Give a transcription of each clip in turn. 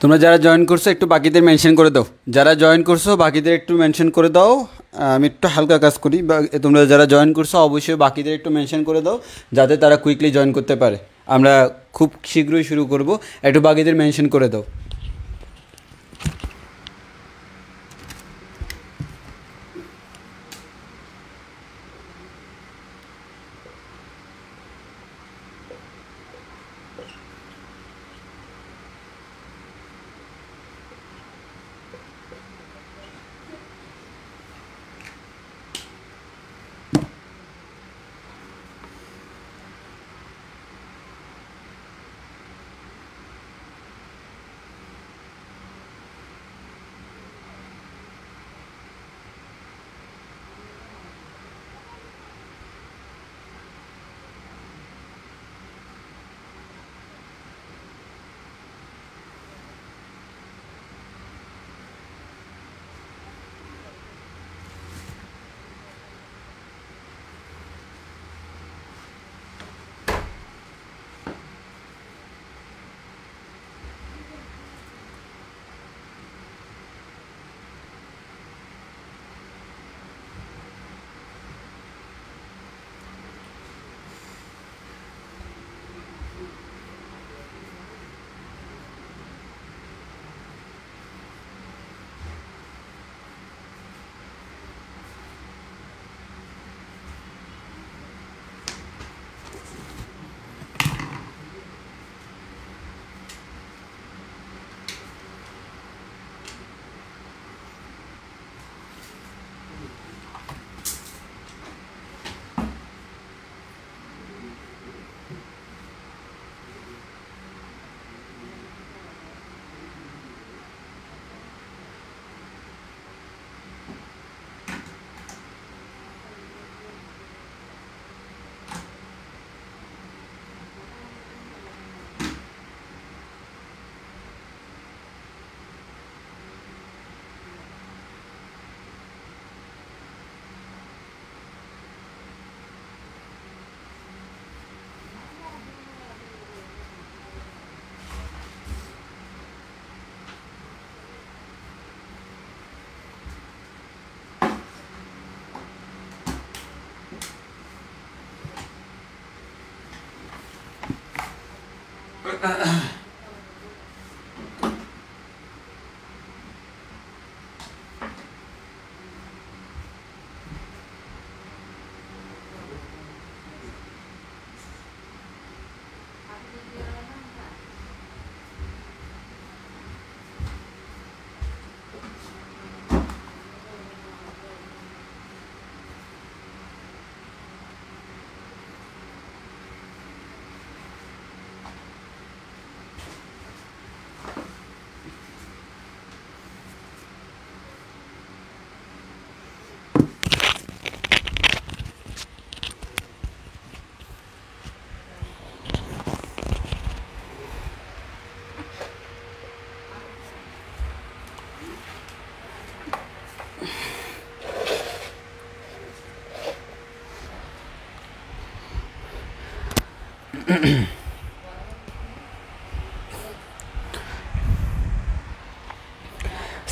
তোমরা যারা জয়েন করছো একটু বাকিদের মেনশন করে দাও। যারা জয়েন করছো বাকিদের একটু মেনশন করে দাও। আমি একটু হালকা কাজ করি, তোমরা যারা জয়েন করছো অবশ্যই বাকিদের একটু মেনশন করে দাও যাতে তারা কুইকলি জয়েন করতে পারে। আমরা খুব শীঘ্রই শুরু করব, একটু বাকিদের মেনশন করে দাও।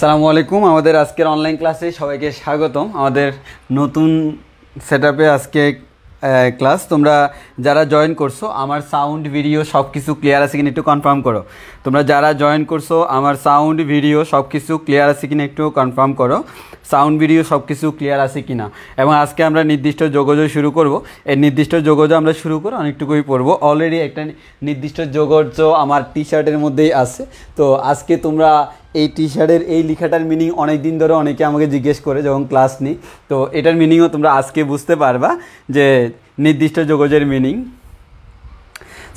আসসালামু আলাইকুম। আমাদের আজকের অনলাইন ক্লাসে সবাইকে স্বাগতম। আমাদের নতুন সেটআপে আজকে ক্লাস। তোমরা যারা জয়েন করছো আমার সাউন্ড ভিডিও সব কিছু ক্লিয়ার আছে কিনা একটু কনফার্ম করো। তোমরা যারা জয়েন করছো আমার সাউন্ড ভিডিও সব কিছু ক্লিয়ার আছে কিনা একটু কনফার্ম করো। সাউন্ড ভিডিও সব কিছু ক্লিয়ার আছে কিনা। এবং আজকে আমরা নির্দিষ্ট যোগাযোগ শুরু করব। এই নির্দিষ্ট যোগাযোগ আমরা শুরু করে অনেকটুকুই পড়বো। অলরেডি একটা নির্দিষ্ট যোগাযোগ আমার টি শার্টের মধ্যেই আছে। তো আজকে তোমরা এই টি শার্টের এই লেখাটার মিনিং অনেক দিন ধরে অনেকে আমাকে জিজ্ঞেস করে যখন ক্লাস নিই। তো এটার মিনিংও তোমরা আজকে বুঝতে পারবা যে নির্দিষ্ট যোগাযোগের মিনিং।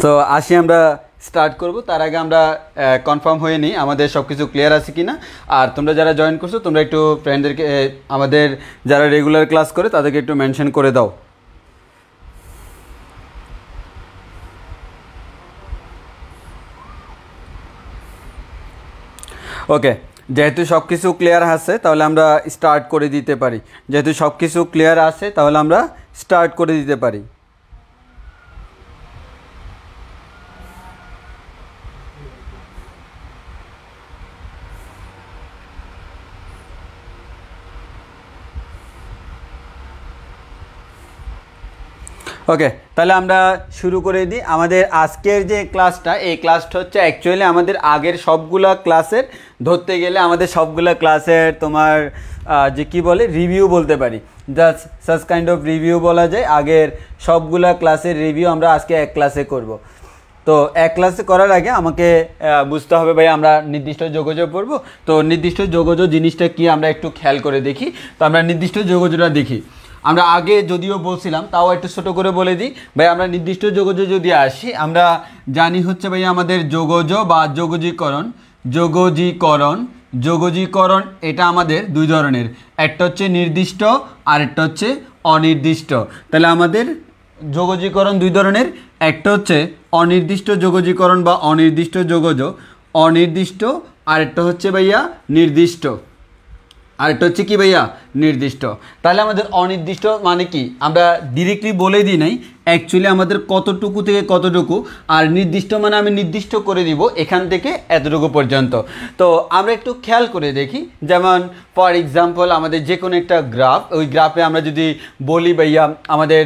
তো আসি আমরা স্টার্ট করব। তার আগে আমরা কনফার্ম হয়ে নিই আমাদের সব কিছু ক্লিয়ার আছে কি না। আর তোমরা যারা জয়েন করছো তোমরা একটু ফ্রেন্ডদেরকে, আমাদের যারা রেগুলার ক্লাস করে তাদেরকে একটু মেনশন করে দাও। ওকে, যেহেতু সব কিছু ক্লিয়ার আছে তাহলে আমরা স্টার্ট করে দিতে পারি। যেহেতু সব কিছু ক্লিয়ার আছে তাহলে আমরা স্টার্ট করে দিতে পারি। ওকে, তাহলে আমরা শুরু করে দিই। আমাদের আজকের যে ক্লাসটা, এই ক্লাসটা হচ্ছে অ্যাকচুয়ালি আমাদের আগের সবগুলা ক্লাসের, ধরতে গেলে আমাদের সবগুলা ক্লাসের তোমার যে কি বলে রিভিউ বলতে পারি, just such kind of review বলা যায়। আগের সবগুলা ক্লাসের রিভিউ আমরা আজকে এক ক্লাসে করব। তো এক ক্লাসে করার আগে আমাকে বুঝতে হবে ভাই আমরা নির্দিষ্ট যোগাযোগ পড়বো। তো নির্দিষ্ট যোগাযোগ জিনিসটা কি আমরা একটু খেয়াল করে দেখি। তো আমরা নির্দিষ্ট যোগাযোগটা দেখি। আমরা আগে যদিও বলছিলাম, তাও একটু ছোটো করে বলে দিই ভাই। আমরা নির্দিষ্ট যোগাযোগ যদি আসি, আমরা জানি হচ্ছে ভাই আমাদের যোগাযোগ বা যোগজীকরণ এটা আমাদের দুই ধরনের, একটা হচ্ছে নির্দিষ্ট আর একটা হচ্ছে অনির্দিষ্ট। তাহলে আমাদের যোগজীকরণ দুই ধরনের, একটা হচ্ছে অনির্দিষ্ট যোগজীকরণ বা অনির্দিষ্ট যোগাযোগ, অনির্দিষ্ট, আরেকটা হচ্ছে ভাইয়া নির্দিষ্ট, আরেকটা হচ্ছে কি ভাইয়া নির্দিষ্ট। তাহলে আমাদের অনির্দিষ্ট মানে কি আমরা ডিরেক্টলি বলে দিই নাই, অ্যাকচুয়ালি আমাদের কতটুকু থেকে কতটুকু, আর নির্দিষ্ট মানে আমি নির্দিষ্ট করে দিব এখান থেকে এতটুকু পর্যন্ত। তো আমরা একটু খেয়াল করে দেখি, যেমন ফর এক্সাম্পল আমাদের যে কোনো একটা গ্রাফ, ওই গ্রাফে আমরা যদি বলি ভাইয়া আমাদের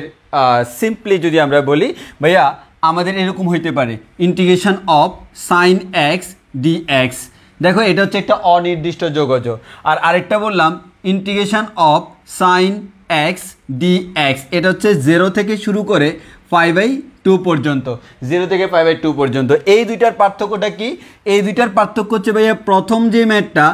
সিম্পলি যদি আমরা বলি ভাইয়া আমাদের এরকম হইতে পারে integration of sine x dx. দেখো এটা হচ্ছে একটা অনির্দিষ্ট যোগাযোগ। আর আরেকটা বললাম integration of sine x dx, এটা হচ্ছে 0 থেকে শুরু করে 5/2 পর্যন্ত, 0 থেকে 5/2 পর্যন্ত। এই দুইটার পার্থক্যটা কি? এই দুইটার পার্থক্য হচ্ছে ভাইয়া প্রথম যে ম্যাথটা,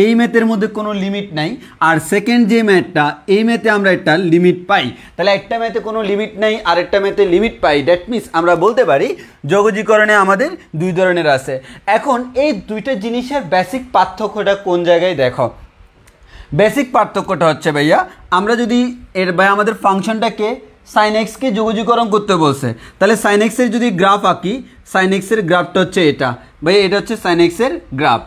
এই ম্যাথের মধ্যে কোনো লিমিট নাই, আর সেকেন্ড যে ম্যাথটা, এই ম্যাথে আমরা একটা লিমিট পাই। তাহলে একটা ম্যাথে কোনো লিমিট নাই আর একটা ম্যাথে লিমিট পাই, দ্যাট মিনস আমরা বলতে পারি যোগজীকরণে আমাদের দুই ধরনের আছে। এখন এই দুইটা জিনিসের বেসিক পার্থক্যটা কোন জায়গায় দেখো। বেসিক পার্থক্যটা হচ্ছে ভাইয়া আমরা যদি ভাই আমাদের ফাংশনটাকে সাইন এক্সকে যোগজীকরণ করতে বলছে, তাহলে সাইন এক্সের যদি গ্রাফ আঁকি, সাইন এক্সের গ্রাফটা হচ্ছে এটা ভাই, এটা হচ্ছে সাইন এক্সের গ্রাফ।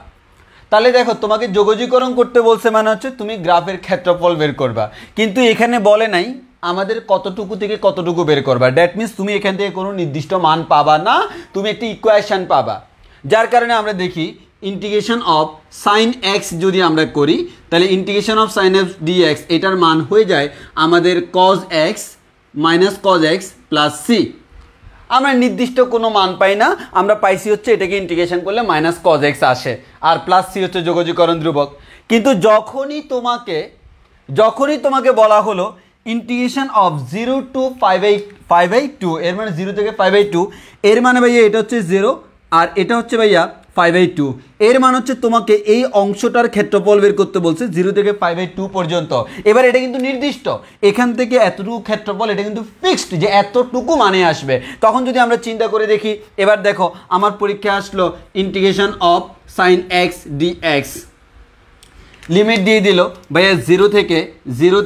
তাহলে দেখো তোমাকে যোগজীকরণ করতে বলছে মানে হচ্ছে তুমি গ্রাফের ক্ষেত্রফল বের করবা, কিন্তু এখানে বলে নাই আমাদের কতটুকু থেকে কতটুকু বের করবা। দ্যাট মিনস তুমি এখান থেকে কোনো নির্দিষ্ট মান পাবা না, তুমি একটি ইকুয়েশন পাবা। যার কারণে আমরা দেখি ইন্টিগ্রেশন অফ সাইন এক্স যদি আমরা করি, তাহলে integration of sine x dx এটার মান হয়ে যায় আমাদের cos x minus cos x plus c. আমরা নির্দিষ্ট কোনো মান পাই না, আমরা পাইছি হচ্ছে এটাকে ইন্টিগ্রেশন করলে মাইনাস কজ এক্স আসে, আর প্লাস সি হচ্ছে যোগজীকরণ ধ্রুবক। কিন্তু যখনই তোমাকে বলা হলো ইন্টিগ্রেশন অফ 0 to 5/2, এর মানে 0 থেকে 5/2, এর মানে ভাইয়া এটা হচ্ছে 0 আর এটা হচ্ছে ভাইয়া 5/2, এর মানে হচ্ছে তোমাকে এই অংশটার ক্ষেত্রফল বের করতে বলছে 0 থেকে 5/2 পর্যন্ত। এবার এটা কিন্তু নির্দিষ্ট, এখান থেকে এতটুকু ক্ষেত্রফল এটা কিন্তু ফিক্সড যে এতটুকু মানে আসবে। তখন যদি আমরা চিন্তা করে দেখি, এবার দেখো আমার পরীক্ষায় আসলো integration of sine x dx, limit দিয়ে দিল ভাইয়া 0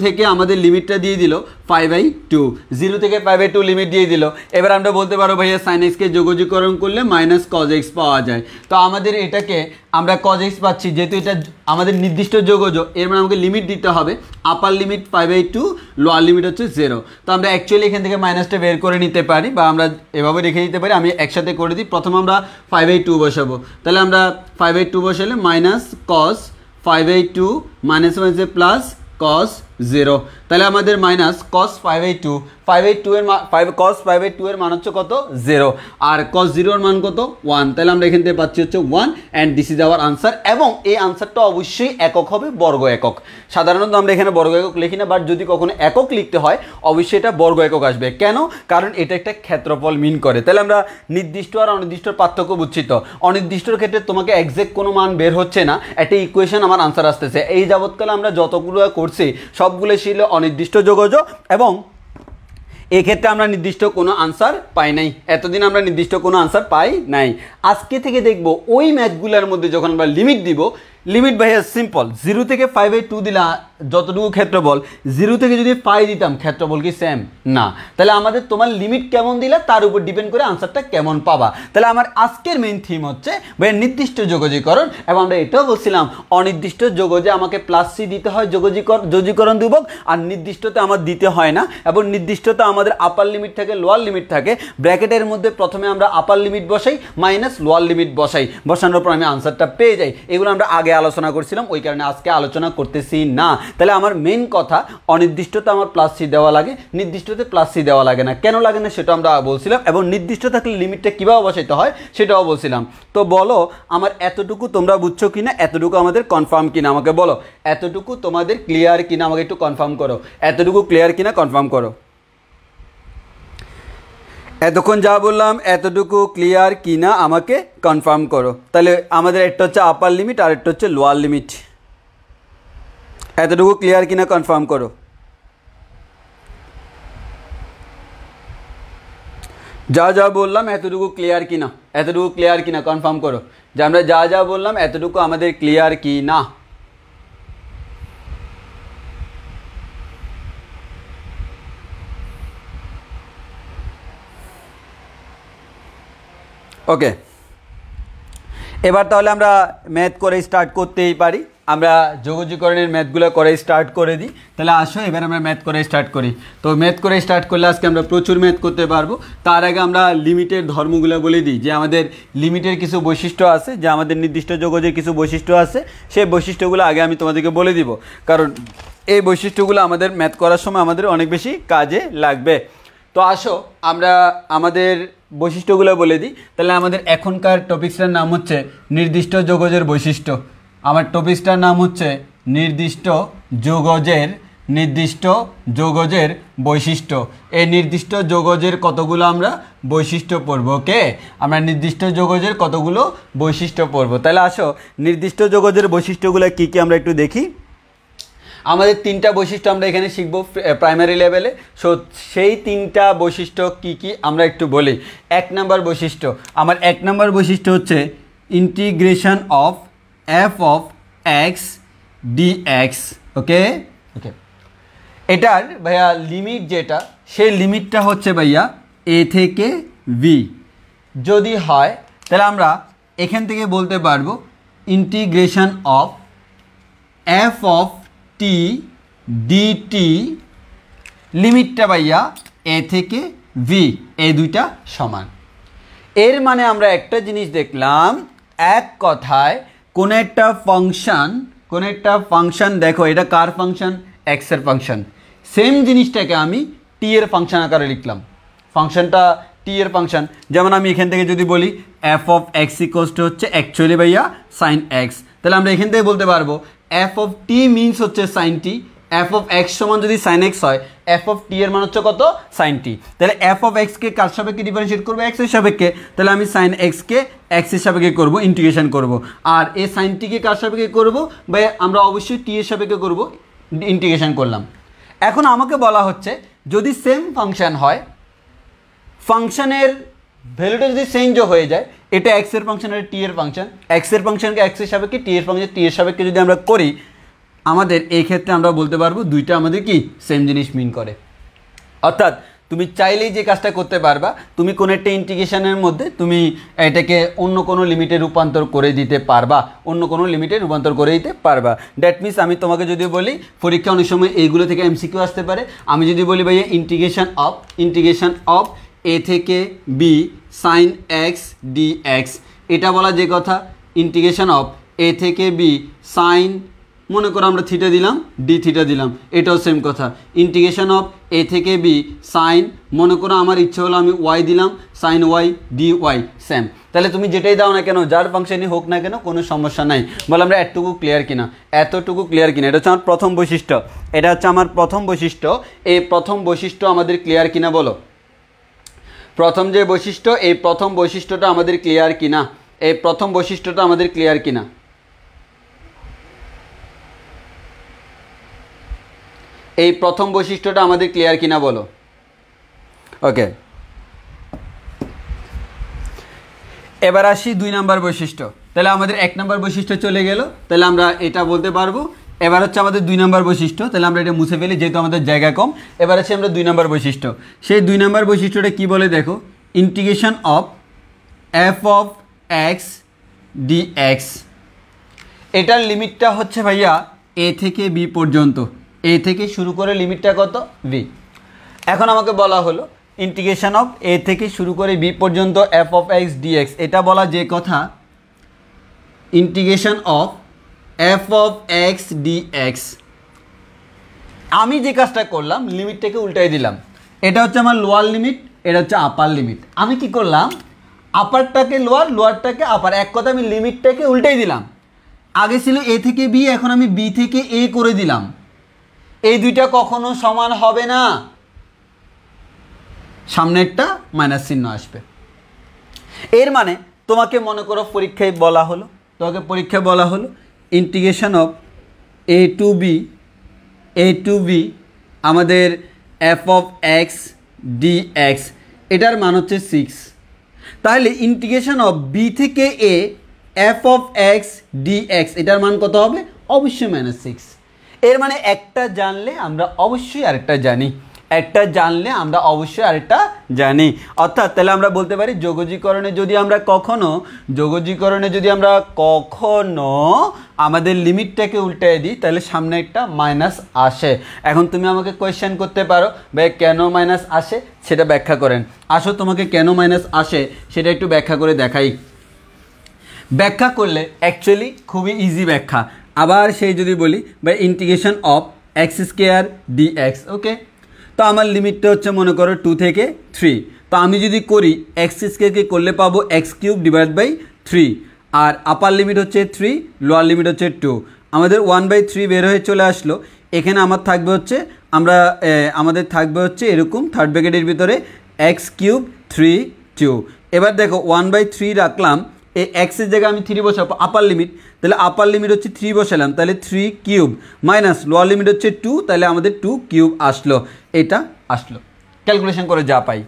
থেকে আমাদের লিমিটটা দিয়ে দিল 5/2, 0 থেকে 5/2 লিমিট দিয়ে দিল। এবার আমরা বলতে পারো ভাইয়া সাইন এক্সকে যোগজীকরণ করলে মাইনাস কজ এক্স পাওয়া যায়। তো আমাদের এটাকে আমরা কজ এক্স পাচ্ছি, যেহেতু এটা আমাদের নির্দিষ্ট যোগযোগ, এর মানে আমাকে লিমিট দিতে হবে, আপার লিমিট 5/2, লোয়ার লিমিট হচ্ছে 0। তো আমরা অ্যাকচুয়ালি এখান থেকে মাইনাসটা বের করে নিতে পারি বা আমরা এভাবে রেখে দিতে পারি। আমি একসাথে করে দিই, প্রথমে আমরা 5/2 বসাবো। তাহলে আমরা 5/2 বসালে মাইনাস কজ 5/2 মাইনাস মাইনাসে প্লাস কস 0, তাহলে আমাদের মাইনাস কস 5/2 এর কস 5/2 এর মান হচ্ছে কত 0, আর কস 0 এর মান কত 1। তাহলে আমরা এখান থেকে পাচ্ছি হচ্ছে 1 and this is our answer. এবং এই আনসারটা অবশ্যই একক হবে, বর্গ একক। সাধারণত আমরা এখানে বর্গ একক লিখি না, বাট যদি কখনো একক লিখতে হয় অবশ্যই এটা বর্গ একক আসবে। কেন? কারণ এটা একটা ক্ষেত্রফল মিন করে। তাহলে আমরা নির্দিষ্ট আর অনির্দিষ্টর পার্থক্য বুঝছি। তো অনির্দিষ্টর ক্ষেত্রে তোমাকে এক্সাক্ট কোনো মান বের হচ্ছে না, একটা ইকুয়েশন আমার আনসার আসতেছে। এই যাবৎকালে আমরা যতগুলো করছি সবগুলো ছিল অনির্দিষ্ট যোগযোগ, এবং এক্ষেত্রে আমরা নির্দিষ্ট কোনো আনসার পাই নাই। এতদিন আমরা নির্দিষ্ট কোনো আনসার পাই নাই। আজকে থেকে দেখব ওই ম্যাথগুলোর মধ্যে যখন আমরা লিমিট দিব, লিমিট ভাইয়া সিম্পল, 0 থেকে 5/2 দিলা যতটুকু ক্ষেত্রফল, 0 থেকে যদি 5 দিতাম ক্ষেত্রফল কি সেম না? তাহলে আমাদের তোমার লিমিট কেমন দিলা তার উপর ডিপেন্ড করে আনসারটা কেমন পাবা। তাহলে আমার আজকের মেইন থিম হচ্ছে ভাইয়া নির্দিষ্ট যোগজীকরণ, এবং আমরা এটাও বলছিলাম অনির্দিষ্ট যোগজে আমাকে প্লাস সি দিতে হয় যোগজীকরণ ধ্রুবক, আর নির্দিষ্টতে আমার দিতে হয় না। এবং নির্দিষ্টতে আমাদের আপার লিমিট থাকে, লোয়ার লিমিট থাকে। ব্র্যাকেটের মধ্যে প্রথমে আমরা আপার লিমিট বসাই, মাইনাস লোয়ার লিমিট বসানোর পর আমি আনসারটা পেয়ে যাই। এগুলো আমরা আগে আগে আলোচনা করছিলাম, ওই কারণে আজকে আলোচনা করতেছি না। তাহলে আমার মেন কথা, অনির্দিষ্টতে আমার প্লাস সি দেওয়া লাগে, নির্দিষ্টতে প্লাস সি দেওয়া লাগে না। কেন লাগে না সেটা আমরা বলছিলাম, এবং নির্দিষ্ট থাকলে লিমিটটা কীভাবে বসাইতে হয় সেটাও বলছিলাম। তো বলো আমার এতটুকু তোমরা বুঝছো কিনা, এতটুকু আমাদের কনফার্ম কিনা, আমাকে বলো এতটুকু তোমাদের ক্লিয়ার কিনা, আমাকে একটু কনফার্ম করো, এতটুকু ক্লিয়ার কিনা কনফার্ম করো। এতক্ষণ যা বললাম এতটুকু ক্লিয়ার কিনা আমাকে কনফার্ম করো। তাহলে আমাদের একটা হচ্ছে আপার লিমিট আর একটা হচ্ছে লোয়ার লিমিট, এতটুকু ক্লিয়ার কিনা কনফার্ম করো। যা যা বললাম এতটুকু ক্লিয়ার কিনা, এতটুকু ক্লিয়ার কিনা কনফার্ম করো যে আমরা যা যা বললাম এতটুকু আমাদের ক্লিয়ার কি না। ওকে, এবার তাহলে আমরা ম্যাথ করে স্টার্ট করতেই পারি। আমরা যোগজীকরণের ম্যাথগুলো করে স্টার্ট করে দিই। তাহলে আসো এবার আমরা ম্যাথ করে স্টার্ট করি। তো ম্যাথ করে স্টার্ট করলে আজকে আমরা প্রচুর ম্যাথ করতে পারবো। তার আগে আমরা লিমিটের ধর্মগুলো বলে দিই, যে আমাদের লিমিটের কিছু বৈশিষ্ট্য আছে, যে আমাদের নির্দিষ্ট যোগজের কিছু বৈশিষ্ট্য আছে, সেই বৈশিষ্ট্যগুলো আগে আমি তোমাদেরকে বলে দিব, কারণ এই বৈশিষ্ট্যগুলো আমাদের ম্যাথ করার সময় আমাদের অনেক বেশি কাজে লাগবে। তো আসো আমরা আমাদের বৈশিষ্ট্যগুলো বলে দিই। তাহলে আমাদের এখনকার টপিক্সটার নাম হচ্ছে নির্দিষ্ট যোগজের বৈশিষ্ট্য। আমার টপিক্সটার নাম হচ্ছে নির্দিষ্ট যোগজের বৈশিষ্ট্য। এই নির্দিষ্ট যোগজের কতগুলো আমরা বৈশিষ্ট্য পড়ব। ওকে, আমরা নির্দিষ্ট যোগজের কতগুলো বৈশিষ্ট্য পড়ব। তাহলে আসো নির্দিষ্ট যোগজের বৈশিষ্ট্যগুলো কী কী আমরা একটু দেখি। আমাদের তিনটা বৈশিষ্ট্য আমরা এখানে শিখব প্রাইমারি লেভেলে। সো সেই তিনটা বৈশিষ্ট্য কি কি আমরা একটু বলি। এক নম্বর বৈশিষ্ট্য, আমার এক নম্বর বৈশিষ্ট্য হচ্ছে integration of F of x D X. Okay okay, এটার ভাইয়া লিমিট যেটা, সেই লিমিটটা হচ্ছে ভাইয়া এ থেকে বি যদি হয়, তাহলে আমরা এখান থেকে বলতে পারবো integration of F of T D T লিমিটটা ভাইয়া এ থেকে ভি, এই দুইটা সমান। এর মানে আমরা একটা জিনিস দেখলাম, এক কথায় কোন একটা ফাংশন দেখো, এটা কার ফাংশন, এক্স এর ফাংশন, সেম জিনিসটাকে আমি টি এর ফাংশন আকারে লিখলাম, ফাংশনটা টি এর ফাংশন। যেমন আমি এখান থেকে যদি বলি f of x equals to হচ্ছে অ্যাকচুয়ালি ভাইয়া সাইন এক্স, তাহলে আমরা এখান থেকে বলতে পারবো এফ অফ টি মিনস হচ্ছে sine t, f of x সমান যদি সাইন এক্স হয়, এফ অফ টি এর মান হচ্ছে কত, সাইন টি। তাহলে এফ অফ এক্সকে কার সাপেক্ষে ডিফারেন্সিয়েট করবো, এক্স এর সাপেক্ষে, তাহলে আমি সাইন এক্সকে এক্স এর সাপেক্ষে করবো, ইন্টিগ্রেশন করবো। আর এই সাইন টিকে কার সাপেক্ষে করবো, বা আমরা অবশ্যই টি এর সাপেক্ষে করবো, ইন্টিগ্রেশন করলাম। এখন আমাকে বলা হচ্ছে যদি সেম ফাংশন হয়, ফাংশনের ভ্যালুটা যদি চেঞ্জও হয়ে যায়, এটা এক্স এর ফাংশন আর টি এর ফাংশন, এক্স এর ফাংশনকে এক্স এর সাপেক্ষে, টি এর ফাংশন টি এর সাপেক্ষে যদি আমরা করি, আমাদের এই ক্ষেত্রে আমরা বলতে পারবো দুইটা আমাদের কি সেম জিনিস মিন করে। অর্থাৎ তুমি চাইলেই যে কাজটা করতে পারবা, তুমি কোনো একটা ইন্টিগ্রেশনের মধ্যে তুমি এটাকে অন্য কোনো লিমিটে রূপান্তর করে দিতে পারবা, দ্যাট মিনস আমি তোমাকে যদি বলি পরীক্ষা অনেক সময় এইগুলো থেকে এমসিকিউ আসতে পারে, আমি যদি বলি ভাইয়া ইন্টিগ্রেশন অফ এ থেকে বি সাইন এক্স ডিএক্স, এটা বলা যে কথা, ইন্টিগ্রেশন অফ এ থেকে বি সাইন, মনে করো আমরা থিটা দিলাম, ডি থিটা দিলাম, এটাও সেম কথা। ইন্টিগ্রেশন অফ এ থেকে বি সাইন, মনে করো আমার ইচ্ছে হলো আমি ওয়াই দিলাম, sine y d y, same. তাহলে তুমি যেটাই দাও না কেন, যার ফাংশনই হোক না কেন, কোনো সমস্যা নাই। বলে আমরা এতটুকু ক্লিয়ার কিনা, এটা হচ্ছে আমার প্রথম বৈশিষ্ট্য, এই প্রথম বৈশিষ্ট্য আমাদের ক্লিয়ার কিনা বলো। প্রথম যে বৈশিষ্ট্য, এই প্রথম বৈশিষ্ট্যটা আমাদের ক্লিয়ার কিনা, এই প্রথম বৈশিষ্ট্যটা আমাদের ক্লিয়ার কিনা, এই প্রথম বৈশিষ্ট্যটা আমাদের ক্লিয়ার কিনা বলো। ওকে, এবার আসি দুই নাম্বার বৈশিষ্ট্য। তাহলে আমাদের এক নাম্বার বৈশিষ্ট্য চলে গেল, তাহলে আমরা এটা বলতে পারবো। এবার হচ্ছে আমাদের দুই নাম্বার বৈশিষ্ট্য, তাহলে আমরা এটা মুছে ফেলি যেহেতু আমাদের জায়গা কম। এবার আছে আমরা দুই নাম্বার বৈশিষ্ট্য, সেই দুই নাম্বার বৈশিষ্ট্যটা কি বলে দেখো, integration of F of x dx, এটার লিমিটটা হচ্ছে ভাইয়া এ থেকে বি পর্যন্ত, এ থেকে শুরু করে লিমিটটা কত, বি। এখন আমাকে বলা হলো ইন্টিগ্রেশন অফ এ থেকে শুরু করে বি পর্যন্ত এফ অফ এক্স ডিএক্স, এটা বলা যে কথা integration of F of X D x. আমি যে কাজটা করলাম লিমিটটাকে উল্টাই দিলাম, এটা হচ্ছে আমার লোয়ার লিমিট, এটা হচ্ছে আপার লিমিট। আমি কি করলাম আপারটাকে লোয়ার, লোয়ারটাকে আপার, এক কথা আমি লিমিটটাকে উল্টাই দিলাম। আগে ছিল এ থেকে বি, এখন আমি বি থেকে এ করে দিলাম। এই দুইটা কখনো সমান হবে না, সামনে একটা মাইনাস চিহ্ন আসবে। এর মানে তোমাকে মনে করো পরীক্ষায় বলা হলো, integration of A to B আমাদের F of X D X, এটার মান হচ্ছে 6। তাহলে ইন্টিগ্রেশন অফ বি থেকে A F of X D X, এটার মান কত হবে? অবশ্যই -6। এর মানে একটা জানলে আমরা অবশ্যই আরেকটা জানি, অর্থাৎ তাহলে আমরা বলতে পারি যোগজীকরণে যদি আমরা কখনো আমাদের লিমিটটাকে উল্টায় দিই তাহলে সামনে একটা মাইনাস আসে। এখন তুমি আমাকে কোয়েশ্চেন করতে পারো ভাই কেন মাইনাস আসে সেটা ব্যাখ্যা করেন। আসো তোমাকে কেন মাইনাস আসে সেটা একটু ব্যাখ্যা করে দেখাই। ব্যাখ্যা করলে অ্যাকচুয়ালি খুবই ইজি ব্যাখ্যা। আবার সেই যদি বলি ভাই integration of x square D X, okay, তো আমার লিমিটটা হচ্ছে মনে করো 2 থেকে 3। তো আমি যদি করি এক্স স্কোয়ারকে করলে পাবো এক্স কিউব ডিভাইড বাই 3, আর আপার লিমিট হচ্ছে 3, লোয়ার লিমিট হচ্ছে 2। আমাদের 1/3 বের হয়ে চলে আসলো। এখানে আমাদের থাকবে হচ্ছে এরকম থার্ড ব্র্যাকেটের ভিতরে এক্স কিউব 3 2। এবার দেখো 1/3 রাখলাম, এই এক্সের জায়গায় আমি 3 বসাবো আপার লিমিট, তাহলে আপার লিমিট হচ্ছে 3 বসালাম, তাহলে 3 কিউব মাইনাস লোয়ার লিমিট হচ্ছে 2, তাহলে আমাদের 2 কিউব আসলো। এটা আসলো ক্যালকুলেশন করে যা পাই।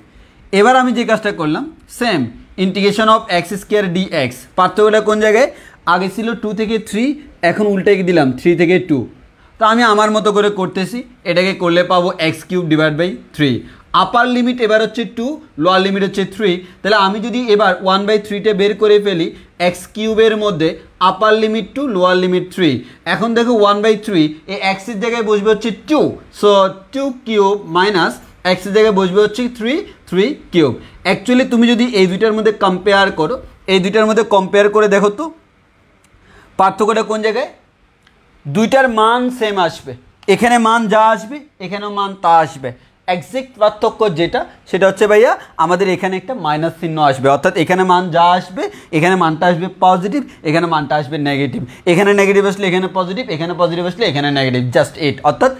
এবার আমি যে কাজটা করলাম same integration of x square D x, পার্থক্যটা কোন জায়গায়? আগে ছিল 2 থেকে 3, এখন উল্টে দিলাম 3 থেকে 2। তো আমি আমার মতো করে করতেছি, এটাকে করলে পাবো x cube divide by 3। Upper limit এবার হচ্ছে 2, লোয়ার লিমিট হচ্ছে 3, তাহলে আমি যদি এবার 1/3টা বের করে ফেলি এক্স কিউবের মধ্যে আপার লিমিট 2, লোয়ার লিমিট 3। এখন দেখো 1/3 এই এক্সের জায়গায় বসবে হচ্ছে 2, সো 2 কিউব মাইনাস এক্সের জায়গায় বসবে হচ্ছে 3 কিউব। অ্যাকচুয়ালি তুমি যদি এই দুইটার মধ্যে কম্পেয়ার করো, করে দেখো তো পার্থক্যটা কোন জায়গায়? দুইটার মান সেম আসবে, এখানে মান যা আসবে এখানেও মান তা আসবে। এক্সাক্ট পার্থক্য যেটা সেটা হচ্ছে ভাইয়া আমাদের এখানে একটা মাইনাস চিহ্ন আসবে, অর্থাৎ এখানে মান যা আসবে এখানে মানটা আসবে পজিটিভ, এখানে মানটা আসবে নেগেটিভ, এখানে নেগেটিভ আসলে এখানে পজিটিভ, এখানে পজিটিভ আসলে এখানে নেগেটিভ, জাস্ট ইট। অর্থাৎ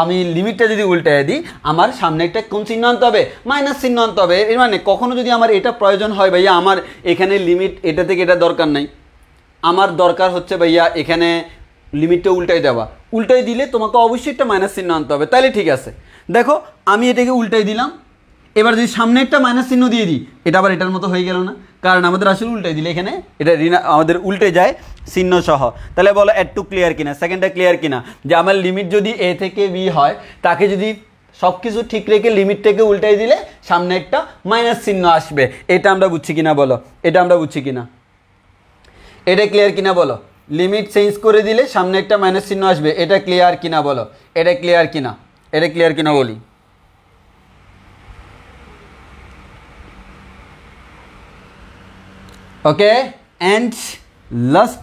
আমি লিমিটটা যদি উল্টায় দিই আমার সামনে একটা কোন চিহ্ন আনতে হবে? মাইনাস চিহ্ন আনতে হবে। এর মানে কখনো যদি আমার এটা প্রয়োজন হয় ভাইয়া আমার এখানে লিমিট এটা থেকে এটা দরকার নাই, আমার দরকার হচ্ছে ভাইয়া এখানে লিমিটটা উল্টাই দিলে তোমাকে অবশ্যই একটা মাইনাস চিহ্ন আনতে হবে। তাহলে ঠিক আছে, দেখো আমি এটাকে উল্টাই দিলাম, এবার যদি সামনে একটা মাইনাস চিহ্ন দিয়ে দিই এটা আবার এটার মতো হয়ে গেল না, কারণ আমাদের আসলে উল্টাই দিলে এখানে এটা আমাদের উল্টে যায় চিহ্ন সহ। তাহলে বলো একটু ক্লিয়ার কিনা, সেকেন্ডটা ক্লিয়ার কিনা, যে আমার লিমিট যদি এ থেকে বি হয় তাকে যদি সব কিছু ঠিক রেখে লিমিটটাকে উল্টাই দিলে সামনে একটা মাইনাস চিহ্ন আসবে। এটা আমরা বুঝছি কিনা বলো, এটা ক্লিয়ার কিনা বলো? লিমিট চেঞ্জ করে দিলে সামনে একটা মাইনাস চিহ্ন আসবে, এটা ক্লিয়ার কিনা বলো? এটা ক্লিয়ার কিনা বলি? ওকে, অ্যান্ড লাস্ট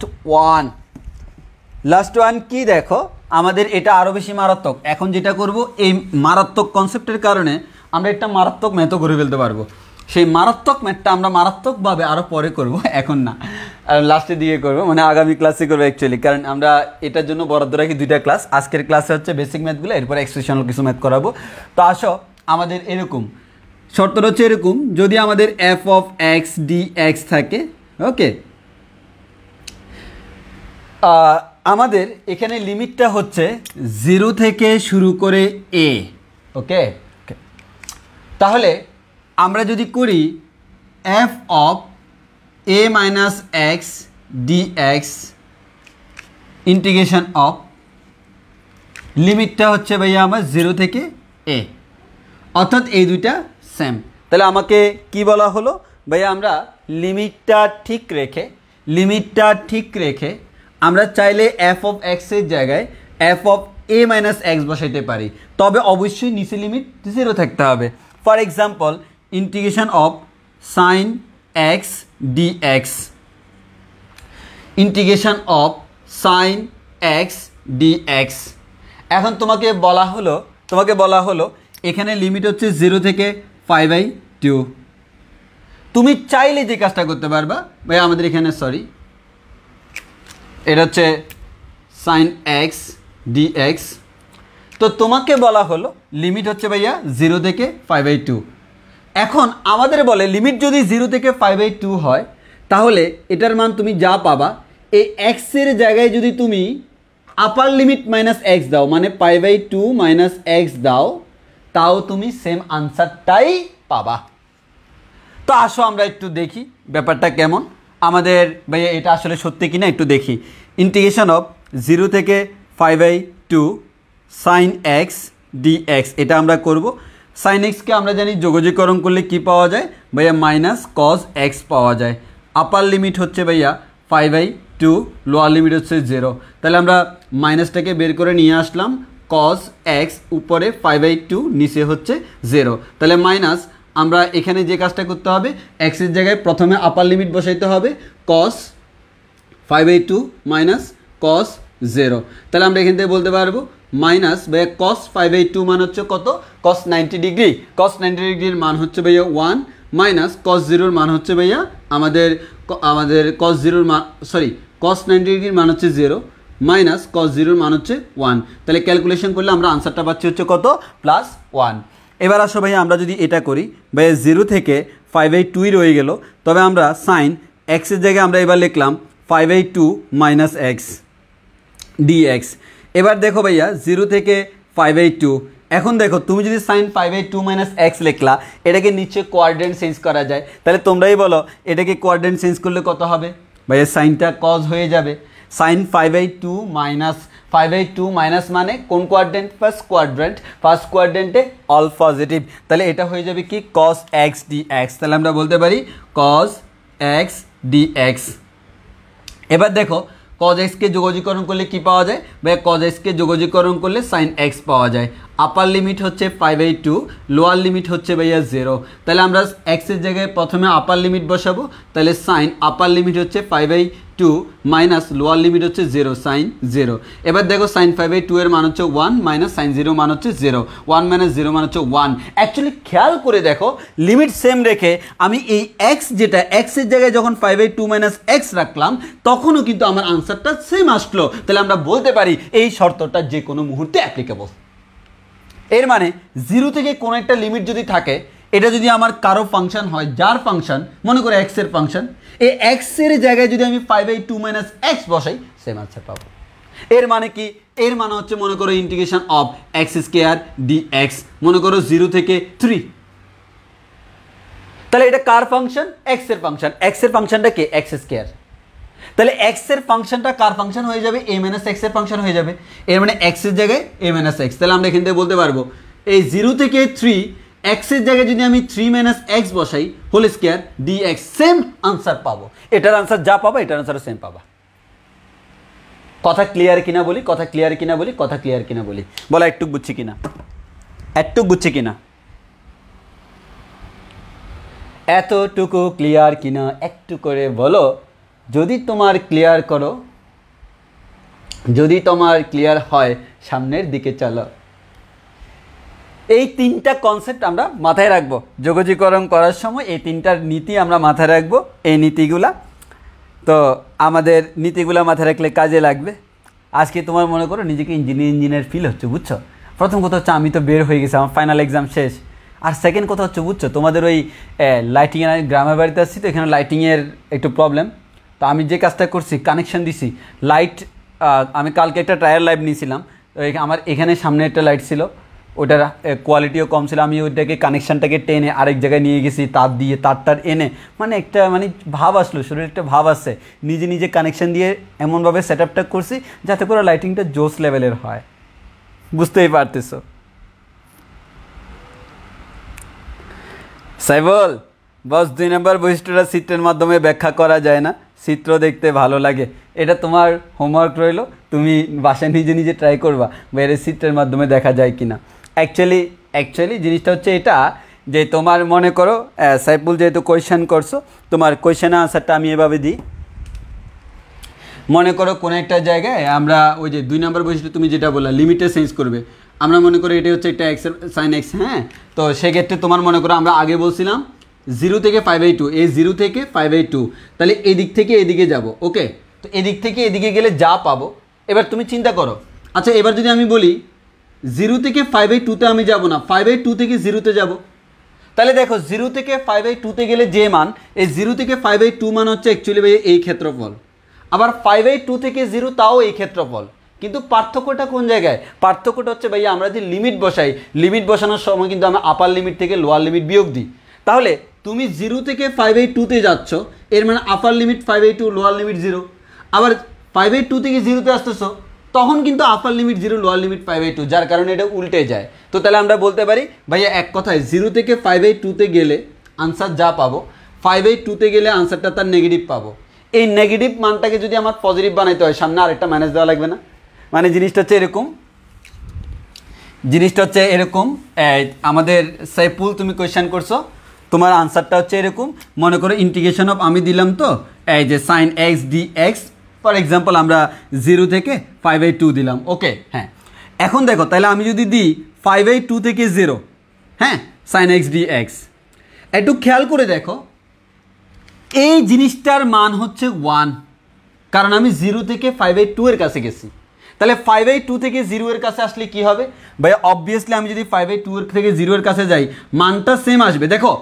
ওয়ান কি দেখো, আমাদের এটা আরও বেশি মারাত্মক। এখন যেটা করব এই মারাত্মক কনসেপ্টের কারণে আমরা একটা মারাত্মক ম্যাথও করে ফেলতে পারবো। সেই মারাত্মক ম্যাথটা আমরা মারাত্মকভাবে আরও পরে করব, এখন না, আর লাস্টের দিকে করবো, মানে আগামী ক্লাসে করবো অ্যাকচুয়ালি, কারণ আমরা এটার জন্য বরাদ্দ রাখি 2টা ক্লাস। আজকের ক্লাসে হচ্ছে বেসিক ম্যাথগুলো, এরপর এক্সটেনশনাল কিছু ম্যাথ করাবো। তো আসো আমাদের এরকম শর্তটা হচ্ছে এরকম, যদি আমাদের F of X D x থাকে, ওকে, আমাদের এখানে লিমিটটা হচ্ছে 0 থেকে শুরু করে a, ওকে। তাহলে আমরা যদি করি F of a minus X D x integration of, লিমিটটা হচ্ছে ভাইয়া আমার 0 থেকে a, অর্থাৎ এই দুইটা সেম। তাহলে আমাকে কি বলা হলো ভাইয়া, আমরা লিমিটটা ঠিক রেখে আমরা চাইলে এফ অফ এক্সের জায়গায় f of a minus x বসাইতে পারি, তবে অবশ্যই নিচে লিমিট 0 থাকতে হবে। For example integration of sine x D x, integration of sine x dx. এখন তোমাকে বলা হলো এখানে লিমিট হচ্ছে 0 থেকে 5/2। তুমি চাইলে যে কাজটা করতে পারবা ভাই, আমাদের এখানে এটা হচ্ছে সাইন এক্স ডিএক্স। তো তোমাকে বলা হলো লিমিট হচ্ছে ভাইয়া 0 থেকে 5/2। এখন আমাদের বলে লিমিট যদি 0 থেকে 5/2 হয়, তাহলে এটার মান তুমি যা পাবা, এই এক্সের জায়গায় যদি তুমি আপার লিমিট মাইনাস এক্স দাও, মানে 5/2 মাইনাস এক্স দাও, তাও তুমি সেম আনসারটাই পাবা। তো আসো আমরা একটু দেখি ব্যাপারটা কেমন আমাদের ভাইয়া, এটা আসলে সত্যি কিনা একটু দেখি। ইন্টিগ্রেশন অফ 0 থেকে 5/2 সাইন এক্স ডিএক্স, এটা আমরা করব। সাইন এক্সকে আমরা জানি যোগজীকরণ করলে কি পাওয়া যায় ভাইয়া, মাইনাস কজ এক্স পাওয়া যায়। আপার লিমিট হচ্ছে ভাইয়া 5/2, লোয়ার লিমিট হচ্ছে 0। তাহলে আমরা মাইনাসটাকে বের করে নিয়ে আসলাম, কজ এক্স উপরে 5/2, নিচে হচ্ছে 0। তাহলে মাইনাস, আমরা এখানে যে কাজটা করতে হবে, এক্সের জায়গায় প্রথমে আপার লিমিট বসাইতে হবে, কস 5/2 মাইনাস কস 0। তাহলে আমরা এখান থেকে বলতে পারবো মাইনাস ভাইয়া কস 5/2 মান হচ্ছে কত, কস 90 ডিগ্রি। কস 90 ডিগ্রির মান হচ্ছে ভাইয়া 1, মাইনাস কস 0-র মান হচ্ছে ভাইয়া আমাদের কস 0-র মান, কস 90 ডিগ্রির মান হচ্ছে 0, মাইনাস কস 0-র মান হচ্ছে 1। তাহলে ক্যালকুলেশন করলে আমরা আনসারটা পাচ্ছি হচ্ছে কত, +1। এবার আসো ভাইয়া আমরা যদি এটা করি ভাইয়া, 0 থেকে 5/2 রয়ে গেল, তবে আমরা সাইন এক্সের জায়গায় আমরা এবার লিখলাম 5/2 মাইনাস এক্স ডিএক্স। এবার দেখো ভাইয়া 0 থেকে 5/2, এখন দেখো তুমি যদি সাইন 5/2 মাইনাস এক্স লিখলা, এটাকে নিচে কোয়াড্রেন্ট চেঞ্জ করা যায়, তাহলে তোমরাই বলো এটাকে কোয়াড্রেন্ট চেঞ্জ করলে কত হবে ভাইয়া, সাইনটা কজ হয়ে যাবে। সাইন 5/2 মাইনাস মানে কোন কোয়াড্রেন্ট, ফার্স্ট কোয়াড্রেন্ট, ফার্স্ট কোয়াড্রেন্টে অল পজিটিভ, তাহলে এটা হয়ে যাবে কি কজ এক্স ডিএক্স। তাহলে আমরা বলতে পারি কজ এক্স ডিএক্স। এবার দেখো কজ এক্সকে যোগজীকরণ করলে কি পাওয়া যায় ভাইয়া, কজ এক্সকে যোগজীকরণ করলে সাইন এক্স পাওয়া যায়। আপার লিমিট হচ্ছে 5/2, লোয়ার লিমিট হচ্ছে ভাইয়া 0। তাহলে আমরা এক্সের জায়গায় প্রথমে আপার লিমিট বসাবো, তাহলে সাইন আপার লিমিট হচ্ছে 5/2 মাইনাস লোয়ার লিমিট হচ্ছে 0, সাইন 0। এবার দেখো সাইন 5/2 এর মান হচ্ছে 1, মাইনাস সাইন 0 মান হচ্ছে 0, 1 মাইনাস 0 মান হচ্ছে 1। অ্যাকচুয়ালি খেয়াল করে দেখো, লিমিট সেম রেখে আমি এই এক্স, যেটা এক্সের জায়গায় যখন 5/2 মাইনাস এক্স রাখলাম, তখনও কিন্তু আমার আনসারটা সেম আসলো। তাহলে আমরা বলতে পারি এই শর্তটা যে কোনো মুহূর্তে অ্যাপ্লিকেবল। এর মানে 0 থেকে কোনো একটা লিমিট যদি থাকে, এটা যদি আমার কারো ফাংশন হয়, যার ফাংশন মনে করে এক্স এর ফাংশন, এই এক্স এর জায়গায় যদি আমি 5/2 মাইনাস এক্স বসাই, সেম আনসার পাবো। এর মানে কি, এর মানে হচ্ছে মনে করো integration of x square dx, মনে করো 0 থেকে 3। তাহলে এটা কার ফাংশন, এক্স এর ফাংশন, এক্স এর ফাংশনটা কে, এক্স স্কোয়ার। তাহলে এক্স এর ফাংশনটা কার ফাংশন হয়ে যাবে, a মাইনাস এক্স এর ফাংশন হয়ে যাবে। এর মানে এক্স এর জায়গায় a মাইনাস এক্স। তাহলে আমরা এখান থেকে বলতে পারবো এই 0 থেকে 3, এক্স এর জায়গায় যদি আমি 3 মাইনাস এক্স বসাই, whole square dx, same answer পাবো। এটার আনসার যা পাবো এটার আনসারও সেম পাবা। কথা ক্লিয়ার কিনা বলি, কথা ক্লিয়ার কিনা বলি, কথা ক্লিয়ার কিনা বলি, বলা একটু বুঝছি কিনা, একটু বুঝছি কিনা, এতটুকু ক্লিয়ার কিনা একটু করে বলো। যদি তোমার ক্লিয়ার করো, যদি তোমার ক্লিয়ার হয়, সামনের দিকে চলো। এই 3টা কনসেপ্ট আমরা মাথায় রাখবো যোগজীকরণ করার সময়, এই 3টার নীতি আমরা মাথায় রাখবো, এই নীতিগুলা। তো আমাদের নীতিগুলা মাথায় রাখলে কাজে লাগবে। আজকে তোমার মনে করো নিজেকে ইঞ্জিনিয়ার ফিল হচ্ছে, বুঝছো। প্রথম কথা হচ্ছে আমি তো বের হয়ে গেছি, আমার ফাইনাল এক্সাম শেষ। আর সেকেন্ড কথা হচ্ছে বুঝছো, তোমাদের ওই লাইটিংয়ের, আমি গ্রামের বাড়িতে আসছি তো এখানে লাইটিংয়ের একটু প্রবলেম। তো আমি যে কাজটা করছি, কানেকশান দিছি লাইট, আমি কালকে একটা ট্রায়াল লাইভ নিয়েছিলাম, তো আমার এখানে সামনে একটা লাইট ছিল, ওটার কোয়ালিটিও কম ছিল, আমি ওইটাকে কানেকশানটাকে টেনে আরেক জায়গায় নিয়ে গেছি, তার দিয়ে তারটার এনে, মানে একটা মানে ভাব আসলো, শরীরে একটা ভাব আসছে, নিজে নিজে কানেকশান দিয়ে এমনভাবে সেট আপটা করছি যাতে করে লাইটিংটা জোস লেভেলের হয়, বুঝতেই পারতেছো। সাইবল বস, 2 নম্বর বৈশিষ্ট্যটা চিত্রের মাধ্যমে ব্যাখ্যা করা যায় না, চিত্র দেখতে ভালো লাগে। এটা তোমার হোমওয়ার্ক রইলো, তুমি বাসায় নিজে নিজে ট্রাই করবা বাইরে চিত্রের মাধ্যমে দেখা যায় কিনা। অ্যাকচুয়ালি জিনিসটা হচ্ছে এটা, যে তোমার মনে করো সাইফুল যেহেতু কোয়েশ্চেন করছো, তোমার কোয়েশ্চেনের আনসারটা আমি এভাবে দিই। মনে করো কোনো একটা জায়গায় আমরা ওই যে 2 নম্বর বৈশিষ্ট্য তুমি যেটা বললা লিমিটে চেঞ্জ করবে, আমরা মনে করি এটা হচ্ছে একটা এক্স সাইন এক্স, হ্যাঁ। তো সেক্ষেত্রে তোমার মনে করো আমরা আগে বলছিলাম 0 থেকে 5/2, এই 0 থেকে 5/2, তাহলে এদিক থেকে এদিকে যাব, ওকে। তো এদিক থেকে এদিকে গেলে যা পাবো, এবার তুমি চিন্তা করো। আচ্ছা এবার যদি আমি বলি 0 থেকে 5/2-তে আমি যাব না, 5/2 থেকে 0-তে যাব, তাহলে দেখো 0 থেকে 5/2-তে গেলে যে মান, এই 0 থেকে 5/2 মান হচ্ছে অ্যাকচুয়ালি ভাই এই ক্ষেত্রফল, আবার 5/2 থেকে 0 তাও এই ক্ষেত্রফল। কিন্তু পার্থক্যটা কোন জায়গায়? পার্থক্যটা হচ্ছে ভাইয়া আমরা যে লিমিট বসাই, লিমিট বসানোর সময় কিন্তু আমরা আপার লিমিট থেকে লোয়ার লিমিট বিয়োগ দিই। তাহলে তুমি 0 থেকে 5/2-তে যাচ্ছ, এর মানে আপার লিমিট 5/2, লোয়ার লিমিট 0। আবার 5/2 থেকে 0-তে আসতেছো, তখন কিন্তু আপার লিমিট 0, লোয়ার লিমিট 5/2, যার কারণে এটা উল্টে যায়। তো তাহলে আমরা বলতে পারি ভাইয়া এক কথায় 0 থেকে 5/2-তে গেলে আনসার যা পাবো, 5/2-তে গেলে আনসারটা তার নেগেটিভ পাবো। এই নেগেটিভ মানটাকে যদি আমার পজিটিভ বানাইতে হয়, সামনে আরেকটা মাইনাস দেওয়া লাগবে না? মানে জিনিসটা হচ্ছে এরকম, আমাদের সাইপুল তুমি কোয়েশ্চেন করছো, তোমার আনসারটা হচ্ছে এরকম। মনে করো ইন্টিগ্রেশন অফ আমি দিলাম, তো এই যে sine x D x for example আমরা 0 থেকে 5/2 দিলাম, ওকে। হ্যাঁ এখন দেখো তাহলে আমি যদি দিই 5/2 থেকে 0, হ্যাঁ, সাইন এক্স ডি এক্স, একটু খেয়াল করে দেখো এই জিনিসটার মান হচ্ছে 1, কারণ আমি 0 থেকে 5/2 এর কাছে গেছি। তাহলে 5/2 থেকে 0 এর কাছে আসলে কি হবে ভাই? অবভিয়াসলি আমি যদি 5/2 থেকে 0 এর কাছে যাই, মানটা সেম আসবে। দেখো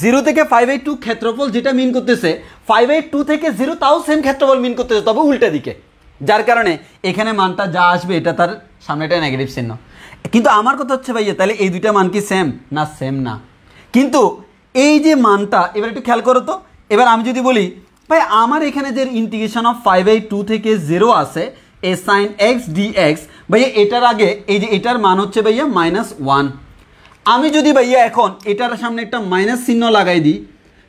0 থেকে 5/2 ক্ষেত্রফল যেটা মিন করতেছে, 5/2 থেকে 0 তাও সেম ক্ষেত্রফল মিন করতেছে, তবে উল্টা দিকে, যার কারণে এখানে মানটা যা আসবে এটা তার সামনেটা নেগেটিভ চিহ্ন। কিন্তু আমার কথা হচ্ছে ভাইয়া তাহলে এই দুইটা মান কি সেম না? সেম না। কিন্তু এই যে মানটা, এবার একটু খেয়াল করো তো, এবার আমি যদি বলি ভাই আমার এখানে যে ইন্টিগ্রেশন অফ 5/2 থেকে 0 আছে, এ সাইন এক্স ডি এক্স, ভাইয়া এটার আগে এই যে এটার মান হচ্ছে ভাইয়া -1। আমি যদি ভাইয়া এখন এটার সামনে একটা মাইনাস চিহ্ন লাগাই দিই,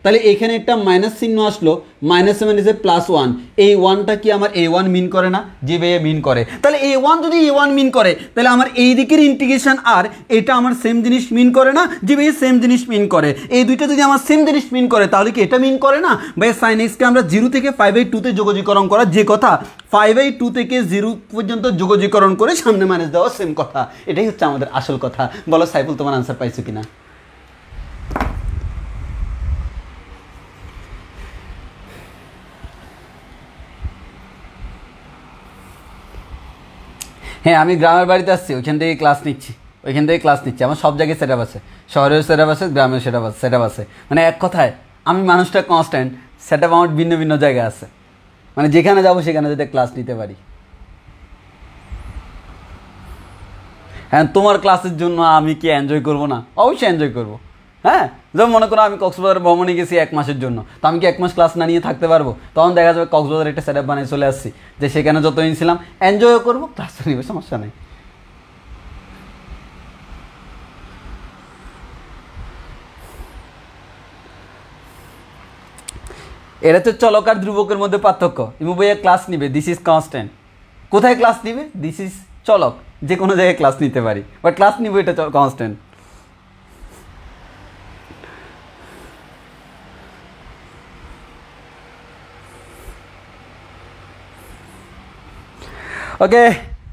তাহলে এখানে একটা মাইনাস চিহ্ন আসলো, -1 এই 1টা কি আমার a1 মিন করে না? যে ভাইয়া মিন করে। তাহলে a1 যদি a1 মিন করে, তাহলে আমার এই দিকের ইন্টিগ্রেশন আর এটা আমার সেম জিনিস মিন করে না? যে ভাইয়া সেম জিনিস মিন করে। এই দুইটা যদি আমার সেম জিনিস মিন করে, তাহলে কি এটা মিন করে না? ভাইয়া সাইন এক্সকে আমরা 0 থেকে 5/2-তে যোগজীকরণ করা যে কথা, 5/2 থেকে 0 পর্যন্ত যোগজীকরণ করে সামনে মাইনাস দেওয়া সেম কথা। এটাই হচ্ছে আমাদের আসল কথা। বলো সাইফুল, তোমার আনসার পাইছো কিনা? হ্যাঁ আমি গ্রামের বাড়িতে আসছি, ওইখান থেকে ক্লাস নিচ্ছি, আমার সব জায়গায় সেটআপ আছে, শহরেও সেটআপ আছে, গ্রামেও সেটআপ আছে। মানে এক কথায় আমি মানুষটা কনস্ট্যান্ট, সেটআপ আমার ভিন্ন ভিন্ন জায়গায় আছে, মানে যেখানে যাবো সেখানে যাতে ক্লাস নিতে পারি। হ্যাঁ তোমার ক্লাসের জন্য আমি কি এনজয় করবো না? অবশ্যই এনজয় করবো। হ্যাঁ যেমন মনে করো আমি কক্সবাজার ভ্রমণে গেছি 1 মাসের জন্য, তো আমি কি 1 মাস ক্লাস না নিয়ে থাকতে পারবো? তখন দেখা যাবে কক্সবাজার একটা সেটআপ বানিয়ে চলে আসছি, যে সেখানে যতদিন ছিলাম এনজয়ও করবো, ক্লাসও নিবে, সমস্যা নেই। এটা হচ্ছে চলক আর ধ্রুবকের মধ্যে পার্থক্য। ইমু ভাইয়া ক্লাস নিবে, দিস ইজ কনস্ট্যান্ট। কোথায় ক্লাস নিবে? দিস ইজ চলক, যে কোনো জায়গায় ক্লাস নিতে পারি, বাট ক্লাস নিবে এটা কনস্ট্যান্ট। ওকে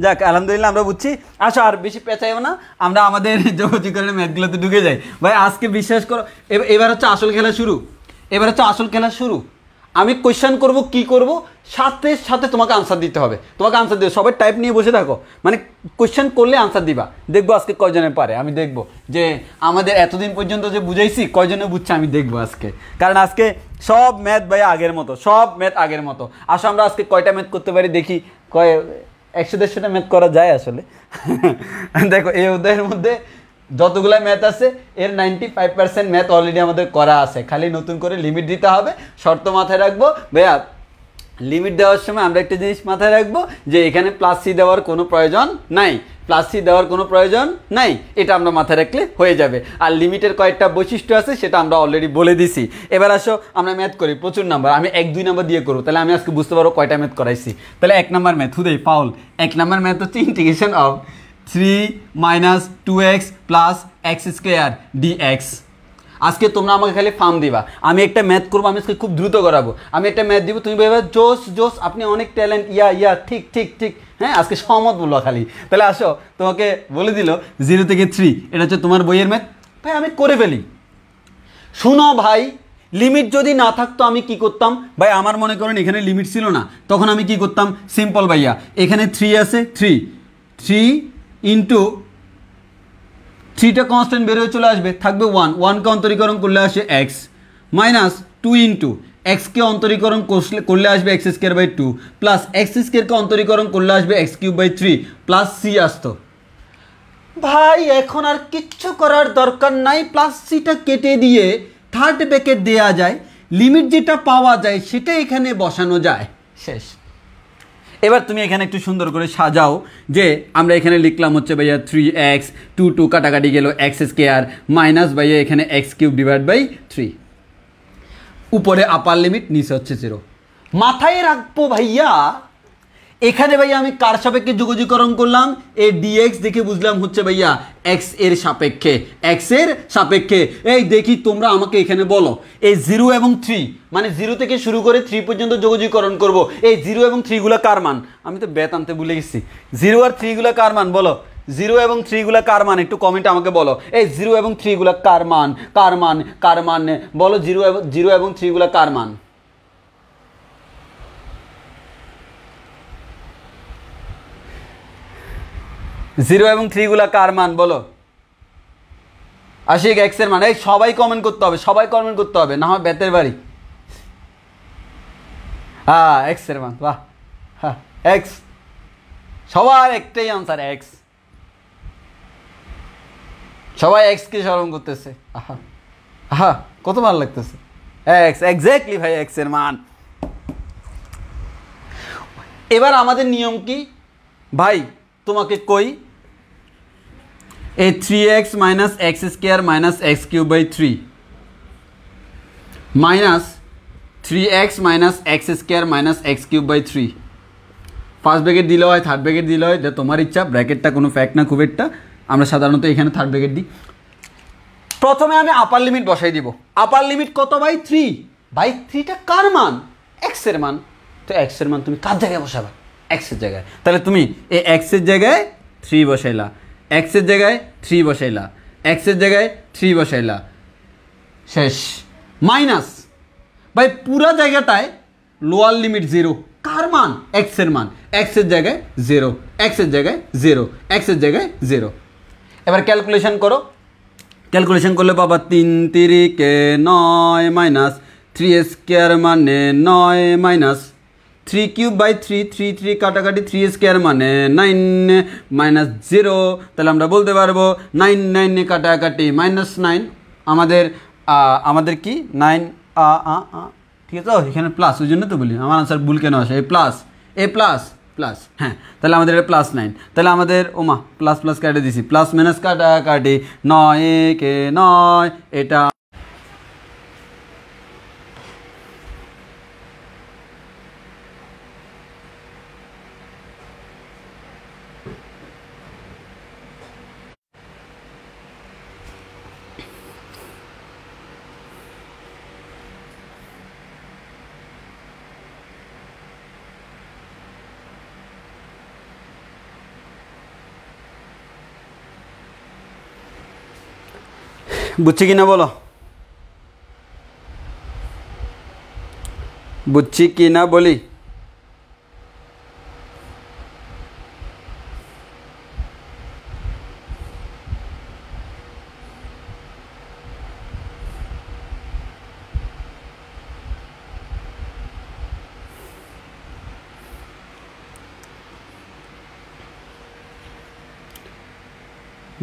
যাক, আলহামদুলিল্লাহ আমরা বুঝছি। আসো আর বেশি পেঁচাইও না, আমরা আমাদের যোগজীকরণের ম্যাথগুলোতে ঢুকে যাই। ভাই আজকে বিশ্বাস করো এবার হচ্ছে আসল খেলা শুরু। আমি কোয়েশ্চেন করব, কি করব, সাথে সাথে তোমাকে আনসার দিতে হবে, সবাই টাইপ নিয়ে বসে থাকো, মানে কোয়েশ্চেন করলে আনসার দিবা। দেখবো আজকে কয়জনে পারে, আমি দেখবো যে আমাদের এতদিন পর্যন্ত যে বুঝাইছি কয়জনে বুঝছে, আমি দেখবো আজকে। কারণ আজকে সব ম্যাথ ভাই আগের মতো। আসো আমরা আজকে কয়টা ম্যাথ করতে পারি দেখি, 100-150টা ম্যাথ করা যায় আসলে। দেখো এই অধ্যায়ের মধ্যে যতগুলো ম্যাথ আছে এর 95% ম্যাথ অলরেডি আমাদের করা আছে, খালি নতুন করে লিমিট দিতে হবে। শর্ত মাথায় রাখবো ভাইয়া, লিমিট দেওয়ার সময় আমরা একটা জিনিস মাথায় রাখবো যে এখানে +c দেওয়ার কোনো প্রয়োজন নাই, এটা আমরা মাথায় রাখলে হয়ে যাবে। আর লিমিটের কয়েকটা বৈশিষ্ট্য আছে সেটা আমরা অলরেডি বলে দিছি। এবার আসো আমরা ম্যাথ করি, প্রচুর নাম্বার, আমি 1-2 নাম্বার দিয়ে করবো, তাহলে আমি আজকে বুঝতে পারবো কয়টা ম্যাথ করাইছি। তাহলে 1 নাম্বার ম্যাথ, হুদেই ফাউল। 1 নাম্বার ম্যাথ হচ্ছে integration of 3 - 2x + x² dx। আজকে তোমরা আমাকে খালি ফার্ম দিবা, আমি একটা ম্যাথ করবো, আমি আজকে খুব দ্রুত করাবো, আমি একটা ম্যাথ দিব, তুমি বলবে জোস জোস, আপনি অনেক ট্যালেন্ট, ইয়া ইয়া ঠিক ঠিক ঠিক, হ্যাঁ আজকে সহমত বলবো খালি। তাহলে আসো, তোমাকে বলে দিল 0 থেকে 3, এটা হচ্ছে তোমার বইয়ের ম্যাথ। ভাই আমি করে ফেলি। শুনো ভাই, লিমিট যদি না থাকতো আমি কি করতাম ভাই, আমার মনে করেন এখানে লিমিট ছিল না, তখন আমি কি করতাম, সিম্পল ভাইয়া, এখানে 3 আছে, 3 ইন্টু 3টা কনস্ট্যান্ট বের হয়ে চলে আসবে, থাকবে 1কে অন্তরীকরণ করলে আসে এক্স, মাইনাস 2 ইন্টু এক্সকে অন্তরীকরণ করলে আসবে X square by 2, plus X স্কোয়ারকে অন্তরীকরণ করলে আসবে X cube by 3, plus C আসতো। ভাই এখন আর কিচ্ছু করার দরকার নাই, প্লাস সিটা কেটে দিয়ে থার্ড ব্র্যাকেট দেয়া যায়, লিমিট যেটা পাওয়া যায় সেটা এখানে বসানো যায়, শেষ। এবার তুমি এখানে একটু সুন্দর করে সাজাও, যে আমরা এখানে লিখলাম হচ্ছে ভাইয়া 3x, 2 কাটাকাটি গেল এক্স স্কোয়ার, মাইনাস ভাইয়া এখানে এক্স কিউব ডিভাইড বাই 3, উপরে আপার লিমিট, নিচে হচ্ছে 0। মাথায় রাখবো ভাইয়া, এখানে ভাইয়া আমি কার সাপেক্ষে যোগজীকরণ করলাম, এ ডিএক্স দেখে বুঝলাম হচ্ছে ভাইয়া এক্স এর সাপেক্ষে, এক্স এর সাপেক্ষে। এই দেখি তোমরা আমাকে এখানে বলো, এই 0 এবং 3, মানে 0 থেকে শুরু করে 3 পর্যন্ত যোগজীকরণ করব, এই 0 এবং 3 গুলা কার মান, আমি তো বেত আনতে ভুলে গেছি, 0 আর 3 গুলা কার মান বলো, 0 এবং 3 গুলা কার মান, একটু কমেন্টে আমাকে বলো, এই 0 এবং 3 গুলা কার মান, কার মান, কার মান বলো, 0 এবং 3 গুলা কার মান। জিরো এবং 3 গুলা কার মান বলো, আশিক এক্স এর মান। এই সবাই কমেন্ট করতে হবে, সবাই কমেন্ট করতে হবে, না হয় বেতের বাড়ি। হ্যাঁ এক্স এর মান, বাহ, হ্যাঁ এক্স, সবার একটাই আনসার এক্স, সবাই এক্স কে স্মরণ করতেছে, আহা আহা কত ভালো লাগতেছে, এক্স, এক্স্যাক্টলি ভাই এক্স এর মান। এবার আমাদের নিয়ম কি ভাই, তোমাকে কই, এই 3x minus x square minus x cube by 3 minus 3x minus x square minus x cube by 3, first bracket দিলে হয়, থার্ড ব্র্যাকেট দিলে হয়, তোমার ইচ্ছা, ব্র্যাকেটটা কোনো ফ্যাক্ট না খুব একটা, আমরা সাধারণত এখানে থার্ড ব্র্যাকেট দিই। প্রথমে আমি আপার লিমিট বসাই দিব, আপার লিমিট কত ভাই, 3, ভাই 3টা কার মান, এক্স এর মান, তো এক্স এর মান তুমি কার জায়গায় বসাবা, এক্স এর জায়গায়, তাহলে তুমি এই এক্স এর জায়গায় 3 বসাইলা, এক্সের জায়গায় 3 বসাইলা, এক্সের জায়গায় 3 বসাইলা, শেষ, মাইনাস ভাই পুরা জায়গাটায় লোয়ার লিমিট 0, কার মান, এক্সের মান, এক্সের জায়গায় 0, এক্সের জায়গায় 0, এক্সের জায়গায় 0। এবার ক্যালকুলেশন করো, ক্যালকুলেশন করলে পাবা 3 3 9 মাইনাস 3 স্কোয়ার মানে 9 মাইনাস 3 কিউব বাই 3, 3 3 কাটাকাটি, 3 স্কোয়ার মানে 9 মাইনাস 0, তাহলে আমরা বলতে পারবো 9 9 কাটাকাটি মাইনাস 9, আমাদের কি 9, ঠিক আছে, এখানে প্লাস, ওই জন্য তো বলি আমার আনসার ভুল কেন আসে, এ প্লাস প্লাস, হ্যাঁ তাহলে আমাদের এটা প্লাস 9, তাহলে আমাদের ওমা প্লাস প্লাস কাটে দিছি, প্লাস মাইনাস কাটাকাটি 9 কে 9, এটা বুঝছি কিনা বলো, বুঝছি কিনা বলি,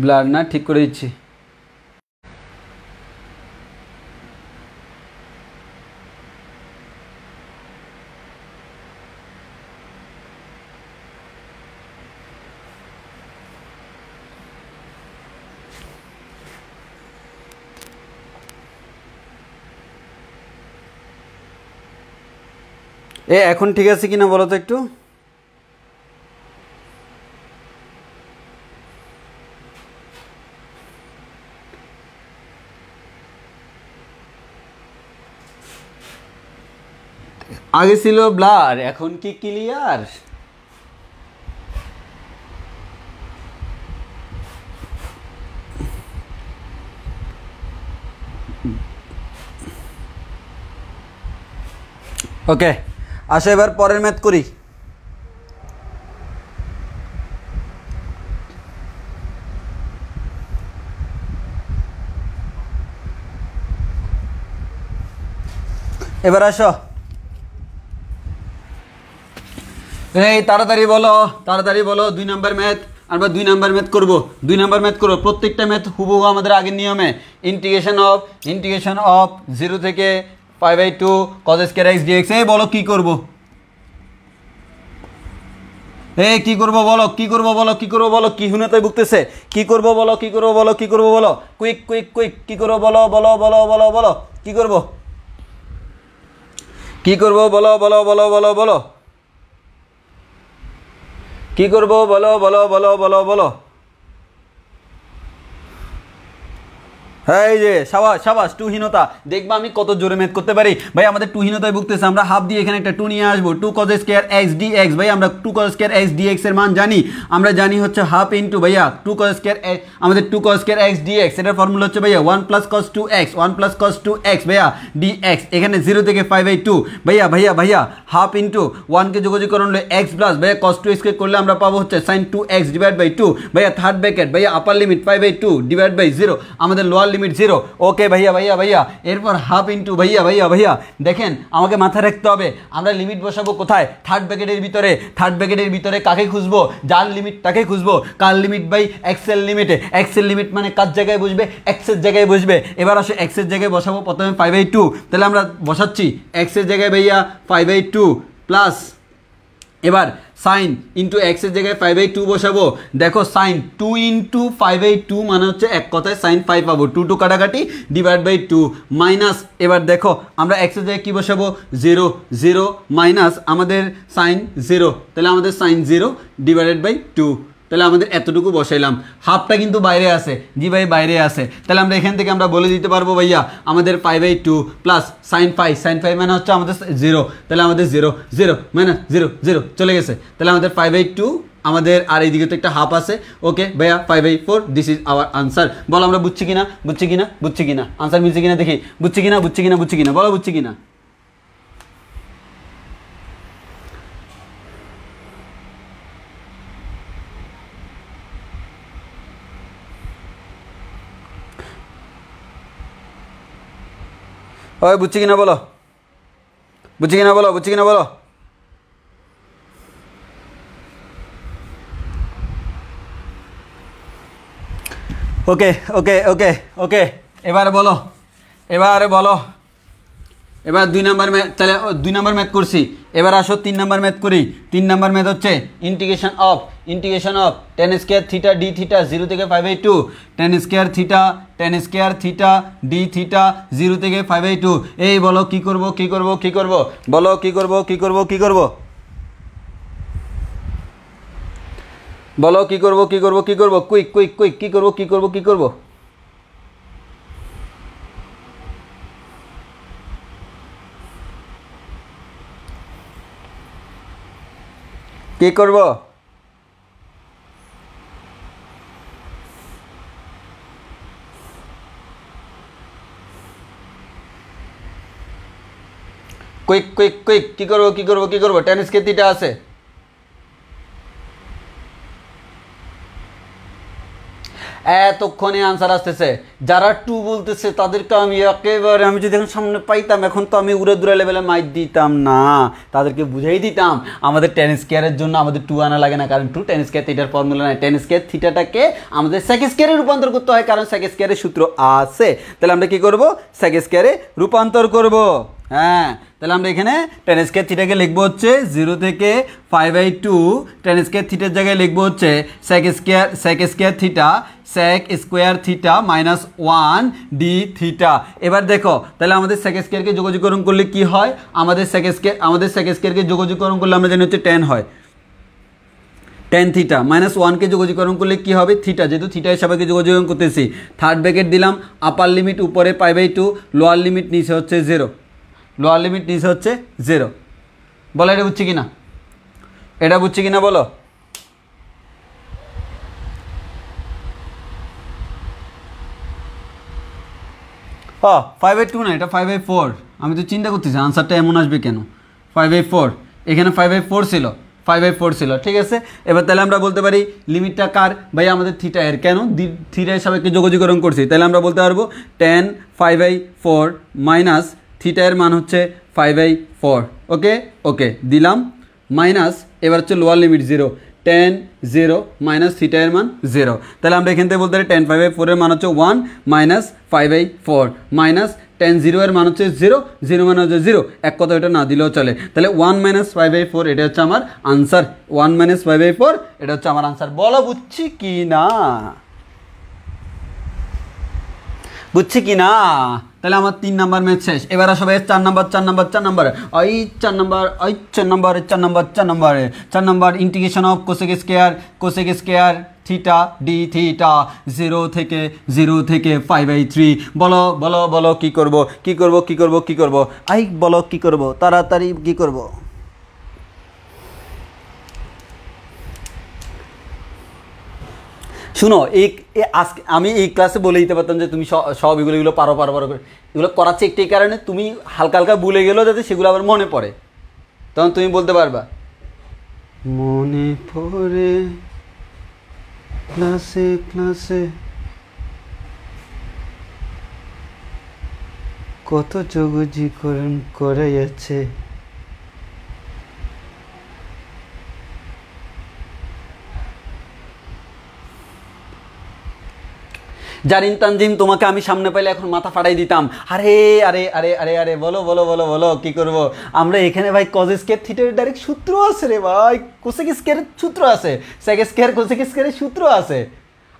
ব্লার না, ঠিক করে দিচ্ছি। এখন ঠিক আছে কিনা বলো তো একটু, আগে ছিল ব্লার, এখন কি ক্লিয়ার? ওকে, আসো এবার পরের ম্যাথ করি। এবার আসো, এই তাড়াতাড়ি বলো, তাড়াতাড়ি বলো। 2 নাম্বার ম্যাথ, আমরা 2 নাম্বার ম্যাথ করবো। 2 নাম্বার ম্যাথ করবো, প্রত্যেকটা ম্যাথ হুবহু আমাদের আগের নিয়মে। ইন্টিগ্রেশন অফ 0 থেকে π/2 cos স্কয়ার x dx। এই বলো কি করবো, এই কি করবো বলো, কি করবো বলো, কি করবো বলো, কি হুনেতায় ভুগতেছে, কি করবো বলো, কি করবো বলো, কি করবো বলো, কুইক কুইক কুইক, কি করবো বলো বলো বলো বলো বলো, কি করবো, কি করবো বলো বলো বলো বলো বলো, কি করবো বলো বলো বলো বলো বলো। হ্যাঁ, এই যে সাবাস সাবাস, টুহীনতা। দেখবা আমি কত জোরে ম্যাথ করতে পারি ভাই। আমাদের টুহীনতায় ভুগতেছে, আমরা হাফ দিয়ে এখানে একটা 2 নিয়ে আসবো। 2 cos স্কয়ার x dx। ভাই আমরা 2 cos স্কয়ার x dx এর মান জানি, আমরা জানি হচ্ছে হাফ ইন্টু ভাইয়া 2 cos স্কয়ার, আমাদের 2 cos স্কয়ার x dx এটার ফর্মুলা হচ্ছে ভাইয়া 1 + cos 2x, 1 + cos 2x ভাইয়া dx। এখানে 0 থেকে π/2 ভাইয়া ভাইয়া ভাইয়া হাফ ইন্টু 1 কে যোগযোগকরণ হলে x প্লাস ভাইয়া cos 2x কে করলে আমরা পাবো হচ্ছে sin 2x / 2 ভাইয়া থার্ড ব্র্যাকেট ভাইয়া আপার লিমিট π/2 / 0, আমাদের লোয়ার লিমিট 0। ওকে ভাইয়া ভাইয়া ভাইয়া, এরপর হাফ ইন্টু ভাইয়া ভাইয়া ভাইয়া, দেখেন আমাকে মাথায় রাখতে হবে আমরা লিমিট বসাবো কোথায়, থার্ড ব্র্যাকেটের ভিতরে। থার্ড ব্র্যাকেটের ভিতরে কাকে খুঁজবো, যার লিমিট তাকে খুঁজবো। কার লিমিট ভাই, এক্স এর লিমিটে। এক্স এর লিমিট মানে কার জায়গায় বসবে, এক্স এর জায়গায় বসবে। এবার আসো এক্স এর জায়গায় বসাবো প্রথমে π/2, তাহলে আমরা বসাচ্ছি এক্স এর জায়গায় ভাইয়া π/2 প্লাস, এবার সাইন ইন্টু এক্স এর জায়গায় π/2 বসাবো। দেখো সাইন 2 × π/2 মানে হচ্ছে এক কথায় সাইন পাই পাবো, 2 2 কাটাকাটি /2 মাইনাস, এবার দেখো আমরা এক্স এর জায়গায় কী বসাবো, 0 0 মাইনাস আমাদের সাইন 0, তাহলে আমাদের সাইন 0 /2, তাহলে আমাদের এতটুকু বসাইলাম। হাফটা কিন্তু বাইরে আছে, জি ভাই বাইরে আছে। তাহলে আমরা এখান থেকে আমরা বলে দিতে পারবো ভাইয়া আমাদের π/2 plus sine pi, sine pi মানে হচ্ছে আমাদের 0, তাহলে আমাদের 0 0 মাইনাস 0 0 চলে গেছে। তাহলে আমাদের π/2 আমাদের, আর এইদিকে তো একটা হাফ আছে। ওকে ভাইয়া π/4, দিস ইজ আওয়ার আনসার। বলো আমরা বুঝছি কিনা, বুঝছি কিনা, বুঝছি কিনা, আনসার মিলছে কিনা দেখি, বুঝছি কিনা, বুঝছি কিনা, বুঝছি কিনা, বলো বুঝছি কিনা। ওই বুঝছি কিনা বলো, বুঝছি কিনা বলো, বুঝছি কিনা বলো। ওকে ওকে ওকে ওকে, এবারে বলো, এবারে বলো। এবার 2 নাম্বার ম্যাথ, তাহলে 2 নাম্বার ম্যাথ করছি। এবার আসো 3 নাম্বার ম্যাথ করি। 3 নাম্বার ম্যাথ হচ্ছে integration of tan square theta d theta 0 থেকে π/2, tan square theta d theta 0 থেকে π/2। এই বলো কি করব, কি করব, কি করব, বলো কি করব, কি করব, কি করব, বলো কি করব, কি করব, কি করব, কুইক কুইক কুইক, কি করব, কি করব, কি করব। কি করব, কুইক কুইক কুইক, কি করব, কি করব, কি করব, tan স্কয়ার থিটা আছে। এতক্ষণে আনসার আসতেছে, যারা 2 বলতেছে তাদেরকে আমি একেবারে, আমি যদি এখন সামনে পাইতাম এখন তো আমি উড়ে দূরে লেভেলে মাইট দিতাম না, তাদেরকে বুঝাই দিতাম আমাদের tan স্কয়ারের জন্য আমাদের 2 আনা লাগে না, কারণ 2 tan স্কয়ার থিটার ফর্মুলা নাই। tan স্কয়ার থিটাটাকে আমাদের sec স্কয়ারে রূপান্তর করতে হয়, কারণ sec স্কয়ারের সূত্র আছে। তাহলে আমরা কি করব, sec স্কয়ারে রূপান্তর করব। হ্যাঁ, তাহলে আমরা এখানে tan স্কয়ার থিটাকে লিখবো হচ্ছে 0 থেকে π/2, tan স্কয়ার থিটার জায়গায় লিখবো হচ্ছে sec square theta -1 d theta. এবার দেখো তাহলে আমাদের sec স্কয়ারকে যোগযোগকরণ করলে কি হয়, আমাদের sec স্কয়ারকে যোগযোগকরণ করলে আমরা জানি হচ্ছে tan হয়, tan থিটা -1 কে যোগযোগকরণ করলে কি হবে, থিটা, যেহেতু থিটা হিসাবে যোগযোগকরণ করতেছি। থার্ড ব্র্যাকেট দিলাম, আপার লিমিট উপরে π/2, লোয়ার লিমিট নিচে হচ্ছে 0, লোয়ার লিমিট নিচে হচ্ছে 0। বলো এটা বুঝছি কিনা, এটা বুঝছি কিনা বলো। ও 5/2 না, এটা 5/4। আমি তো চিন্তা করতেছি আনসারটা এমন আসবে কেন। 5/4, এখানে 5/4 ছিল, 5/4 ছিল, ঠিক আছে। এবার তাহলে আমরা বলতে পারি লিমিটটা কার, ভাই আমাদের থিটা এর, কেন থিটা এর সাপেক্ষে যোগজীকরণ করছি, তাহলে আমরা বলতে পারবো tan 5/4 মাইনাস থিটা এর মান হচ্ছে 5/4। ওকে ওকে দিলাম, মাইনাস এবার হচ্ছে lower limit 0, tan 0 minus theta এর মান 0। তাহলে আমরা এখান থেকে বলতে পারি tan 5/4 এর মান হচ্ছে 1 মাইনাস 5/4 মাইনাস tan 0 এর মান হচ্ছে 0, 0 মানে হচ্ছে 0, এক কথা এটা না দিলেও চলে। তাহলে 1 মাইনাস 5/4 এটা হচ্ছে আমার আনসার, 1 মাইনাস 5/4 এটা হচ্ছে আমার আনসার। বলো বুঝছি কি না, বুঝছি কি না? তাহলে আমার 3 নাম্বার ম্যাথ শেষ। এবার আসবে 4 নাম্বার, 4 নাম্বার, 4 নাম্বার, ওই 4 নাম্বার, ওই 4 number, 4 number, 4 number, 4 number integration of cosec square theta D theta 0 থেকে 5/3। বলো বলো বলো কি করব, কি করব, কি করব, কি করব, আই বলো কি করব, তাড়াতাড়ি কি করব। শুনো, আজকে আমি এই ক্লাসে বলে দিতে পারতাম যে তুমি সব এগুলো পারো পারো পারো করে, এগুলো করাচ্ছে একটি কারণে তুমি হালকা হালকা ভুলে গেলেও যাতে সেগুলো আবার মনে পড়ে, তখন তুমি বলতে পারবা মনে পড়ে ক্লাসে ক্লাসে কত যোগজীকরণ করে যাচ্ছে। জারিন তানজিম, তোমাকে আমি সামনে পাইলে এখন মাথা ফাটাই দিতাম। আরে আরে আরে আরে আরে বলো বলো বলো বলো কি করব। আমরা এখানে ভাই কজ স্কয়ার থিটার ডাইরেক্ট সূত্র আছে রে ভাই, কোসেক স্কয়ারের সূত্র আছে, সেক স্কয়ার কোসেক স্কয়ারের সূত্র আছে।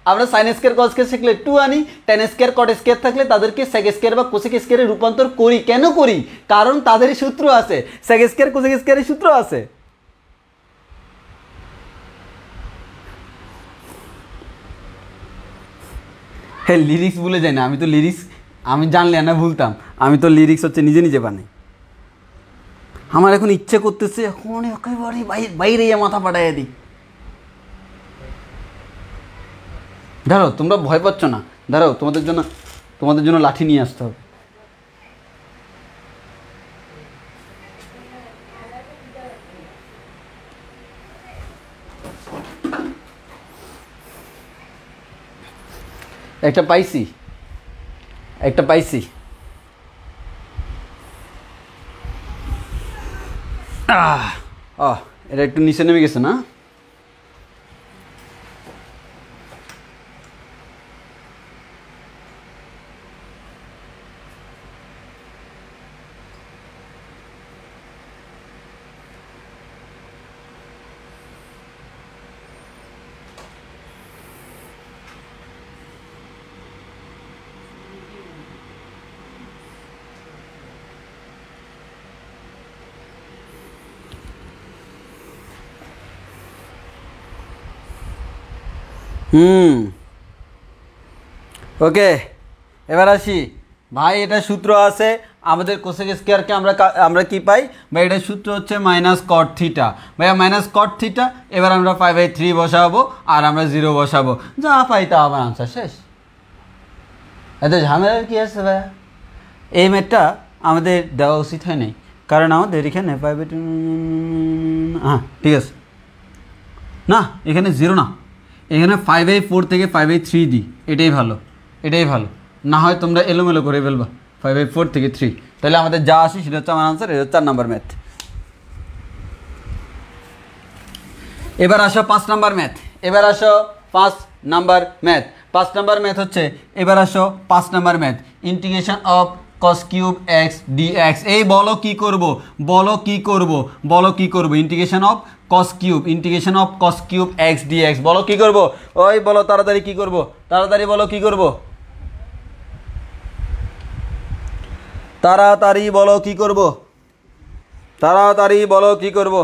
আমরা সাইন স্কয়ার কজ স্কয়ার শিখলে 2 আনি, tan স্কয়ার কট স্কয়ার থাকলে তাদেরকে সেক স্কয়ার বা কোসেক স্কয়ারে রূপান্তর করি। কেন করি? কারণ তাদেরই সূত্র আছে, সেক স্কয়ার কোসেক স্কয়ারের সূত্র আছে। হ্যাঁ লিরিক্স ভুলে যাই না, আমি তো লিরিক্স আমি জানলে না ভুলতাম, আমি তো লিরিক্স হচ্ছে নিজে নিজে বানাই। আমার এখন ইচ্ছে করতেছে এখন একেবারে বাইরে মাথা পাঠাইয়া দিই। ধরো তোমরা ভয় পাচ্ছ না, ধরো তোমাদের জন্য লাঠি নিয়ে আসতে হবে। একটা পাইছি এটা একটু নিচে নেমে গেছে না। ওকে এবার আসি ভাই, এটা সূত্র আছে আমাদের কোসেক স্কয়ারকে আমরা কি পাই ভাই, এটা সূত্র হচ্ছে মাইনাস কট থিটা। ভাইয়া মাইনাস কট থিটা, এবার আমরা 5/3 বসাবো আর আমরা 0 বসাবো, যা পাই তা আমার আনসার শেষ। এত ঝামেলার কি আছে ভাইয়া? এই ম্যাথটা আমাদের দেওয়া উচিত হয় নাই, কারণ আমাদের এখানে 5/2 হ্যাঁ ঠিক আছে না, এখানে 0 না, এখানে 5/4 থেকে 5/3 দিই, এটাই ভালো, এটাই ভালো। না হয় তোমরা এলোমেলো করে ফেলবা 5/4 থেকে 3, তাহলে আমাদের যা আসে সেটা হচ্ছে আমার আনসার। এটা 4 নাম্বার ম্যাথ। এবার আসো 5 নাম্বার ম্যাথ, এবার আসো 5 নাম্বার ম্যাথ। 5 নাম্বার ম্যাথ হচ্ছে, এবার আসো 5 number math, integration of cos cube x dx। এই বলো কি করব, বলো কি করব, বলো কি করব, integration of cos cube x dx, বলো কি করব, ওই বলো তাড়াতাড়ি কি করব, তাড়াতাড়ি বলো কি করব, তাড়াতাড়ি বলো কি করব, তাড়াতাড়ি বলো কি করব।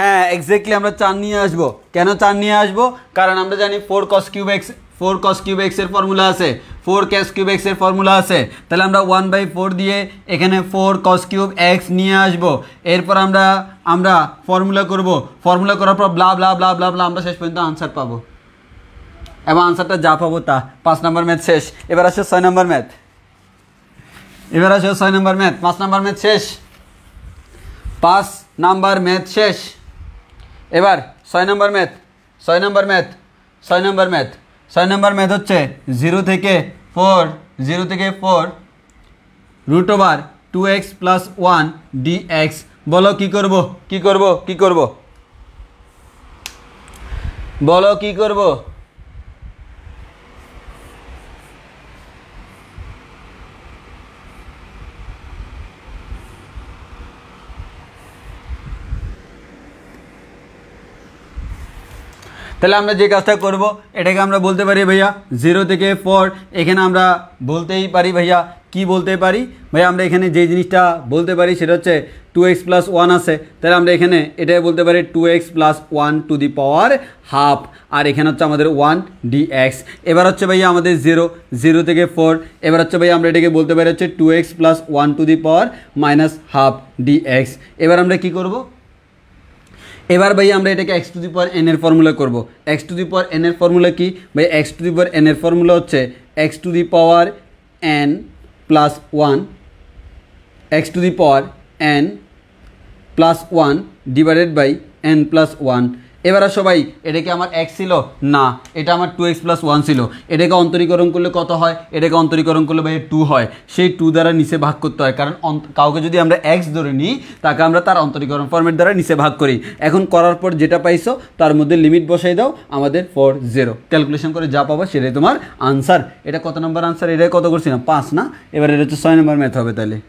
হ্যাঁ এক্স্যাক্টলি আমরা 4 নিয়ে আসবো। কেন 4 নিয়ে আসবো? কারণ আমরা জানি 4 cos cube x, 4 cos cube x এর ফর্মুলা আছে, 4 cos কিউব x এর ফর্মুলা আছে। তাহলে আমরা 1/4 দিয়ে এখানে 4 cos কিউব x নিয়ে আসবো। এরপর আমরা ফর্মুলা করব, ফর্মুলা করার পর ব্লা ব্লা ব্লা ব্লা ব্লা আমরা শেষ পর্যন্ত আনসার পাবো, এবং আনসারটা যা পাবো তা। 5 নম্বর ম্যাথ শেষ। এবার আসো 6 নম্বর ম্যাথ। 6 নম্বর ম্যাথ। 5 নম্বর ম্যাথ শেষ, 5 নাম্বার ম্যাথ শেষ। এবার 6 নম্বর ম্যাথ। 6 নম্বর ম্যাথ। 6 নম্বর ম্যাথ। 6 নম্বর ম্যাথ হচ্ছে 0 থেকে 4 রুট ওভার 2x + 1 dx। বলো কি করব? বলো কি করব? তাহলে আমরা যে কাজটা করব এটাকে আমরা বলতে পারি ভাইয়া 0 থেকে 4। এখানে আমরা বলতেই পারি ভাইয়া, কি বলতে পারি ভাইয়া? আমরা এখানে যে জিনিসটা বলতে পারি সেটা হচ্ছে 2x + 1 আছে। তাহলে আমরা এখানে এটাই বলতে পারি 2x + 1 two the power half, আর এখানে হচ্ছে আমাদের 1 dx। এবার হচ্ছে ভাইয়া আমাদের 0 থেকে 4। এবার হচ্ছে ভাইয়া আমরা এটাকে বলতে পারি হচ্ছে 2x + 1 two the power -half dx। এবার আমরা কি করব? এবার ভাই আমরা এটাকে x to the power n এর ফর্মুলা করব। x to the power n এর ফর্মুলা কি ভাই? x to the power n এর ফর্মুলা হচ্ছে x to the power n + 1, x to the power n + 1 divided by n + 1। এবার আসো ভাই, এটা কি আমার x ছিল? না, এটা আমার 2x + 1 ছিল। এটাকে অন্তরীকরণ করলে কত হয়? এটাকে অন্তরীকরণ করলে ভাই 2 হয়। সেই 2 দ্বারা নিচে ভাগ করতে হয়, কারণ কাউকে যদি আমরা x ধরে নিই তাকে আমরা তার অন্তরীকরণ ফর্মেট দ্বারা নিচে ভাগ করি। এখন করার পর যেটা পাইছো তার মধ্যে লিমিট বসাই দাও, আমাদের 4 0 ক্যালকুলেশন করে যা পাবো সেটাই তোমার আনসার। এটা কত নম্বর আনসার? এটা কত করছিলাম? 5 না? এবার এটা হচ্ছে 6 নম্বর ম্যাথ হবে। তাহলে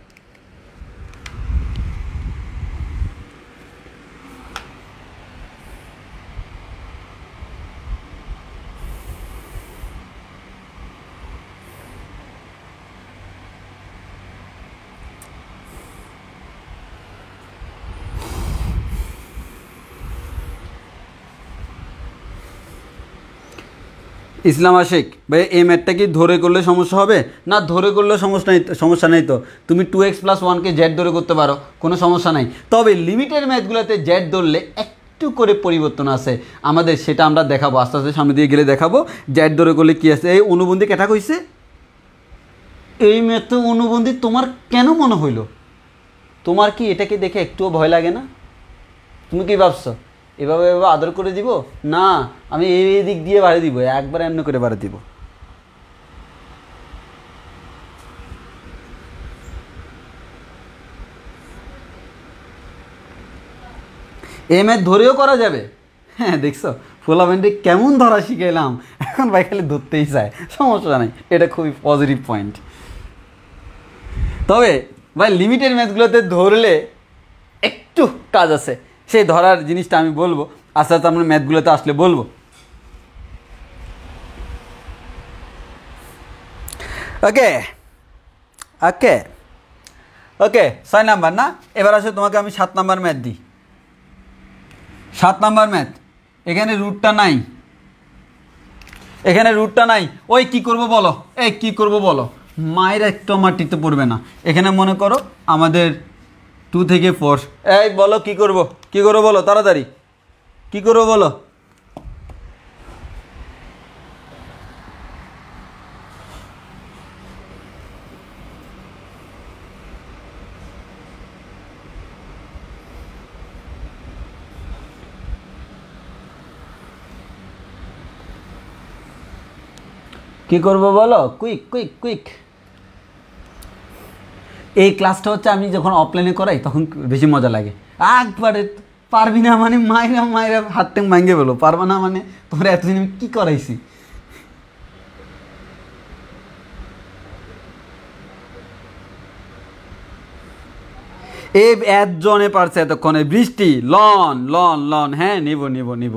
ইসলাম আশিক ভাই, এই ম্যাথটা কি ধরে করলে সমস্যা হবে? না, ধরে করলে সমস্যা নেই তো। তুমি 2x + 1কে জেড ধরে করতে পারো, কোনো সমস্যা নাই। তবে লিমিটের ম্যাথগুলোতে জেড ধরলে একটু করে পরিবর্তন আছে আমাদের, সেটা আমরা দেখাবো আস্তে আস্তে, সামনে দিয়ে গেলে দেখাবো জেড ধরে করলে কী আছে। এই অনুবন্ধী কেটা কইছে? এই ম্যাথে অনুবন্ধী তোমার কেন মনে হইল? তোমার কি এটাকে দেখে একটুও ভয় লাগে না? তুমি কি ভাবছো এভাবে আদর করে দিব? না, আমি এই দিক দিয়ে বাড়ি দিব, একবার এমনি করে বাড়ি দিব। এই ম্যাথ ধরেও করা যাবে। হ্যাঁ দেখছো ফুলাবেন্ডে কেমন ধরা শিখাইলাম, এখন ভাই খালি ধরতেই চায়, সমস্যা নেই, এটা খুবই পজিটিভ পয়েন্ট। তবে ভাই লিমিটেড ম্যাথগুলোতে ধরলে একটু কাজ আছে, সেই ধরার জিনিসটা আমি বলবো আস্তে আস্তে, আমরা ম্যাথগুলোতে আসলে বলবো। ওকে ওকে ওকে 6 নাম্বার না? এবার আসলে তোমাকে আমি 7 নাম্বার ম্যাথ দিই। 7 নাম্বার ম্যাথ। এখানে রুটটা নাই, এখানে রুটটা নাই। ওই কি করব বলো? এই কি করব বলো? মায়ের একটু মাটিতে পড়বে না। এখানে মনে করো আমাদের 2 থেকে 4। এই বলো কি করব? কি করবো বলো তাড়াতাড়ি, কি করবো বলো? কি করবো বলো? Quick quick quick. এই ক্লাসটা হচ্ছে আমি যখন অফলাইনে করাই তখন বেশি মজা লাগে। একবারে পারবি না মানে মায়েরা হাত ট্যাং ভাঙে বলো, পারবা না মানে তোমরা এতদিন আমি কী করাইছি। এই একজনে পারছে এতক্ষণে। বৃষ্টি লন লন লন, হ্যাঁ নিব নিব নিব।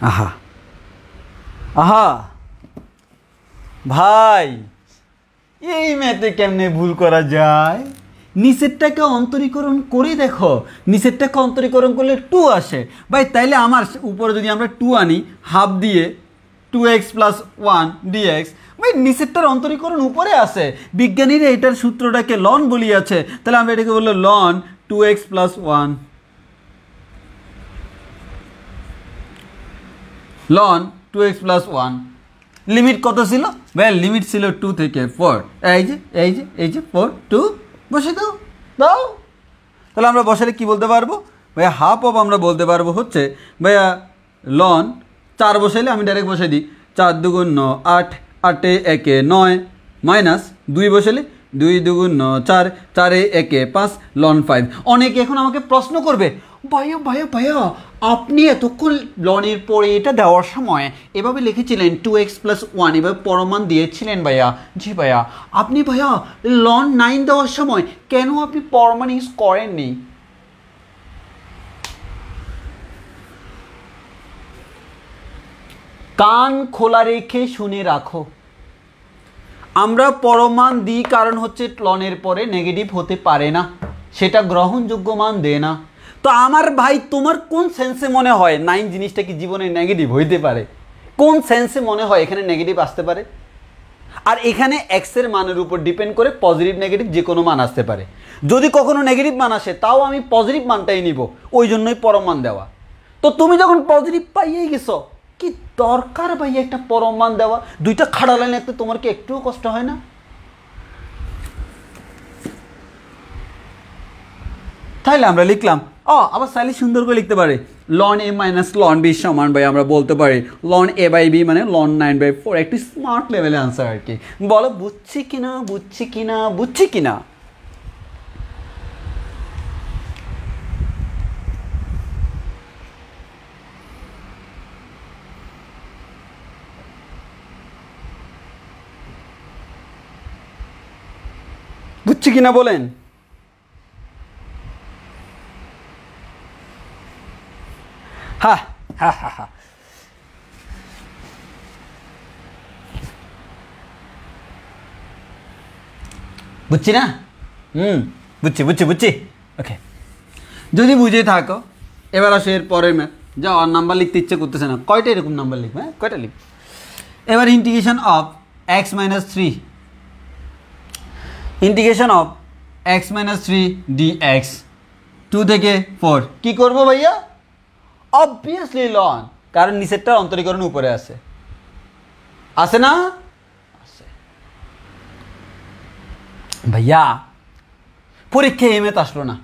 আহা আহা ভাই, এই ম্যাথে কেমনে ভুল করা যায়? নিচেরটাকে অন্তরীকরণ করে দেখো, নিচেরটাকে অন্তরীকরণ করলে 2 আসে ভাই। তাইলে আমার উপরে যদি আমরা 2 আনি হাফ দিয়ে 2x + 1 dx, ভাই নিচেরটার অন্তরীকরণ উপরে আসে। বিজ্ঞানীরা এটার সূত্রটাকে লন বলিয়াছে, তাহলে আমরা এটাকে বললো loan 2x + 1, loan 2x + 1। Limit কত ছিল ভাই? লিমিট ছিল 2 থেকে 4। এই যে 4 2 বসে দাও। তাহলে আমরা বসালে কি বলতে পারবো ভাইয়া? হাফ অফ আমরা বলতে পারবো হচ্ছে ভাইয়া লন 4 বসাইলে আমি ডাইরেক্ট বসাই দিই 4 × 2 = 9, 8 8 1 9 মাইনাস 2 বসালে 2 × 2 = 9, 4 4 1 5 লন 5। অনেকে এখন আমাকে প্রশ্ন করবে, ভাইয়া আপনি এতক্ষণ লনের পরে এটা দেওয়ার সময় এভাবে লিখেছিলেন 2x + 1, এভাবে পরমান দিয়েছিলেন ভাইয়া। জি ভাইয়া। আপনি ভাইয়া লন 9 দেওয়ার সময় কেন আপনি পরমান ইউজ করেননি? কান খোলা রেখে শুনে রাখো। আমরা পরমান দিই কারণ হচ্ছে লনের পরে নেগেটিভ হতে পারে না, সেটা গ্রহণযোগ্য মান দেয় না। তো আমার ভাই তোমার কোন সেন্সে মনে হয় 9 জিনিসটা কি জীবনে নেগেটিভ হইতে পারে? কোন সেন্সে মনে হয় এখানে নেগেটিভ আসতে পারে? আর এখানে এক্স এর মানের উপর ডিপেন্ড করে পজিটিভ নেগেটিভ যে কোনো মান আসতে পারে। যদি কখনো নেগেটিভ মান আসে তাও আমি পজিটিভ মানটাই নিব, ওই জন্যই পরমান দেওয়া। তো তুমি যখন পজিটিভ পাইয়েই গেছো, কি দরকার ভাই একটা পরম মান দেওয়া? দুইটা খাড়া লাইন লিখতে তোমার কি একটুও কষ্ট হয় না? তাইলে আমরা লিখলাম আবার চাইলে সুন্দর করে লিখতে পারি লন a - লন b সমান ভাই আমরা বলতে পারি লন a/b মানে লন 9/4। একটু স্মার্ট লেভেলে আনসার আর কি। বলো বুঝছি কিনা? বুঝছি কিনা বলেন? হ্যাঁ। বুঝছি না? বুঝছি। ওকে, যদি বুঝে থাকো এবার আসো এর পরের ম্যাথ। যা আর নাম্বার লিখতে ইচ্ছে করতেছে না, কয়টা এরকম নাম্বার লিখবে? হ্যাঁ কয়টা লিখবে? এবার integration of x - 3, integration of x - 3 dx 2 থেকে 4 কি করবো ভাইয়া? অবভিয়াসলি লন, কারণ নিচেরটা অন্তরীকরণ উপরে আছে না? ভাইয়া পরীক্ষায় এই ম্যাথ আসলো না,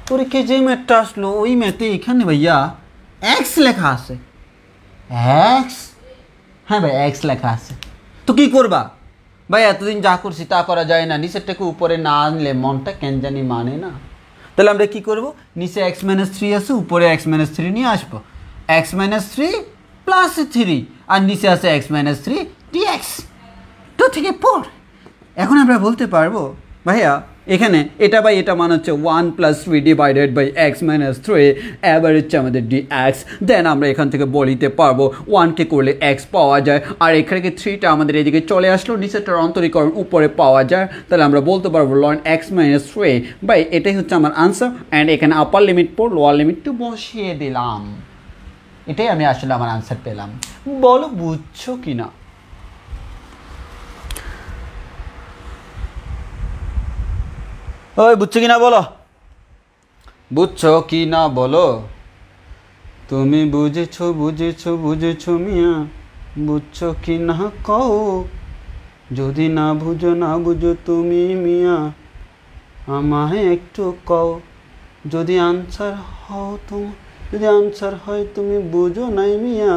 পরীক্ষায় যে ম্যাথটা আসলো ওই ম্যাথে এখানে ভাইয়া এক্স লেখা আছে। এক্স, হ্যাঁ ভাই এক্স লেখা আছে। তো কি করবা ভাই? এতদিন যা করছি তা করা যায় না, নিচেরটাকে উপরে না আনলে মনটা কেন জানি মানে না। তাহলে আমরা কি করব? নিচে x - 3 আছে, উপরে x - 3 নিয়ে আসবো। x - 3 + 3 আর নিচে আছে x - 3 dx 2 থেকে 4। এখন আমরা বলতে পারবো ভাইয়া এখানে এটা বাই এটা মান হচ্ছে 1 + 3 ডিভাইডেড বাই x - 3 এবার হচ্ছে আমাদের dx। দেন আমরা এখান থেকে বলিতে পারবো 1কে করলে x পাওয়া যায়, আর এখানে 3টা আমাদের এদিকে চলে আসলো, নিচেরটার অন্তরীকরণ উপরে পাওয়া যায়। তাহলে আমরা বলতে পারবো ln x - 3 বাই এটাই হচ্ছে আমার আনসার। অ্যান্ড এখানে আপার লিমিট পর লোয়ার লিমিট টু বসিয়ে দিলাম, এটাই আমি আসলে আমার আনসার পেলাম। বলো বুঝছো কিনা? ওই বুঝছো কিনা বলো, তুমি বুঝেছো মিয়া, বুঝছো কি না কও? যদি না বুঝো তুমি মিয়া আমায় একটু কও। যদি আনসার হয় তুমি বুঝো নাই মিয়া,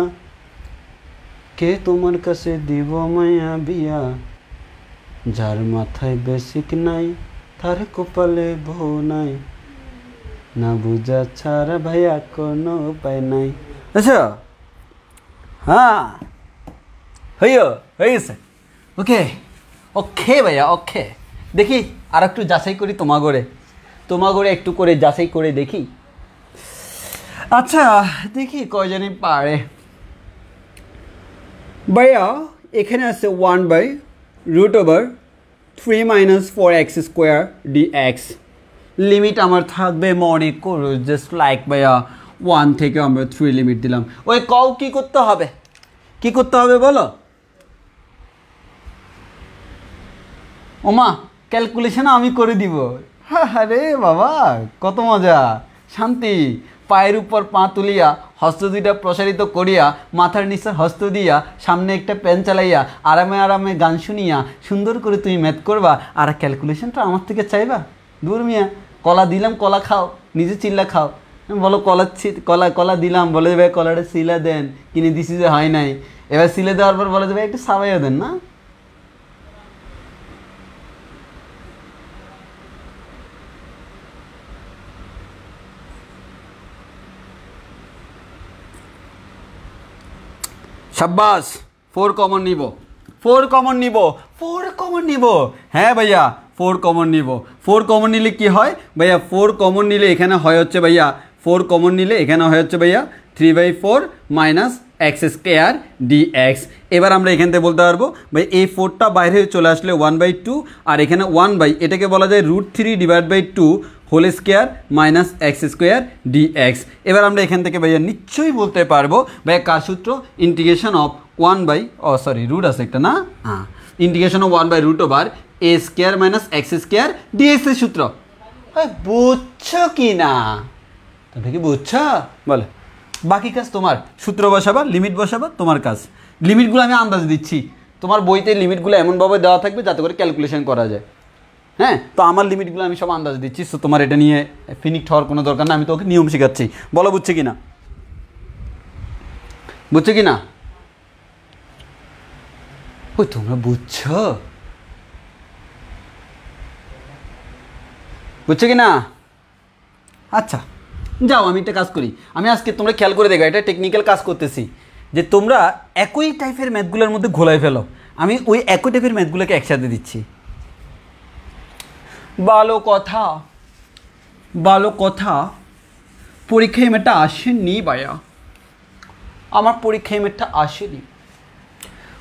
কে তোমার কাছে দিব মায়া বিয়া? যার মাথায় বেসিক নাই তার কপালে বউ নাই, না বুঝা ছাড়া ভাইয়া কোনো উপায় নাই। আচ্ছা হ্যাঁ হয়ে গেছে। ওকে ভাইয়া ওকে। দেখি আর একটু যাচাই করি তোমাগরে একটু করে যাচাই করে দেখি। আচ্ছা দেখি কয় জানি পারে। ভাইয়া এখানে আছে 1/√/, 3 minus 4x square dx limit আমার থাকবে মনে করো জাস্ট লাইক ভাইয়া 1 থেকে আমরা 3 লিমিট দিলাম। ওই কও কি করতে হবে, কি করতে হবে বলো? ওমা ক্যালকুলেশন আমি করে দিব। আরে বাবা কত মজা, শান্তি। পায়ের উপর পা তুলিয়া হস্ত দুইটা প্রসারিত করিয়া মাথার নিচে হস্ত দিয়া সামনে একটা পেন চালাইয়া আরামে আরামে গান শুনিয়া সুন্দর করে তুমি ম্যাথ করবা আর ক্যালকুলেশনটা আমার থেকে চাইবা? দূর মিয়া, কলা দিলাম কলা খাও, নিজে চিল্লা খাও। বলো কলা কলা কলা দিলাম, বলে দেবে কলাটা সিলা দেন, কিনে দিছি যে হয় নাই। এবার সিলে দেওয়ার পর বলে দেবে একটু সাবাইয়া দেন না। शाबाश 4 कमन निब, 4 कमन निब, 4 कमन निब। हाँ भैया 4 कमन निब। 4 कमन निले कि हय भैया, 4 कमन निले एखाने हय होच्छे भैया, 4 कमन निले एखाने हय होच्छे भैया 3/4 माइनस एक्स स्क्वायर dx। एबार आमरा एखान थेके बोलते पारबो भाई ए 4टा बाइरे चले आसले 1/2 और एखाने 1 एटाके बला जाय √3/2 whole square minus x square dx। एबार आमरा एखान थेके भैया निश्चयই बोलते पारबो भैया कार सूत्र इंटीग्रेशन अफ 1 रूट आछे एकटा ना, हाँ integration of 1/√a square minus x square dx एर सूत्र। बुझছো कि ना? তোমরা কি বুঝছো বলো? বাকি কাজ তোমার, সূত্র বসাবা, লিমিট বসাবা, তোমার কাজ। লিমিটগুলো আমি আন্দাজ দিচ্ছি, তোমার বইতে লিমিটগুলো এমনভাবে দেওয়া থাকবে যাতে করে ক্যালকুলেশন করা যায়। হ্যাঁ, তো আমার লিমিটগুলো আমি সব আন্দাজ দিচ্ছি, সো তোমার এটা নিয়ে ফিনিক্ট হওয়ার কোনো দরকার না, আমি তোকে নিয়ম শেখাচ্ছি। বলো বুঝছে কি না? বুঝছো কি না? ওই তোমরা বুঝছো? বুঝছো কি না? আচ্ছা যাও আমি একটা কাজ করি, আমি আজকে তোমরা খেয়াল করে দেখো, এটা টেকনিক্যাল কাজ করতেছি যে তোমরা একই টাইপের ম্যাথগুলোর মধ্যে ঘোলাই ফেলো, আমি ওই একই টাইপের ম্যাথগুলোকে একসাথে দিচ্ছি। ভালো কথা, ভালো কথা। পরীক্ষায় ম্যাথটা আসেনি ভাইয়া, আমার পরীক্ষায় ম্যাথটা আসেনি।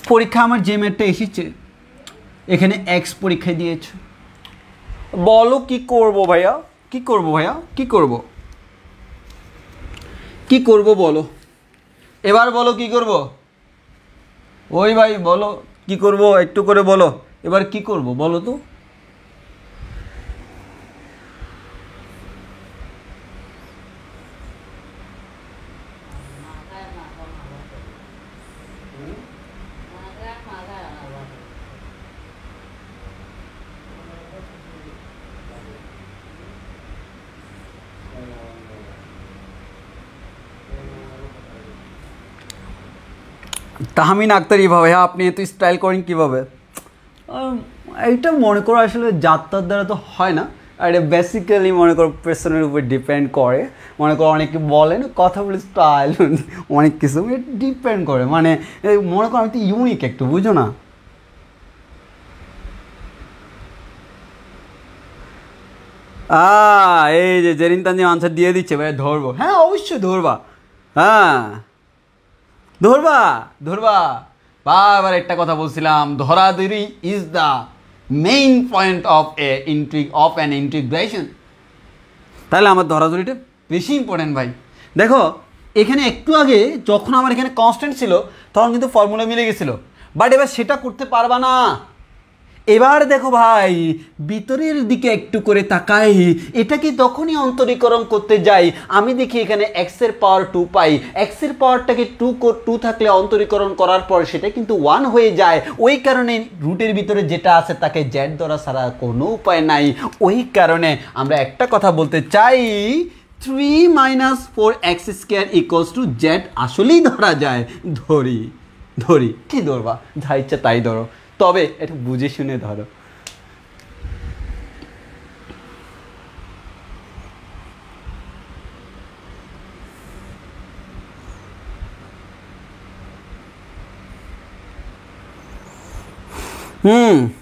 পরীক্ষা আমার যে ম্যাথটা এসেছে এখানে এক্স পরীক্ষায় দিয়েছে। বলো কি করব ভাইয়া, কি করব ভাইয়া, কি করব, কি করব বলো এবার, বলো কি করব? ওই ভাই বলো কি করব, একটু করে বলো এবার কি করব বলো তো। তাহমিন আক্তারি ভাইয়া আপনি এত স্টাইল করেন কীভাবে? এইটা মনে করো আসলে যাত্রার দ্বারা তো হয় না, আর এটা বেসিক্যালি মনে করো পার্সনের উপর ডিপেন্ড করে। মনে করো অনেকে বলেন কথা বলে স্টাইল অনেক কিছু ডিপেন্ড করে, মানে মনে করো আমি তো ইউনিক একটু, বুঝো না? এই যে জেরিন তানজিম আনসার দিয়ে দিচ্ছে ভাই, ধরবো? হ্যাঁ অবশ্যই ধরবা, হ্যাঁ ধরবা ধরবা। বারবার একটা কথা বলছিলাম, ধরাধরি is the main point of an integration. তাহলে আমার ধরাধরিটা বেশি ইম্পর্টেন্ট ভাই। দেখো এখানে একটু আগে যখন আমার এখানে কনস্ট্যান্ট ছিল তখন কিন্তু ফর্মুলা মিলে গেছিলো, বাট এবার সেটা করতে পারবা না। এবার দেখো ভাই ভিতরের দিকে একটু করে তাকাই, এটাকে তখনই অন্তরীকরণ করতে যাই আমি দেখি এখানে এক্সের পাওয়ার 2 পাই, এক্সের পাওয়ারটাকে 2 থাকলে অন্তরীকরণ করার পর সেটা কিন্তু 1 হয়ে যায়। ওই কারণে রুটের ভিতরে যেটা আছে তাকে জেড ধরা ছাড়া কোনো উপায় নাই। ওই কারণে আমরা একটা কথা বলতে চাই, 3 - 4x square equals to Z আসলেই ধরা যায়। ধরি ধরি, কি ধরবা? যা ইচ্ছা তাই ধরো, তবে এটা বুঝে শুনে ধরো।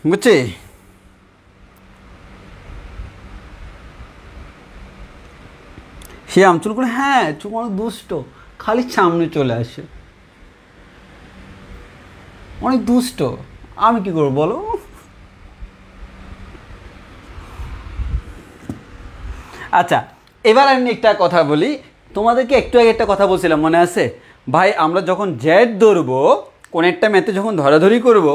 বুঝছি। সে আমচুল করে, হ্যাঁ চুমানো দুষ্ট, খালি সামনে চলে আসে, অনেক দুষ্ট। আমি কি করবো বলো? আচ্ছা, এবার আমি একটা কথা বলি, তোমাদেরকে একটু আগে একটা কথা বলছিলাম মনে আছে ভাই, আমরা যখন জেড ধরবো কোন একটা ম্যাথে যখন ধরাধরি করব,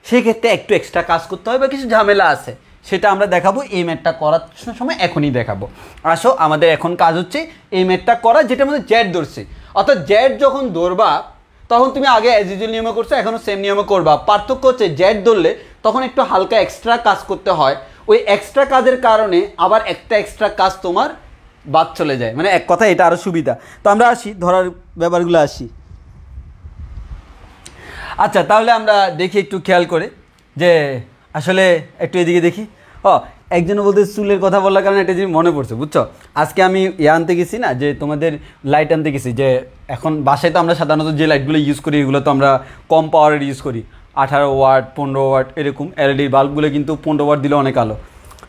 সেক্ষেত্রে একটু এক্সট্রা কাজ করতে হয় বা কিছু ঝামেলা আছে, সেটা আমরা দেখাবো এই ম্যাথটা করার সময়, এখনই দেখাবো। আসো, আমাদের এখন কাজ হচ্ছে এই ম্যাথটা করা যেটার মধ্যে জেড ধরছে। অর্থাৎ জেড যখন ধরবা তখন তুমি আগে অ্যাজ ইউজুয়াল নিয়মে করছো, এখনও সেম নিয়মে করবা। পার্থক্য হচ্ছে জেড ধরলে তখন একটু হালকা এক্সট্রা কাজ করতে হয়, ওই এক্সট্রা কাজের কারণে আবার একটা এক্সট্রা কাজ তোমার বাদ চলে যায়, মানে এক কথা এটা আরও সুবিধা। তো আমরা আসি ধরার ব্যাপারগুলো আসি। আচ্ছা, তাহলে আমরা দেখি একটু খেয়াল করে যে আসলে একটু এদিকে দেখি। একজন বলতে চুলের কথা বলার কারণে একটা জিনিস মনে পড়ছে, বুঝছো? আজকে আমি আনতে গেছি না, যে তোমাদের লাইট আনতে গেছি, যে এখন বাসায় তো আমরা সাধারণত যে লাইটগুলো ইউজ করি এগুলো তো আমরা কম পাওয়ারের ইউজ করি, 18 ওয়াট 15 ওয়াট এরকম। এলইডি বাল্বগুলো কিন্তু 15 ওয়াট দিলে অনেক আলো,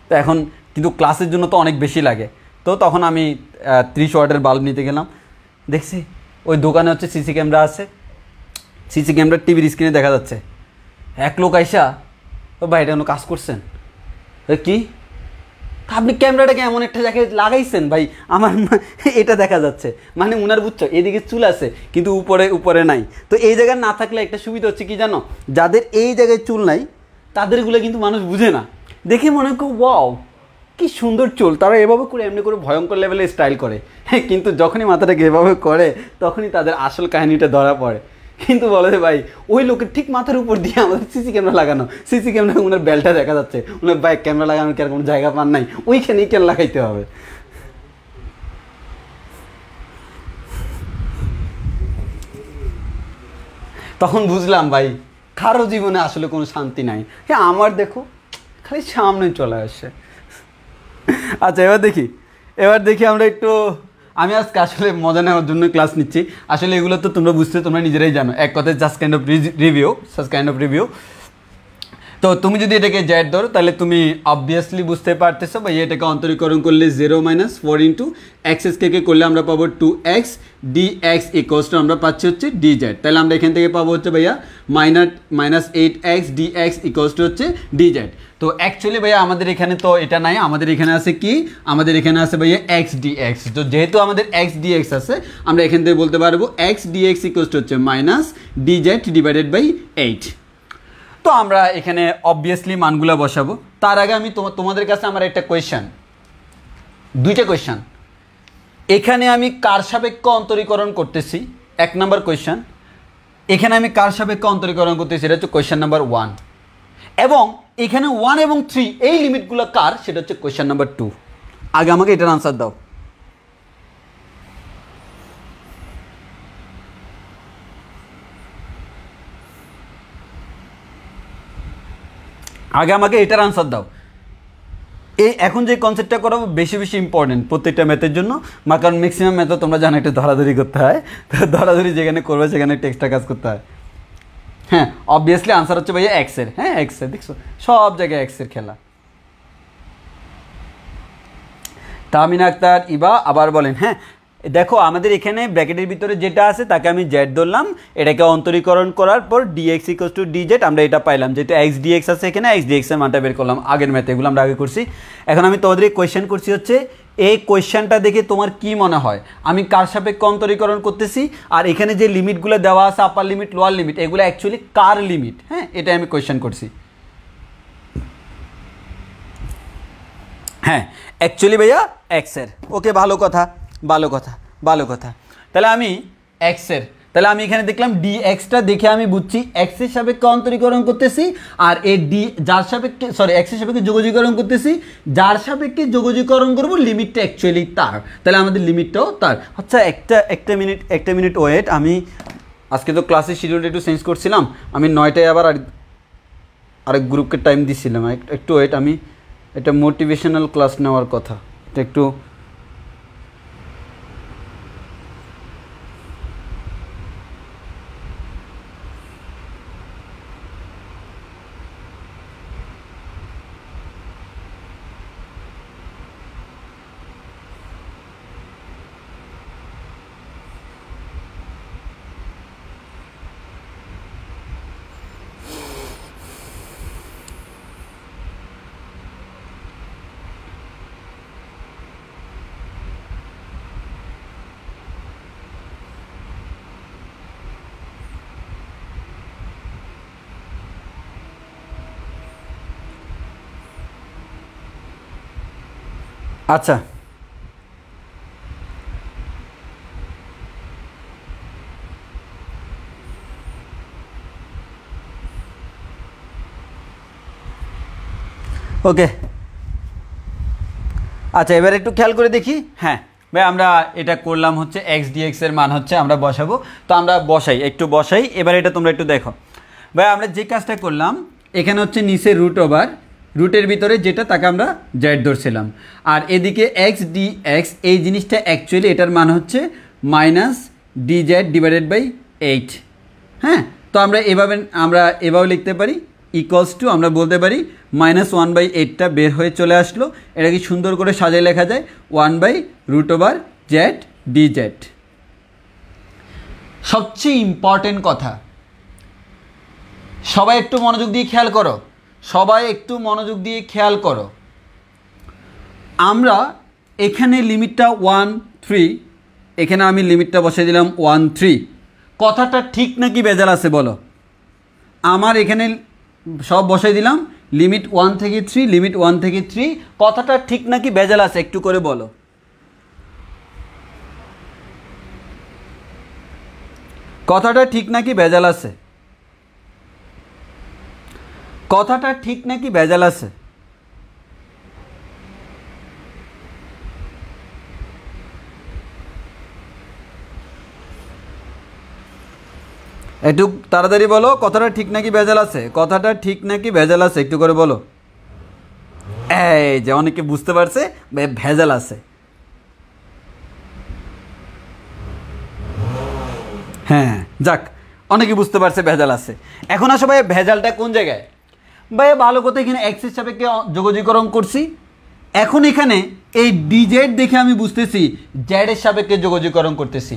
তো এখন কিন্তু ক্লাসের জন্য তো অনেক বেশি লাগে। তো তখন আমি 30 ওয়াটের বাল্ব নিতে গেলাম, দেখছি ওই দোকানে হচ্ছে সিসি ক্যামেরা আছে, সিসি ক্যামেরার টিভির স্ক্রিনে দেখা যাচ্ছে এক লোক আইসা, ও ভাই এটা কোনো কাজ করছেন কি? আপনি ক্যামেরাটাকে এমন একটা জায়গায় লাগাইছেন ভাই, আমার এটা দেখা যাচ্ছে, মানে উনার বুঝছো এদিকে চুল আছে কিন্তু উপরে উপরে নাই। তো এই জায়গায় না থাকলে একটা সুবিধা হচ্ছে কি জানো, যাদের এই জায়গায় চুল নাই তাদেরগুলো কিন্তু মানুষ বুঝে না, দেখে মনে করি ওয়াও কি সুন্দর চুল, তারা এভাবে করে এমনি করে ভয়ঙ্কর লেভেলে স্টাইল করে। হ্যাঁ, কিন্তু যখনই মাথাটাকে এভাবে করে তখনই তাদের আসল কাহিনীটা ধরা পড়ে। কিন্তু বলে ভাই ওই লোকের ঠিক মাথার উপর দিয়ে আমাদের সিসি ক্যামেরা লাগানো, সিসি ক্যামেরা ওনার বেলটা দেখা যাচ্ছে, ওনার বাইক ক্যামেরা লাগানোর কি আর কোনো জায়গা পান নাই, ওইখানেই কেন লাগাইতে হবে? তখন বুঝলাম ভাই কারো জীবনে আসলে কোনো শান্তি নাই। হ্যাঁ, আমার দেখো খালি সামনে চলে আসে। আচ্ছা, এবার দেখি আমরা একটু, আমি আজকে আসলে মজা নেওয়ার জন্য ক্লাস নিচ্ছি, আসলে এগুলো তো তোমরা বুঝতে তোমরা নিজেরাই জানো, এক কথায় জাস্ট কাইন্ড অফ রিভিউ। তো তুমি যদি এটাকে জেড ধরো তাহলে তুমি অবভিয়াসলি বুঝতে পারতেছো ভাই, এটাকে অন্তরীকরণ করলে 0 - 4 ইন্টু এক্স করলে আমরা পাবো 2x dx ইকুয়ালস টু আমরা পাচ্ছি হচ্ছে dz। তাহলে আমরা এখান থেকে পাবো হচ্ছে ভাইয়া -8x dx ইকুয়ালস টু হচ্ছে dz। তো অ্যাকচুয়ালি ভাইয়া আমাদের এখানে তো এটা নাই, আমাদের এখানে আছে কি, আমাদের এখানে আছে ভাইয়া x dx। তো যেহেতু আমাদের x dx আছে, আমরা এখান থেকে বলতে পারবো x dx ইকুয়ালস টু হচ্ছে -dz ডিভাইডেড বাই 8। তো আমরা এখানে অবভিয়াসলি মানগুলো বসাবো। তার আগে আমি তোমাদের কাছে আমার একটা কোয়েশ্চেন, দুইটা কোয়েশ্চেন, এখানে আমি কার সাপেক্ষে অন্তরীকরণ করতেছি, 1 নম্বর কোয়েশ্চেন, এখানে আমি কার সাপেক্ষে অন্তরীকরণ করতেছি, এটা হচ্ছে কোয়েশ্চেন নাম্বার 1, এবং এখানে 1 এবং 3 এই লিমিটগুলো কার, সেটা হচ্ছে কোয়েশ্চেন নাম্বার 2। আগে আমাকে এটার আনসার দাও। আগে আমাকে এটার আনসার দাও। এই এখন যে কনসেপ্টটা করাবো বেশি বেশি ইম্পর্টেন্ট প্রত্যেকটা ম্যাথের জন্য, কারণ ম্যাক্সিমাম ম্যাথ তোমরা জানো একটু ধরাধরি করতে হয়, তো ধরাধরি যেখানে করবে সেখানে একটু এক্সট্রা কাজ করতে হয়। হ্যাঁ, অবভিয়াসলি আনসার হচ্ছে ভাইয়া এক্সের। হ্যাঁ, এক্সের, দেখছো সব জায়গায় এক্সের খেলা। তাহমিনা আক্তার ইবা আবার বলেন, হ্যাঁ দেখো আমাদের এখানে ব্র্যাকেটের ভিতরে যেটা আছে তাকে আমি জেড ধরলাম, এটাকে অন্তরীকরণ করার পর ডিএক্স ইকুয়ালস টু ডিজেড আমরা এটা পাইলাম, যেটা এক্স ডিএক্স আছে এখানে এক্স ডিএক্স এর মানটা বের করলাম আগের ম্যাথে, এগুলো আমরা আগে করছি। এখন আমি তোমাদের কোয়েশ্চেন করছি হচ্ছে এই কোয়েশ্চেনটা দেখে তোমার কি মনে হয় আমি কার সাপেক্ষে অন্তরীকরণ করতেছি, আর এখানে যে লিমিটগুলো দেওয়া আছে আপার লিমিট লোয়ার লিমিট এগুলো অ্যাকচুয়ালি কার লিমিট? হ্যাঁ, এটা আমি কোয়েশ্চেন করছি। হ্যাঁ, অ্যাকচুয়ালি ভাইয়া এক্সের। ওকে, ভালো কথা ভালো কথা ভালো কথা। তাহলে আমি এক্সের, তাহলে আমি এখানে দেখলাম ডি এক্সটা দেখে আমি বুঝছি এক্সের সাপেক্ষে অন্তরীকরণ করতেছি, আর এই ডি যার সাপেক্ষে এক্সের সাপেক্ষে যোগজীকরণ করতেছি, যার সাপেক্ষে যোগজীকরণ করবো লিমিটটা অ্যাকচুয়ালি তার, তাহলে আমাদের লিমিটটাও তার। আচ্ছা, একটা মিনিট ওয়েট, আমি আজকে তো ক্লাসের শিডিউলটা একটু চেঞ্জ করছিলাম, আমি 9টায় আবার আরেক গ্রুপকে টাইম দিচ্ছিলাম, একটু ওয়েট, আমি এটা মোটিভেশনাল ক্লাস নেওয়ার কথা, এটা একটু আচ্ছা ওকে আচ্ছা এবার একটু খেয়াল করে দেখি। হ্যাঁ ভাই আমরা এটা করলাম হচ্ছে এক্স ডিএক্স এর মান হচ্ছে আমরা বসাবো, তো আমরা বসাই, একটু বসাই। এবার এটা তোমরা একটু দেখো ভাই, আমরা যে কাজটা করলাম এখানে হচ্ছে নিচে রুট ওভার, রুটের ভিতরে যেটা তাকে আমরা জেড ধরছিলাম, আর এদিকে এক্স ডি এক্স এই জিনিসটা অ্যাকচুয়ালি এটার মান হচ্ছে minus d z divided by 8। হ্যাঁ, তো আমরা এভাবে লিখতে পারি ইকুয়ালস টু, আমরা বলতে পারি -1/8টা বের হয়ে চলে আসলো। এটা কি সুন্দর করে সাজিয়ে লেখা যায় 1/√জেড ডি জেড। সবচেয়ে ইম্পর্টেন্ট কথা, সবাই একটু মনোযোগ দিয়ে খেয়াল করো, সবাই একটু মনোযোগ দিয়ে খেয়াল করো। আমরা এখানে লিমিটটা 1 3, এখানে আমি লিমিটটা বসিয়ে দিলাম 1 3। কথাটা ঠিক নাকি ভেজাল আছে বলো? আমার এখানে সব বসাই দিলাম লিমিট 1 থেকে 3, লিমিট 1 থেকে 3, কথাটা ঠিক নাকি ভেজাল আছে একটু করে বলো। কথাটা ঠিক নাকি ভেজাল আছে? কথাটা ঠিক নাকি ভেজাল আছে? একটু তাড়াতাড়ি বলো, কথাটা ঠিক নাকি ভেজাল আছে? কথাটা ঠিক নাকি ভেজাল আছে একটু করে বলো। এই যে অনেকে বুঝতে পারছে ভেজাল আছে। হ্যাঁ যাক, অনেকে বুঝতে পারছে ভেজাল আছে। এখন আসো ভাই ভেজালটা কোন জায়গায়? ভাই ভালো কথা, এখানে এক্সের সাপেক্ষে যোগাযোগকরণ করছি, এখন এখানে এই ডিজেড দেখে আমি বুঝতেছি জেড এর সাপেক্ষে যোগাযোগকরণ করতেছি।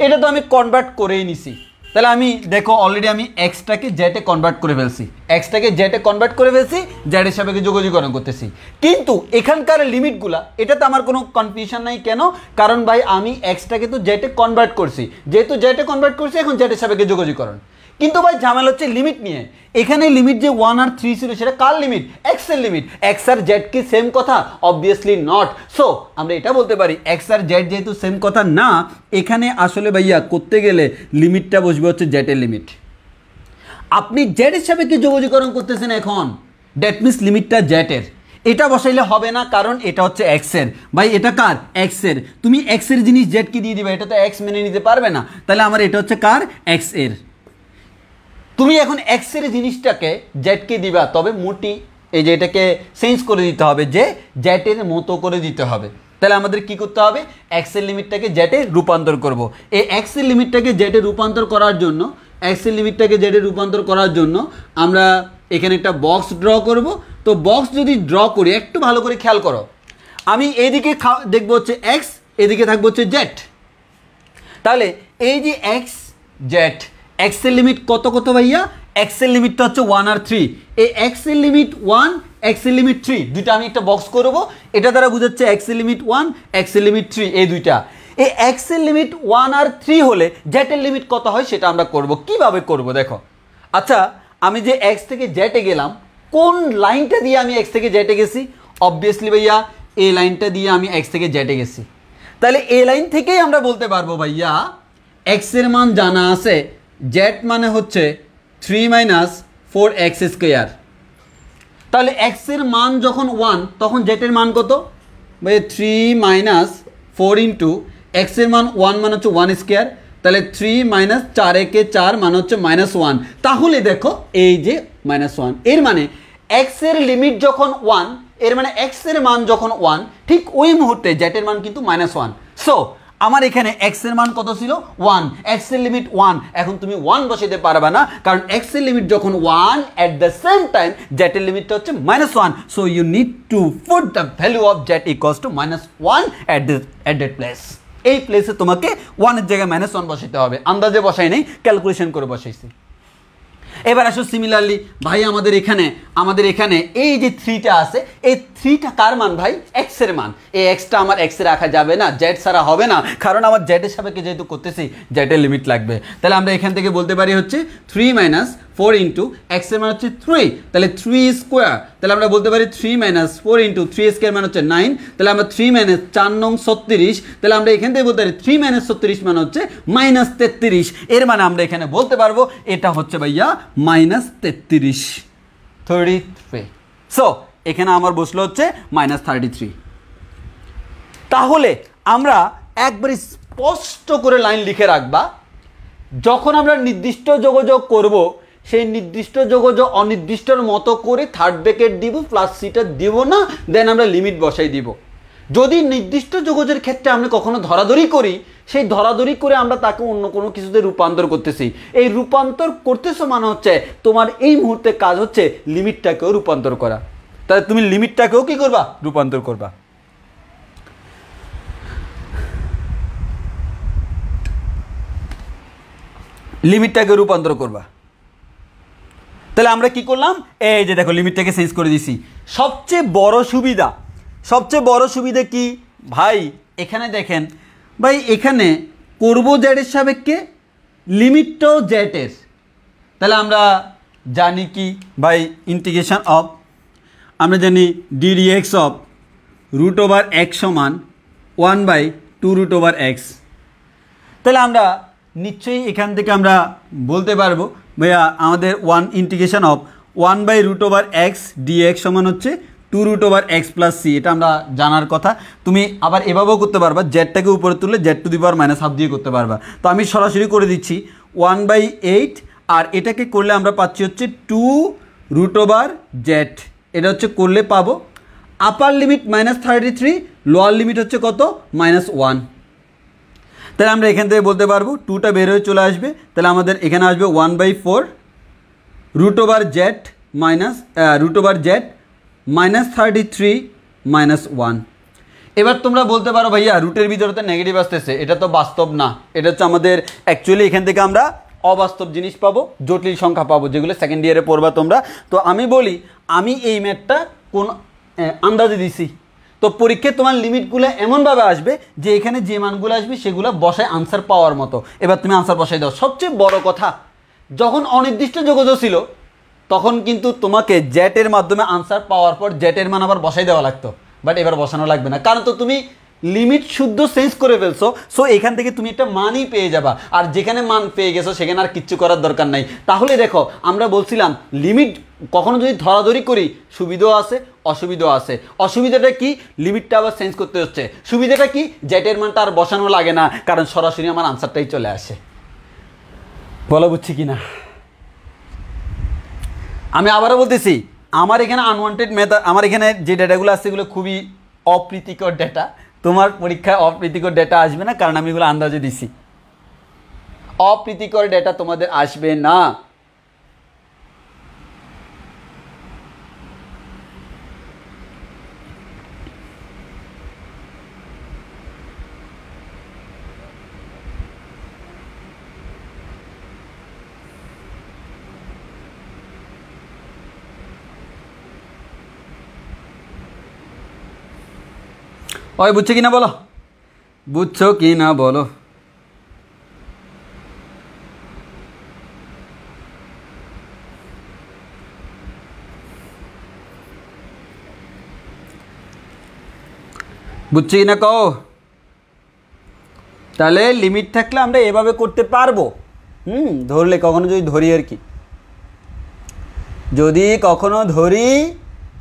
এটা তো আমি কনভার্ট করেই নিছি, তাহলে আমি দেখো অলরেডি আমি এক্সটাকে জেটে কনভার্ট করে ফেলছি, এক্সটাকে জেটে কনভার্ট করে ফেলছি, জেডের সাপেক্ষে যোগাযোগকরণ করতেছি। কিন্তু এখানকার লিমিটগুলা এটাতে আমার কোনো কনফিউশন নাই। কেন? কারণ ভাই আমি এক্সটাকে তো জেটে কনভার্ট করছি, যেহেতু জেটে কনভার্ট করছি এখন জেটের সাপেক্ষে যোগাযোগকরণ। কিন্তু ভাই ঝামেলা হচ্ছে লিমিট নিয়ে। এখানে লিমিট যে 1 আর 3 ছিল সেটা কার লিমিট? এক্স এর লিমিট। এক্স আর জেড কি সেম কথা? Obviously not. সো আমরা এটা বলতে পারি এক্স আর জেড যেহেতু সেম কথা না, এখানে আসলে ভাইয়া করতে গেলে লিমিটটা বসবে হচ্ছে জেড এর লিমিট। আপনি জেড এর সাপেক্ষে যোগাযোগকরণ করতেছেন এখন, দ্যাট মিনস লিমিটটা জেড এর। এটা বসাইলে হবে না, কারণ এটা হচ্ছে এক্স এর। ভাই এটা কার? এক্স এর। তুমি এক্স এর জিনিস জেড কি দিয়ে দিবে? এটা তো এক্স মেনে নিতে পারবে না, তাহলে আমার এটা হচ্ছে কার? এক্স এর। তুমি এখন এক্স এর জিনিসটাকে জেডকে দিবা, তবে মোটি এই যে এটাকে চেঞ্জ করে দিতে হবে, যে জেটের মতো করে দিতে হবে। তাহলে আমাদের কি করতে হবে? এক্স এর লিমিটটাকে জেটে রূপান্তর করব। এই এক্স এর লিমিটটাকে জেটে রূপান্তর করার জন্য, এক্স এর লিমিটটাকে জেটে রূপান্তর করার জন্য আমরা এখানে একটা বক্স ড্র করব। তো বক্স যদি ড্র করি, একটু ভালো করে খেয়াল করো, আমি এইদিকে দেখবো হচ্ছে এক্স, এদিকে থাকবো হচ্ছে জেড। তাহলে এই যে এক্স জেড, এক্স এর লিমিট কত কত ভাইয়া? এক্স এর লিমিটটা হচ্ছে 1 আর 3। এই এক্স এর লিমিট 1, এক্স এর লিমিট 3, দুইটা আমি একটা বক্স করব। এটা দ্বারা বুঝাচ্ছে এক্স এর লিমিট 1, এক্স এর লিমিট 3, এই দুইটা। এই এক্স এর লিমিট 1 আর 3 হলে জেড এর লিমিট কত হয় সেটা আমরা করব। কিভাবে করব দেখো। আচ্ছা, আমি যে এক্স থেকে জেটে গেলাম, কোন লাইনটা দিয়ে আমি এক্স থেকে জেটে গেছি? অবভিয়াসলি ভাইয়া এই লাইনটা দিয়ে আমি এক্স থেকে জেটে গেছি। তাহলে এই লাইন থেকেই আমরা বলতে পারবো ভাইয়া এক্স এর মান জানা আছে, জেড মানে হচ্ছে 3 - 4x²। তাহলে এক্স এর মান যখন 1, তখন জেড এর মান কত ভাই? 3 - 4 ইন্টু এক্স এর মান 1 মানে হচ্ছে 1²। তাহলে 3 - 4 একে 4 মানে হচ্ছে -1। তাহলে দেখো এই যে -1, এর মানে এক্স এর লিমিট যখন 1, এর মানে এক্স এর মান যখন 1, ঠিক ওই মুহূর্তে জেড এর মান কিন্তু -1। সো আমার এখানে এক্স এর মান কত ছিল? 1। এক্স এর লিমিট 1। এখন তুমি 1 বসাইতে পারবে না, কারণ এক্স এর লিমিট যখন 1, at the same time z এর লিমিটটা হচ্ছে -1। So you need to put the value of z equals to -1 at that place. এই প্লেসে তোমাকে 1 এর জায়গায় -1 বসাইতে হবে। আন্দাজে বসাই নেই, ক্যালকুলেশন করে বসাইছি। এবার আসো সিমিলারলি ভাই আমাদের এখানে এই যে 3টা আছে, এই 3টা কার মান ভাই? এক্স এর মান। এই এক্সটা আমার এক্সে রাখা যাবে না, জেড ছাড়া হবে না, কারণ আমার জেড এর সাপেক্ষে যেহেতু করতেছি জেড এর লিমিট লাগবে। তাহলে আমরা এখান থেকে বলতে পারি হচ্ছে 3 - 4 ইন্টু এক্স এর মান হচ্ছে 3, তাহলে 3 স্কোয়ার, তাহলে আমরা বলতে পারি 3 মাইনাস 4 ইন্টু 3 স্কোয়ার মান হচ্ছে 9, তাহলে আমরা 3 মাইনাস 4 নং 36, তাহলে আমরা এখান থেকে বলতে পারি 3 মাইনাস 36 মানে হচ্ছে মাইনাস 33, এর মানে আমরা এখানে বলতে পারবো এটা হচ্ছে ভাইয়া মাইনাস 33। সো এখানে আমার বসলো হচ্ছে মাইনাস 33। তাহলে আমরা একবারে স্পষ্ট করে লাইন লিখে রাখবা, যখন আমরা নির্দিষ্ট যোগাযোগ করব সেই নির্দিষ্ট যোগাযোগ অনির্দিষ্টর মতো করে থার্ড ব্র্যাকেট দিব, প্লাস সিটা দিব না, দেন আমরা লিমিট বসাই দিব। যদি নির্দিষ্ট যোগাযোগের ক্ষেত্রে আমরা কখনো ধরাধরি করি, সেই ধরাধরি করে আমরা তাকে অন্য কোনো কিছুতে রূপান্তর করতেছি। এই রূপান্তর করতেছো মানে হচ্ছে তোমার এই মুহূর্তে কাজ হচ্ছে লিমিটটাকেও রূপান্তর করা। তাহলে তুমি লিমিটটাকেও কি করবা? রূপান্তর করবা। লিমিটটাকে রূপান্তর করবা। তাহলে আমরা কি করলাম? এই যে দেখো লিমিটটাকে চেঞ্জ করে দিছি। সবচেয়ে বড় সুবিধা কি ভাই? এখানে দেখেন ভাই, এখানে করবো জেডের সাপেক্ষে, লিমিটটাও জেডের। তাহলে আমরা জানি কি ভাই, ইন্টিগ্রেশন অফ, আমরা জানি d dx of root over x সমান 1/2 রুট ওভার এক্স। তাহলে আমরা নিশ্চয়ই এখান থেকে আমরা বলতে পারবো ভাইয়া আমাদের ইন্টিগ্রেশন অফ 1/রুট ওভার এক্স ডিএক্স সমান হচ্ছে 2 root over X plus C. এটা আমরা জানার কথা। তুমি আবার এভাবেও করতে পারবা, জেডটাকে উপরে তুললে জেড টু দি পাওয়ার -1/2 দিয়ে করতে পারবা। তো আমি সরাসরি করে দিচ্ছি 1/8, আর এটাকে করলে আমরা পাচ্ছি হচ্ছে 2 রুট ওভার জেড। এটা হচ্ছে করলে পাবো আপার লিমিট -33, লোয়ার লিমিট হচ্ছে কত? -1। তাহলে আমরা এখান থেকে বলতে পারবো 2টা বের হয়ে চলে আসবে। তাহলে আমাদের এখানে আসবে 1/4 রুট ওভার জেড -33 -1। এবার তোমরা বলতে পারো ভাইয়া রুটের ভিতরে তো নেগেটিভ আসতেছে, এটা তো বাস্তব না। এটা হচ্ছে আমাদের অ্যাকচুয়ালি এখান থেকে আমরা অবাস্তব জিনিস পাবো, জটিল সংখ্যা পাবো, যেগুলো সেকেন্ড ইয়ারে পড়বা তোমরা। তো আমি বলি, আমি এই ম্যাথটা কোন আন্দাজে দিছি। তো পরীক্ষায় তোমার লিমিটগুলো এমনভাবে আসবে যে এখানে যে মানগুলো আসবে সেগুলো বসায় আনসার পাওয়ার মতো। এবার তুমি আনসার বসাই দাও। সবচেয়ে বড় কথা, যখন অনির্দিষ্ট যোগাযোগ ছিল তখন কিন্তু তোমাকে জেটের মাধ্যমে আনসার পাওয়ার পর জেটের মান আবার বসাই দেওয়া লাগতো, বাট এবার বসানো লাগবে না, কারণ তো তুমি লিমিট শুদ্ধ চেঞ্জ করে ফেলছো। সো এখান থেকে তুমি একটা মানই পেয়ে যাবা, আর যেখানে মান পেয়ে গেছো সেখানে আর কিচ্ছু করার দরকার নাই। তাহলে দেখো, আমরা বলছিলাম লিমিট কখনো যদি ধরাধরি করি সুবিধাও আছে, অসুবিধাও আছে। অসুবিধাটা কি? লিমিটটা আবার চেঞ্জ করতে হচ্ছে। সুবিধাটা কি? জেটের মানটা আর বসানো লাগে না, কারণ সরাসরি আমার আনসারটাই চলে আসে। বলো বুঝছি কি না? আমি আবারও বলতেছি, আমার এখানে আনওয়ান্টেড মেথড, আমার এখানে যে ডেটাগুলো আসছে এগুলো খুবই অপ্রীতিকর ডেটা। তোমার পরীক্ষায় অপ্রীতিকর ডেটা আসবে না, কারণ আমি এগুলো আন্দাজে দিছি। অপ্রীতিকর ডেটা তোমাদের আসবে না। ওই বুঝছো কি না বলো, বুঝছো কি না বলো। বুঝছো কি না কও। তাহলে লিমিট থাকলে আমরা এভাবে করতে পারবো। ধরলে কখনো যদি ধরি আর কি, যদি কখনো ধরি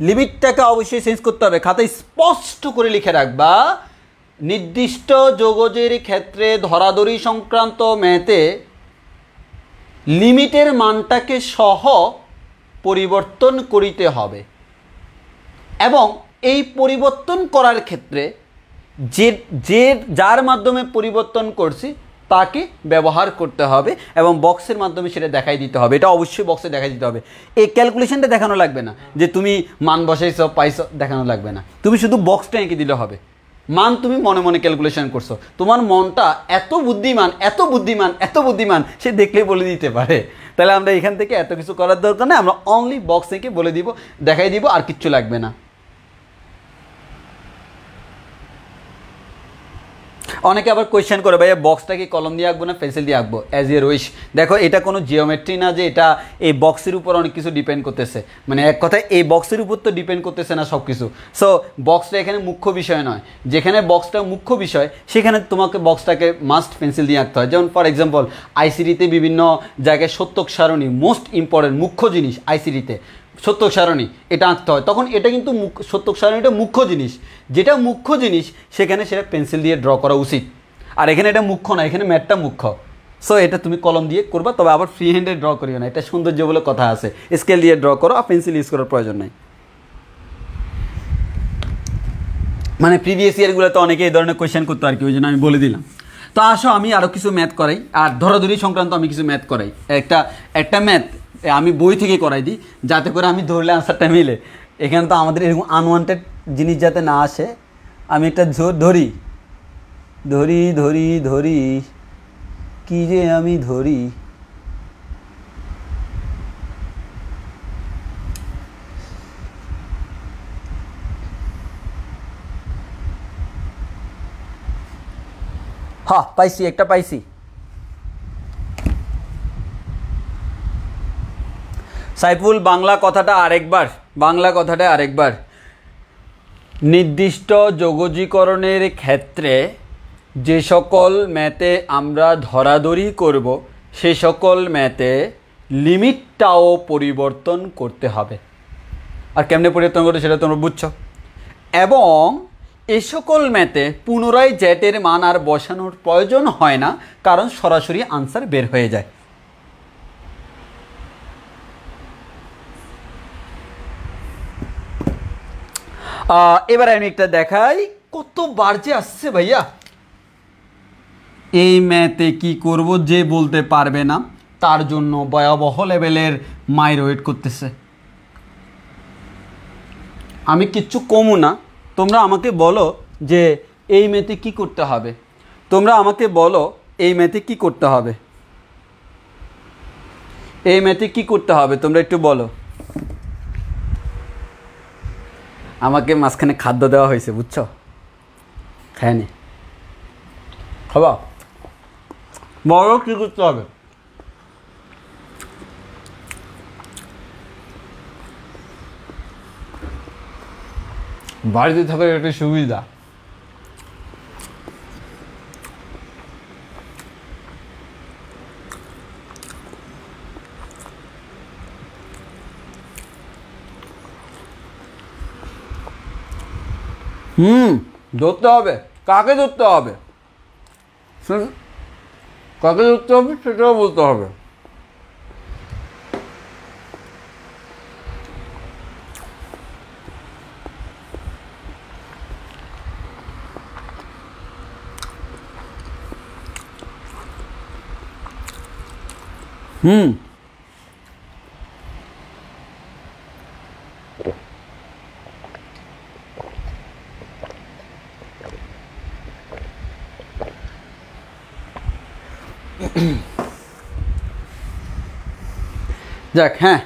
লিমিটটাকে অবশ্যই চেঞ্জ করতে হবে। খাতায় স্পষ্ট করে লিখে রাখবা, নির্দিষ্ট যোগজের ক্ষেত্রে ধরাধরি সংক্রান্ত ম্যাথে লিমিটের মানটাকে সহ পরিবর্তন করিতে হবে, এবং এই পরিবর্তন করার ক্ষেত্রে যার মাধ্যমে পরিবর্তন করছি তাকে ব্যবহার করতে হবে, এবং বক্সের মাধ্যমে সেটা দেখাই দিতে হবে। এটা অবশ্যই বক্সে দেখাই দিতে হবে। এই ক্যালকুলেশনটা দেখানো লাগবে না, যে তুমি মান বসাইছো পাইছো, দেখানো লাগবে না। তুমি শুধু বক্সটা এঁকে দিলে হবে। মান তুমি মনে মনে ক্যালকুলেশন করছো, তোমার মনটা এত বুদ্ধিমান, এত বুদ্ধিমান, এত বুদ্ধিমান, সে দেখলেই বলে দিতে পারে। তাহলে আমরা এখান থেকে এত কিছু করার দরকার নেই, আমরা অনলি বক্স এঁকে বলে দিব, দেখাই দিব, আর কিচ্ছু লাগবে না। অনেকে আবার কোয়েশ্চেন করে ভাইয়া বক্সটা কি কলম দিয়ে আঁকবো না পেন্সিল দিয়ে আঁকবো, অ্যাজ ইউর উইশ। দেখো এটা কোনো জিওমেট্রি না যে এটা এই বক্সের উপর অনেক কিছু ডিপেন্ড করতেছে, মানে এক কথায় এই বক্সের উপর তো ডিপেন্ড করতেছে না সব কিছু। সো বক্সটা এখানে মুখ্য বিষয় নয়, যেখানে বক্সটা মুখ্য বিষয় সেখানে তোমাকে বক্সটাকে মাস্ট পেন্সিল দিয়ে আঁকতে হয়। যেমন ফর এক্সাম্পল আইসিডিতে বিভিন্ন জায়গায় সত্যক সারণী মোস্ট ইম্পর্টেন্ট মুখ্য জিনিস, আইসিডিতে সত্যক সারণী এটা আঁকতে হয়, তখন এটা কিন্তু সত্যক সারণীটা মুখ্য জিনিস, যেটা মুখ্য জিনিস সেখানে সেটা পেন্সিল দিয়ে ড্র করা উচিত। আর এখানে এটা মুখ্য না, এখানে ম্যাথটা মুখ্য। সো এটা তুমি কলম দিয়ে করবা, তবে আবার ফ্রি হ্যান্ডে ড্র করিও না, এটা সৌন্দর্য বলে কথা আছে, স্কেল দিয়ে ড্র করো, আর পেন্সিল ইউজ করার প্রয়োজন নেই। মানে প্রিভিয়াস ইয়ারগুলোতে অনেকে এই ধরনের কোয়েশ্চেন করতো আর কি, ওই জন্য আমি বলে দিলাম। তো আসো আমি আরও কিছু ম্যাথ করাই, আর ধরাধরি সংক্রান্ত আমি কিছু ম্যাথ করাই। একটা ম্যাথ আমি বই থেকে করাই দিই, যাতে করে আমি ধরলে আনসারটা মিলে। এখানে তো আমাদের এরকম আনওয়ান্টেড জিনিস যাতে না আসে, আমি একটা ধরি ধরি ধরি ধরি কী যে আমি ধরি। হ্যাঁ পাইছি, একটা পাইছি। সাইফুল বাংলা কথাটা আরেকবার। নির্দিষ্ট যোগজীকরণের ক্ষেত্রে যে সকল ম্যাথে আমরা ধরাধরি করব সে সকল ম্যাথে লিমিটটাও পরিবর্তন করতে হবে। আর কেমনে পরিবর্তন করতে সেটা তোমরা বুঝছো। এবং এ সকল ম্যাথে পুনরায় জ্যাটের মান আর বসানোর প্রয়োজন হয় না, কারণ সরাসরি আনসার বের হয়ে যায়। এবার আমি একটা দেখাই, কতবার যে আসছে ভাইয়া। এই ম্যাথে কি করব যে বলতে পারবে না তার জন্য ভয়াবহ লেভেলের মাইর ওয়েট করতেছে। আমি কিচ্ছু কমু না, তোমরা আমাকে বলো যে এই ম্যাথে কি করতে হবে, তোমরা আমাকে বলো এই ম্যাথে কি করতে হবে, এই ম্যাথে কি করতে হবে তোমরা একটু বলো। আমাকে মাঝখানে খাদ্য দেওয়া হয়েছে বুঝছো, খায়নি খাবা, বলো কি করতে হবে। বাড়িতে থাকার একটা সুবিধা। ধরতে হবে, কাকে ধরতে হবে, কাকে ধরতে হবে সেটাও বলতে হবে। যাক, হ্যাঁ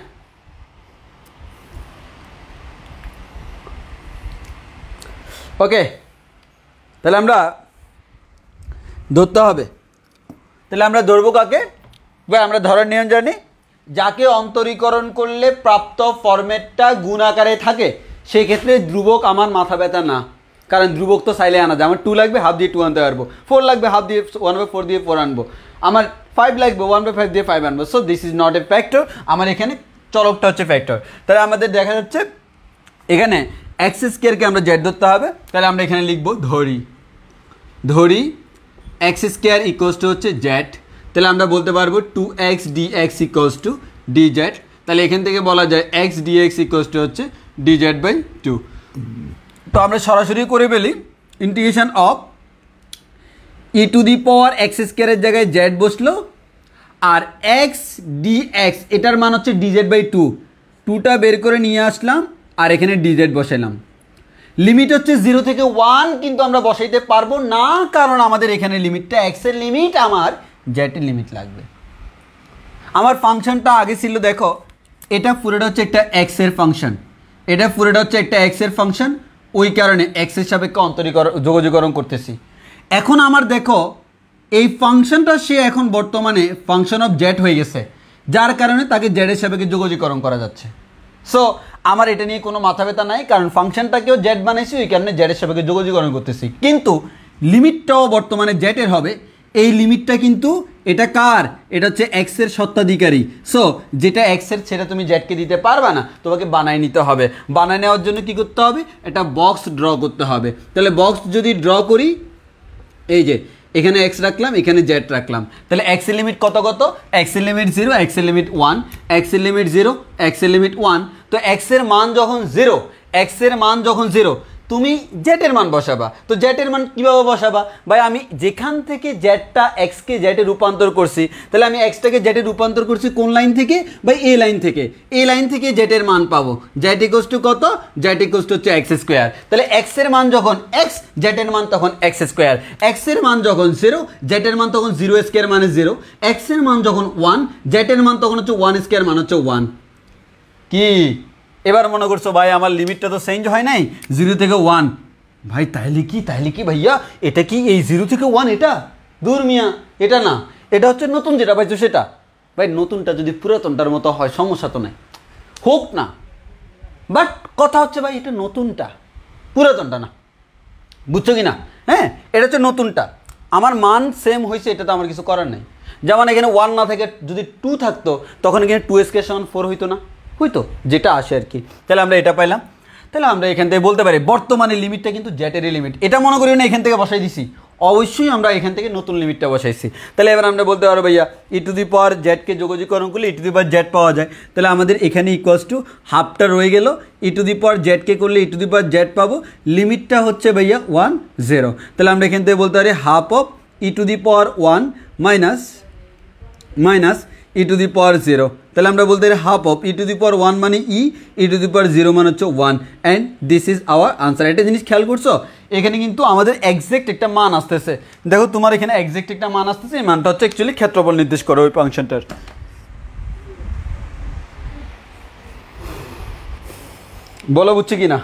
ওকে, তাহলে আমরা ধরতে হবে। তাহলে আমরা ধরবো কাকে ভাই, আমরা ধরার নিয়ম জানি, যাকে অন্তরীকরণ করলে প্রাপ্ত ফরম্যাটটা গুণ আকারে থাকে সেই ক্ষেত্রে ধ্রুবক আমার মাথা ব্যথা না, কারণ ধ্রুবক তো চাইলে আনা যায়। আমার 2 লাগবে, হাফ দিয়ে 2 আনতে পারবো, 4 লাগবে, হাফ দিয়ে 1/4 দিয়ে 4 আনবো, আমার 5 লাগবে, 1/5 দিয়ে 5 আনবো। So this is not a factor, আমার এখানে চলকটা হচ্ছে ফ্যাক্টর। তাহলে আমাদের দেখা যাচ্ছে এখানে এক্স স্কোয়ারকে আমরা জেড ধরতে হবে, তাহলে আমরা এখানে লিখবো ধরি এক্স স্কোয়ার ইকুয়ালস টু হচ্ছে জেড, তাহলে আমরা বলতে পারবো 2x dx equals to dz। তাহলে এখান থেকে বলা যায় x dx ইকুয়ালস টু হচ্ছে dz/2। তো আমরা সরাসরি করে ফেলি, integration of E two the power x স্কোয়ারের জায়গায় জেড বসলো, আর এক্স dx এটার মান হচ্ছে dz/2, 2টা বের করে নিয়ে আসলাম আর এখানে dz বসাইলাম। লিমিট হচ্ছে 0 থেকে 1, কিন্তু আমরা বসাইতে পারবো না কারণ আমাদের এখানে লিমিটটা এক্স এর লিমিট, আমার জেটের লিমিট লাগবে। আমার ফাংশনটা আগে ছিল দেখো, এটা পুরোটা হচ্ছে একটা এক্স এর ফাংশন, এটা পুরোটা হচ্ছে একটা এক্স এর ফাংশন, ওই কারণে এক্স এর সাপেক্ষে যোগজীকরণ করতেছি। এখন আমার দেখো এই ফাংশনটা সে এখন বর্তমানে ফাংশন অফ জেড হয়ে গেছে, যার কারণে তাকে জেডের সাপেক্ষে যোগজীকরণ করা যাচ্ছে। সো আমার এটা নিয়ে কোনো মাথা ব্যথা নাই, কারণ ফাংশনটাকেও জেড বানাইছি, ওই কারণে জেডের সাপেক্ষে যোগজীকরণ করতেছি। কিন্তু লিমিটটাও বর্তমানে জেডের হবে। এই লিমিটটা কিন্তু এটা কার? এটা হচ্ছে এক্সের সত্ত্বাধিকারী। সো যেটা এক্সের সেটা তুমি জেডকে দিতে পারবে না, তোমাকে বানায় নিতে হবে। বানায় নেওয়ার জন্য কি করতে হবে? একটা বক্স ড্র করতে হবে। তাহলে বক্স যদি ড্র করি, এই যে এখানে এক্স রাখলাম, এখানে জেড রাখলাম, তাহলে এক্সের লিমিট কত কত? এক্সের লিমিট 0, এক্সের লিমিট 1, এক্সের লিমিট 0, এক্সের লিমিট 1। তো এক্সের মান যখন 0, এক্সের মান যখন 0, তুমি জেডের মান বসাবা। তো জেডের মান কীভাবে বসাবা? ভাই আমি যেখান থেকে জেডটা এক্সকে জেডে রূপান্তর করছি, তাহলে আমি এক্সটাকে জেডে রূপান্তর করছি কোন লাইন থেকে? ভাই এই লাইন থেকে। এই লাইন থেকে জেডের মান পাবো। জেড ইকুয়ালস টু কত? জেড ইকুয়ালস টু হচ্ছে এক্স স্কোয়ার। তাহলে এক্সের মান যখন এক্স, জেডের মান তখন এক্স স্কোয়ার। এক্সের মান যখন 0, জেডের মান তখন 0 স্কোয়ার মানে 0। এক্সের মান যখন 1, জেডের মান তখন হচ্ছে 1 স্কোয়ার মানে হচ্ছে 1। কি এবার মনে করছো ভাই আমার লিমিটটা তো চেঞ্জ হয় নাই, 0 থেকে 1। ভাই তাহলে কি ভাইয়া, এটা কি এই 0 থেকে 1? এটা দূর মিয়া, এটা না, এটা হচ্ছে নতুন যেটা পাইছো সেটা। ভাই নতুনটা যদি পুরাতনটার মতো হয় সমস্যা তো নাই, হোক না, বাট কথা হচ্ছে ভাই এটা নতুনটা, পুরাতনটা না। বুঝছো কি না? হ্যাঁ, এটা হচ্ছে নতুনটা। আমার মান সেম হয়েছে, এটা তো আমার কিছু করার নেই। যেমন এখানে 1 না থেকে যদি 2 থাকতো, তখন এখানে 2 স্কয়ার সমান 4 হইতো না? হইতো, যেটা আসে আর কি। তাহলে আমরা এটা পাইলাম। তাহলে আমরা এখান থেকে বলতে পারি বর্তমানে লিমিটটা কিন্তু জেটেরই লিমিট। এটা মনে করি না এখান থেকে বসাই দিছি, অবশ্যই আমরা এখান থেকে নতুন লিমিটটা বসাইছি। তাহলে এবার আমরা বলতে পারবো ভাইয়া e⁻z কে যোগজীকরণ করলে e⁻z পাওয়া যায়। তাহলে আমাদের এখানে ইকুয়ালস টু হাফটা রয়ে গেল, e⁻z কে করলে e⁻z পাবো। লিমিটটা হচ্ছে ভাইয়া 1 0। তাহলে আমরা এখান থেকে বলতে পারি half of e⁻1 minus e⁻0। তাহলে আমরা বলতে পারি হাফ অফ e⁻1 মানে e⁻0 মানে হচ্ছে 1, and this is our answer. একটা জিনিস খেয়াল করছো, এখানে কিন্তু আমাদের এক্সাক্ট একটা মান আসতেছে। দেখো তোমার এখানে এক্সাক্ট একটা মান আসতেছে, এই মানটা হচ্ছে অ্যাকচুয়ালি ক্ষেত্রফল নির্দেশ করে ওই ফাংশনটার। বলো বুঝছি কি না?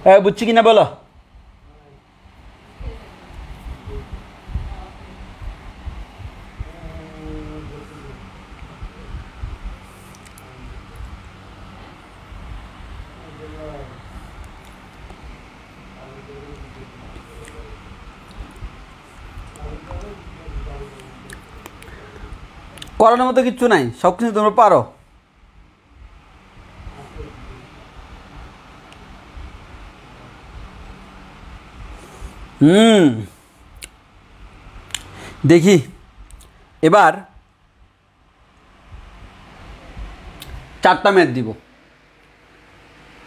হ্যাঁ বুঝছি কি না বলো। করানোর মতো কিচ্ছু নাই, সব কিছু তোমরা পারো। দেখি এবার 4টা ম্যাথ দিব।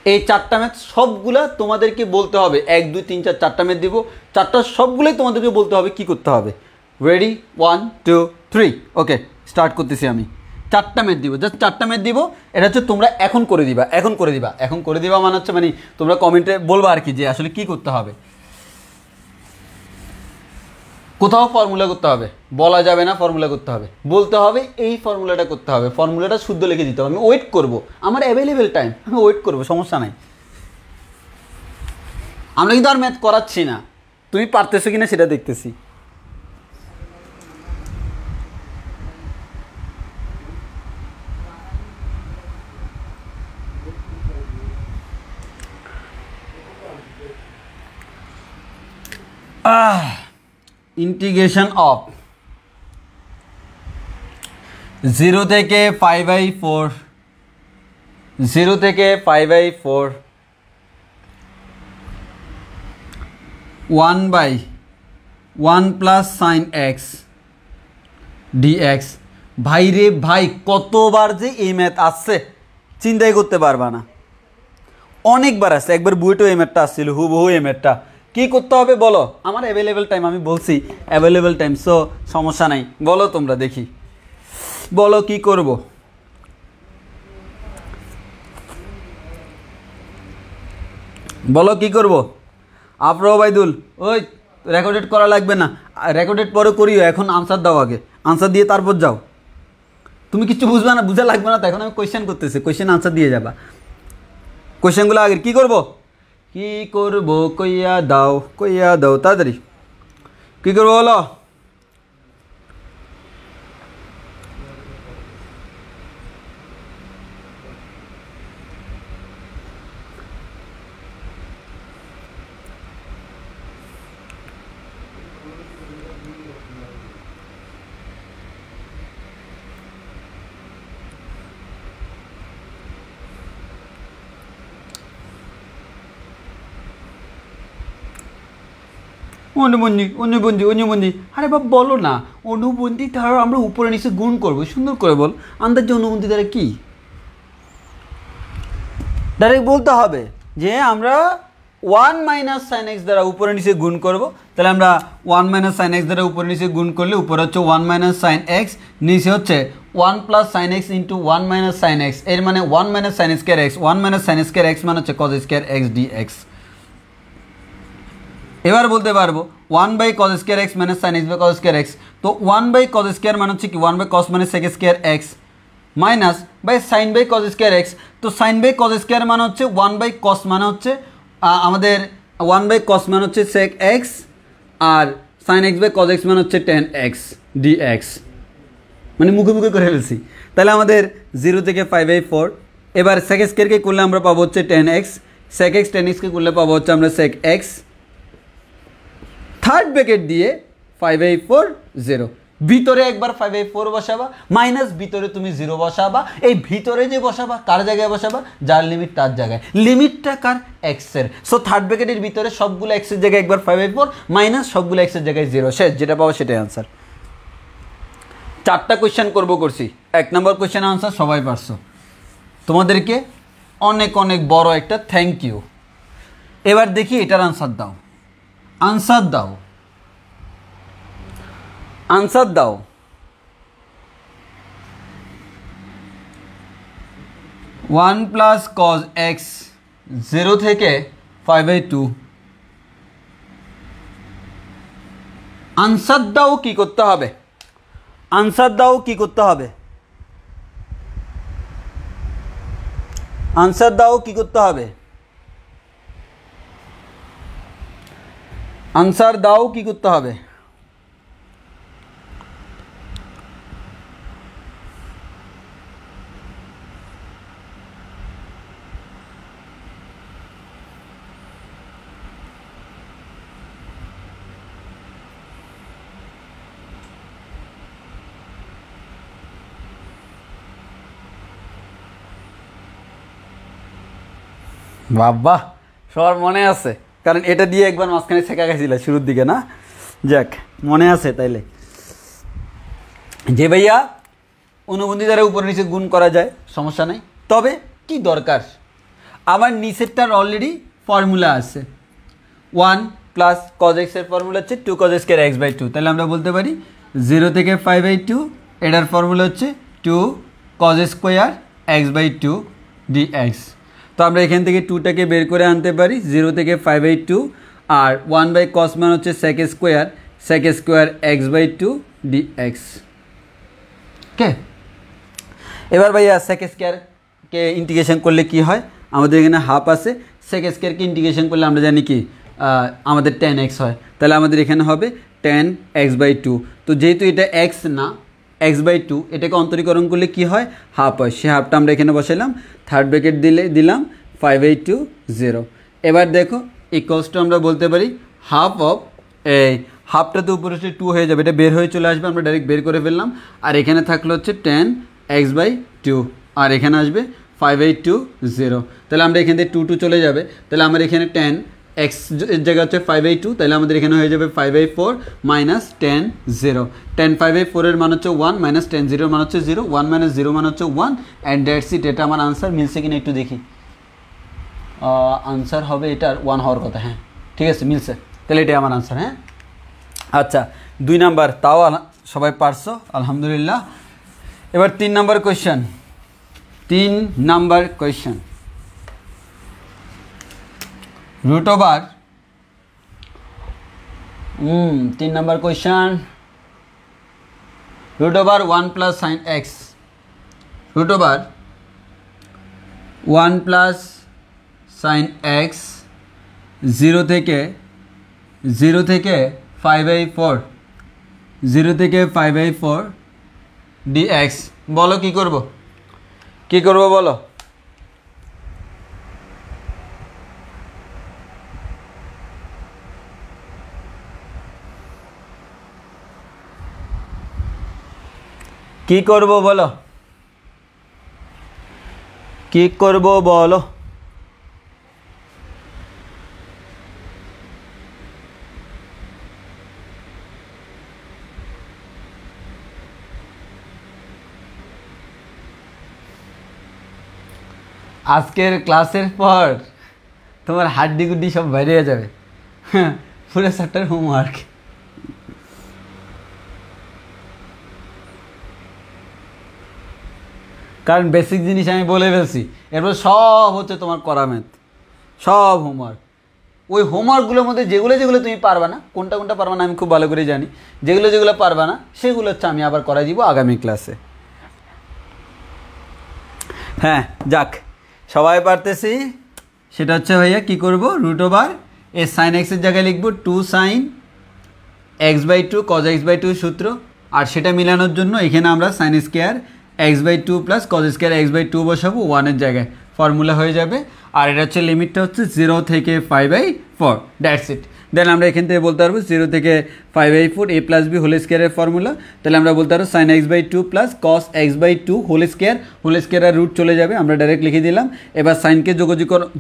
এই 4টা ম্যাথ সবগুলা তোমাদেরকে বলতে হবে, 1 2 3 4 4টা ম্যাথ দিব। 4টা সবগুলোই তোমাদেরকে বলতে হবে কি করতে হবে। রেডি? 1 2 3 ওকে, স্টার্ট করতেছি আমি। 4টা ম্যাথ দিব, জাস্ট 4টা ম্যাথ দিব। এটা হচ্ছে তোমরা এখন করে দিবা, এখন করে দিবা মানে হচ্ছে মানে তোমরা কমেন্টে বলবা আর কি যে আসলে কি করতে হবে। কোথাও ফর্মুলা করতে হবে, বলা যাবে না ফর্মুলা করতে হবে, বলতে হবে এই ফর্মুলাটা করতে হবে, ফর্মুলাটা শুদ্ধ লিখে দিতে হবে। আমি ওয়েট করব, আমার অ্যাভেলেবেল টাইম, আমি ওয়েট করবো, সমস্যা নাই। আমরা কিন্তু আর ম্যাথ করাচ্ছি না, তুমি পারতেছো কিনা সেটা দেখতেছি। ইন্টিগ্রেশন অফ 0 থেকে 5/4, 0 থেকে 5/4 1/1 প্লাস সাইন এক্স ডিএক্স। ভাই রে ভাই, কতবার যে এই ম্যাথ আসছে চিন্তাই করতে পারবা না, অনেকবার আসছে। একবার বুয়েটেও এই ম্যাথটা আসছিল, হুবহু এই ম্যাথটা। কী করতে হবে বলো? আমার অ্যাভেলেবেল টাইম, আমি বলছি অ্যাভেলেবেল টাইম, সো সমস্যা নাই। বলো তোমরা, দেখি বলো কি করব। বলো কি করব। আফরো বাইদুল, ওই রেকর্ডেড করা লাগবে না, রেকর্ডেড পরে করিও, এখন আনসার দাও, আগে আনসার দিয়ে তারপর যাও। তুমি কিছু বুঝবে না, বুঝা লাগবে না তো, এখন আমি কোয়েশ্চেন করতেছি, কোয়েশ্চেন আনসার দিয়ে যাবা। কোয়েশ্চেনগুলো আগে কী করবো? কি করব কইয়া দাও তাড়াতাড়ি কি করবো বলো অনুবন্ধী আরে বাবা বলো না অনুবন্ধী দ্বারা আমরা উপরে নিচে গুণ করবো সুন্দর করে বল আন্দাজে অনুবন্ধী দ্বারা কি ডাইরেক্ট বলতে হবে যে আমরা 1 মাইনাস সাইন এক্স দ্বারা উপরে নিচে গুণ করব তাহলে আমরা 1 মাইনাস সাইন এক্স দ্বারা উপরে নিচে গুণ করলে উপরে হচ্ছে 1 মাইনাস সাইন এক্স নিচে হচ্ছে 1 plus sine x into 1 minus sine x এর মানে 1 minus sine square x 1 minus sine square x মানে হচ্ছে কজ স্কোয়ার এক্স ডিএক্স এবার বলতে পারবো 1 by cos square x minus sine x by cos square x তো 1 বাই কজ স্কোয়ার মানে হচ্ছে কি 1 বাই কস মানে sec square x minus by sine by cos square x তো সাইন বাই কজ স্কোয়ার মানে হচ্ছে 1 বাই কস মানে হচ্ছে আমাদের 1 বাই কস মানে হচ্ছে সেক এক্স আর sine x by cos x মানে হচ্ছে টেন এক্স ডিএক্স মানে মুখে মুখে করে ফেলছি তাহলে আমাদের 0 থেকে 5/4 এবার সেক স্কোয়ারকে করলে আমরা পাবো হচ্ছে tan X sec X tan এক্সকে করলে পাবো হচ্ছে আমরা সেক এক্স থার্ড ব্র্যাকেট দিয়ে 5/4 0 ভিতরে একবার 5/4 বসাবা মাইনাস ভিতরে তুমি 0 বসাবা এই ভিতরে যে বসাবা কার জায়গায় বসাবা যার লিমিট তার জায়গায় লিমিটটা কার এক্সের সো থার্ড ব্র্যাকেটের ভিতরে সবগুলো এক্সের জায়গায় একবার 5/4 মাইনাস সবগুলো এক্সের জায়গায় 0 শেষ যেটা পাবো সেটাই আনসার চারটা কোয়েশ্চেন করছি 1 নম্বর কোয়েশ্চেন আনসার সবাই পারছো তোমাদেরকে অনেক অনেক বড় একটা থ্যাংক ইউ এবার দেখি এটার আনসার দাও आंसर दाओ 1 प्लस कॉस एक्स 0 থেকে 5/2 आंसर दाओ কি করতে হবে आंसर दाओ কি করতে হবে आंसर दाओ কি করতে হবে आंसर दाओ কি করতে হবে বাবা সবার মনে আছে কারণ এটা দিয়ে একবার মাঝখানে শেখা গেছিল শুরুর দিকে না যাক মনে আছে তাইলে যে ভাইয়া অনুবন্ধী দ্বারা উপর নিচে গুণ করা যায় সমস্যা নাই তবে কি দরকার আমার নিচেরটার অলরেডি ফর্মুলা আছে 1 প্লাস কজ এক্স এর ফর্মুলা হচ্ছে 2 কজ স্কয়ার এক্স বাই 2 তাহলে আমরা বলতে পারি 0 থেকে 5/2 এটার ফর্মুলা হচ্ছে 2 cos square x by 2 dx তো আমরা এখান থেকে 2টাকে বের করে আনতে পারি 0 থেকে 5/2 আর 1 বাই কস মান হচ্ছে sec square X by 2 D X okay এবার ভাইয়া সেক স্কোয়ারকে ইন্টিগ্রেশন করলে কি হয় আমাদের এখানে হাফ আছে সেক স্কোয়ারকে ইন্টিগ্রেশন করলে আমরা জানি কি আমাদের 10x হয় তাহলে আমাদের এখানে হবে 10x বাই 2 তো যেহেতু এটা x না x বাই 2 এটাকে অন্তরীকরণ করলে কি হয় হাফ হয় সে হাফটা আমরা এখানে বসাইলাম থার্ড ব্র্যাকেট দিলাম 5/2 0 এবার দেখো ইকুয়ালস টু আমরা বলতে পারি হাফ অফ এই হাফটা তো উপরে 2 হয়ে যাবে এটা বের হয়ে চলে আসবে আমরা ডাইরেক্ট বের করে ফেললাম আর এখানে থাকলো হচ্ছে 10x বাই 2 আর এখানে আসবে 5/2 0 তাহলে আমরা এখান থেকে 2 চলে যাবে তাহলে আমার এখানে 10x এর জায়গা হচ্ছে 5/2 তাহলে আমাদের এখানে হয়ে যাবে 5/4 মাইনাস 10 0 10 5/4 এর মান হচ্ছে 1 মাইনাস 10 0 এর মান হচ্ছে 0 1 মাইনাস 0 মান হচ্ছে 1 অ্যান্ড দ্যাটস ইট এটা আমার আনসার মিলছে কিনা একটু দেখি আনসার হবে এটার 1 হওয়ার কথা হ্যাঁ ঠিক আছে মিলছে তাহলে এটাই আমার আনসার হ্যাঁ আচ্ছা 2 নাম্বার তাও সবাই পারছো আলহামদুলিল্লাহ এবার 3 number question root over 3 number question root over 1 plus sine x root over 1 plus sine x 0 থেকে 5/4 dx বলো কি করব বলো কি করব বলো আজকের ক্লাসের পর তোমার হাড্ডি গুড্ডি সব বাইরে যাবে পুরো চ্যাপ্টার হোমওয়ার্ক কারণ বেসিক জিনিস আমি বলে ফেলছি এরপর সব হচ্ছে তোমার করা ম্যাথ সব হোমওয়ার্ক ওই হোমওয়ার্কগুলোর মধ্যে যেগুলো তুমি পারবা না কোনটা পারবা না আমি খুব ভালো করে জানি যেগুলো পারবা না সেগুলো হচ্ছে আমি আবার করাই দিব আগামী ক্লাসে হ্যাঁ যাক সবাই পারতেছি সেটা হচ্ছে ভাইয়া কী করবো √/a sin x এর জায়গায় লিখবো 2 sin x/2 cos x/2 সূত্র আর সেটা মিলানোর জন্য এখানে আমরা sin square x/2 plus cos square x/2 বসাবো 1 এর জায়গায় ফর্মুলা হয়ে যাবে আর এটা হচ্ছে লিমিটটা হচ্ছে 0 থেকে 5/4 দ্যাটস ইট দেন আমরা এখান থেকে বলতে পারবো 0 থেকে 5/4 a + b হোল স্কোয়ারের ফর্মুলা তাহলে আমরা বলতে পারবো sin x/2 plus cos x/2 whole square আর রুট চলে যাবে আমরা ডাইরেক্ট লিখে দিলাম এবার সাইনকে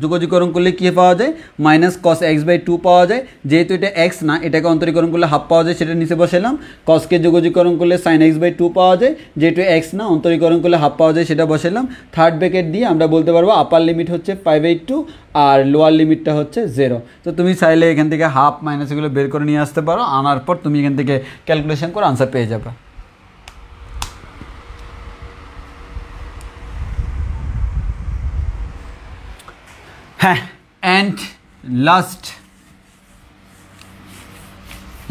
যোগজীকরণ করলে কী পাওয়া যায় মাইনাস cos x/2 পাওয়া যায় যেহেতু এটা x না এটাকে অন্তরীকরণ করলে হাফ পাওয়া যায় সেটা নিচে বসালাম cosকে যোগজীকরণ করলে sin x/2 পাওয়া যায় যেহেতু x না অন্তরীকরণ করলে হাফ পাওয়া যায় সেটা বসালাম থার্ড ব্র্যাকেট দিয়ে আমরা বলতে পারবো আপার লিমিট হচ্ছে 5/2 আর লোয়ার লিমিটটা হচ্ছে 0 তো তুমি চাইলে এখান থেকে হাফ মাইনাস এগুলো বের করে নিয়ে আসতে পারো আনার পর তুমি এখান থেকে ক্যালকুলেশন করে আনসার পেয়ে যাবে হ্যাঁ অ্যান্ড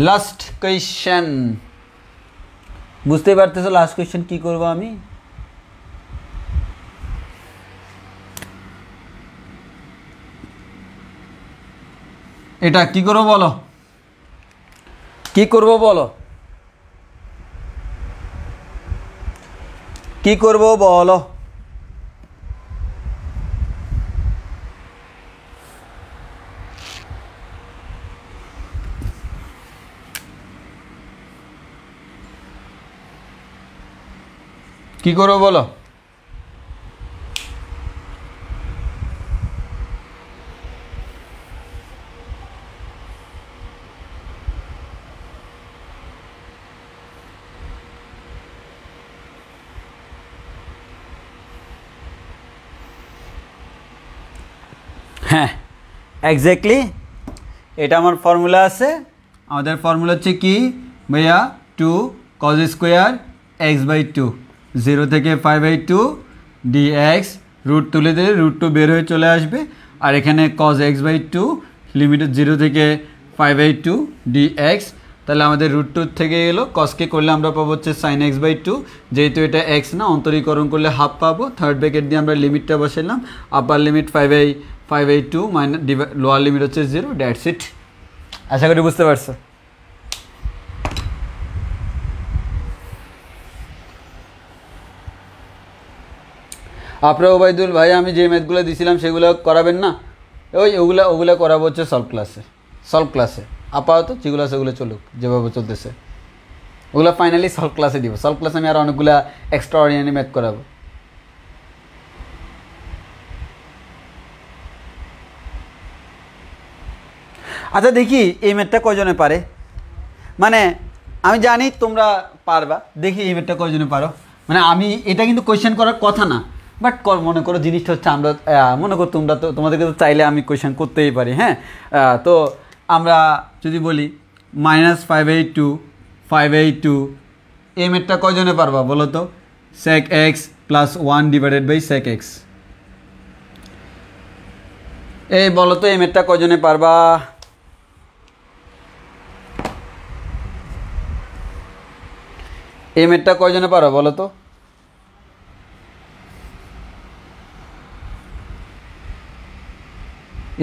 লাস্ট কোয়েশ্চেন বুঝতে পারতেছো লাস্ট কোয়েশ্চেন কি করব আমি এটা কি করব বলো কি করব বলো কি করব বলো হ্যাঁ এক্স্যাক্টলি এটা আমার ফর্মুলা আছে আমাদের ফর্মুলা হচ্ছে কি ভাইয়া 2 cos স্কোয়ার x/2 0 থেকে 5/2 dx রুট তুলে দিলে √2 বের হয়ে চলে আসবে আর এখানে cos x/2 লিমিট 0 থেকে 5/2 dx তাহলে আমাদের √2 থেকে এলো cosকে করলে আমরা পাবো হচ্ছে sin x/2 যেহেতু এটা x না অন্তরীকরণ করলে হাফ পাবো থার্ড ব্র্যাকেট দিয়ে আমরা লিমিটটা বসালাম আপার লিমিট 5/2 মাইনাস লোয়ার লিমিট হচ্ছে 0 দ্যাটস ইট আশা করি বুঝতে পারছো আপনারা ওবায়দুল ভাই আমি যে ম্যাথগুলো দিয়েছিলাম সেগুলো করাবেন না ওগুলো করাবো হচ্ছে সলভ ক্লাসে আপাতত যেগুলো আছে ওগুলো চলুক যেভাবে চলতেছে ওগুলো ফাইনালি সলভ ক্লাসে দিব সলভ ক্লাসে আমি আর অনেকগুলো এক্সট্রা অর্ডিনারি ম্যাথ করাবো আচ্ছা দেখি এই ম্যাথটা কয়জনে পারে মানে আমি জানি তোমরা পারবা দেখি এই ম্যাথটা কয়জনে পারো মানে আমি এটা কিন্তু কোয়েশ্চেন করার কথা না বাট মনে করো জিনিসটা হচ্ছে আমরা মনে করো তোমরা তো তোমাদেরকে তো চাইলে আমি কোয়েশ্চেন করতেই পারি হ্যাঁ তো আমরা যদি বলি -5/2 এই ম্যাথটা কয়জনে পারবা বলো তো sec x + 1 / sec x এই বলো তো এই ম্যাথটা কয়জনে পারবা এই ম্যাথটা কয়জনে পারো বলো তো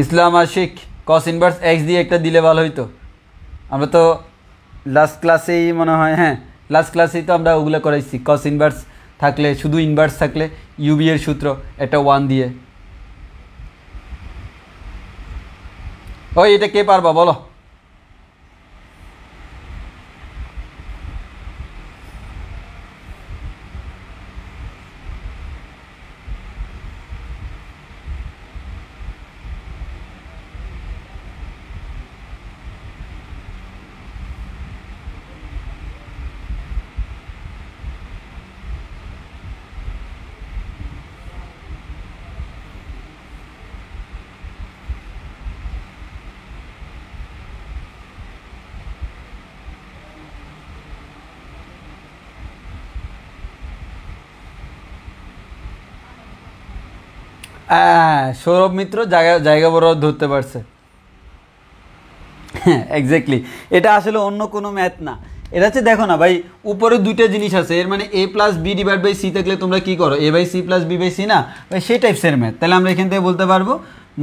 ইসলাম আশিক কস ইনভার্স এক্স দিয়ে একটা দিলে ভালো হইতো। আমরা তো লাস্ট ক্লাসেই মনে হয়, হ্যাঁ লাস্ট ক্লাসেই তো আমরা ওগুলো করাইছি, কস ইনভার্স থাকলে, শুধু ইনভার্স থাকলে ইউবি এর সূত্র একটা 1 দিয়ে। ওই এটা কে পারবা বলো? হ্যাঁ সৌরভ মিত্র জায়গা জায়গা বড় ধরতে পারছে। হ্যাঁ এক্স্যাক্টলি, এটা আসলে অন্য কোনো ম্যাথ না, এটা হচ্ছে দেখো না ভাই উপরে দুইটা জিনিস আছে, এর মানে A plus B divide by C থাকলে তোমরা কী করো, A by C plus B by C না ভাই, সেই টাইপসের ম্যাথ। তাহলে আমরা এখান থেকে বলতে পারবো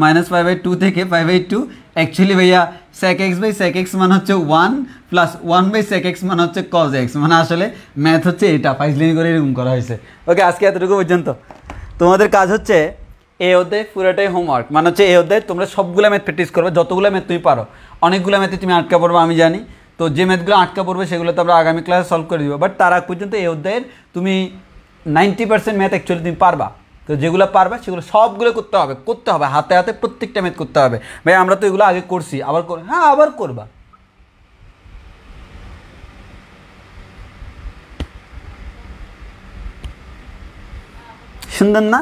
-5/2 থেকে 5/2, অ্যাকচুয়ালি ভাইয়া sec x by sec x মানে হচ্ছে 1 প্লাস 1/sec x মানে হচ্ছে cos x, মানে আসলে ম্যাথ হচ্ছে এটা, ফাইজলিনি করে এরকম করা হয়েছে। ওকে আজকে এতটুকু পর্যন্ত। তোমাদের কাজ হচ্ছে এই অধ্যায় পুরোটাই হোমওয়ার্ক, মানে হচ্ছে এই অধ্যায় তোমরা সবগুলো ম্যাথ প্র্যাকটিস করবে, যতগুলো ম্যাথ তুমি পারো। অনেকগুলো ম্যাথে তুমি আটকা পড়বে আমি জানি, তো যে ম্যাথগুলো আটকা পড়বে সেগুলো তো আমরা আগামী ক্লাসে সলভ করে দিব, বাট তার আগ পর্যন্ত এই অধ্যায়ের তুমি 90% ম্যাথ অ্যাকচুয়ালি তুমি পারবা। তো যেগুলো পারবা সেগুলো সবগুলো করতে হবে, করতে হবে হাতে হাতে প্রত্যেকটা ম্যাথ করতে হবে। ভাই আমরা তো এগুলো আগে করছি, আবার হ্যাঁ আবার করবা। সুন্দর না?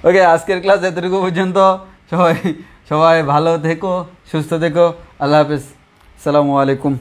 ওকে আজকের ক্লাস এতটুকু পর্যন্ত। সবাই সবাই ভালো থেকো, সুস্থ থেকো, আল্লাহ হাফেজ, আসসালামু আলাইকুম।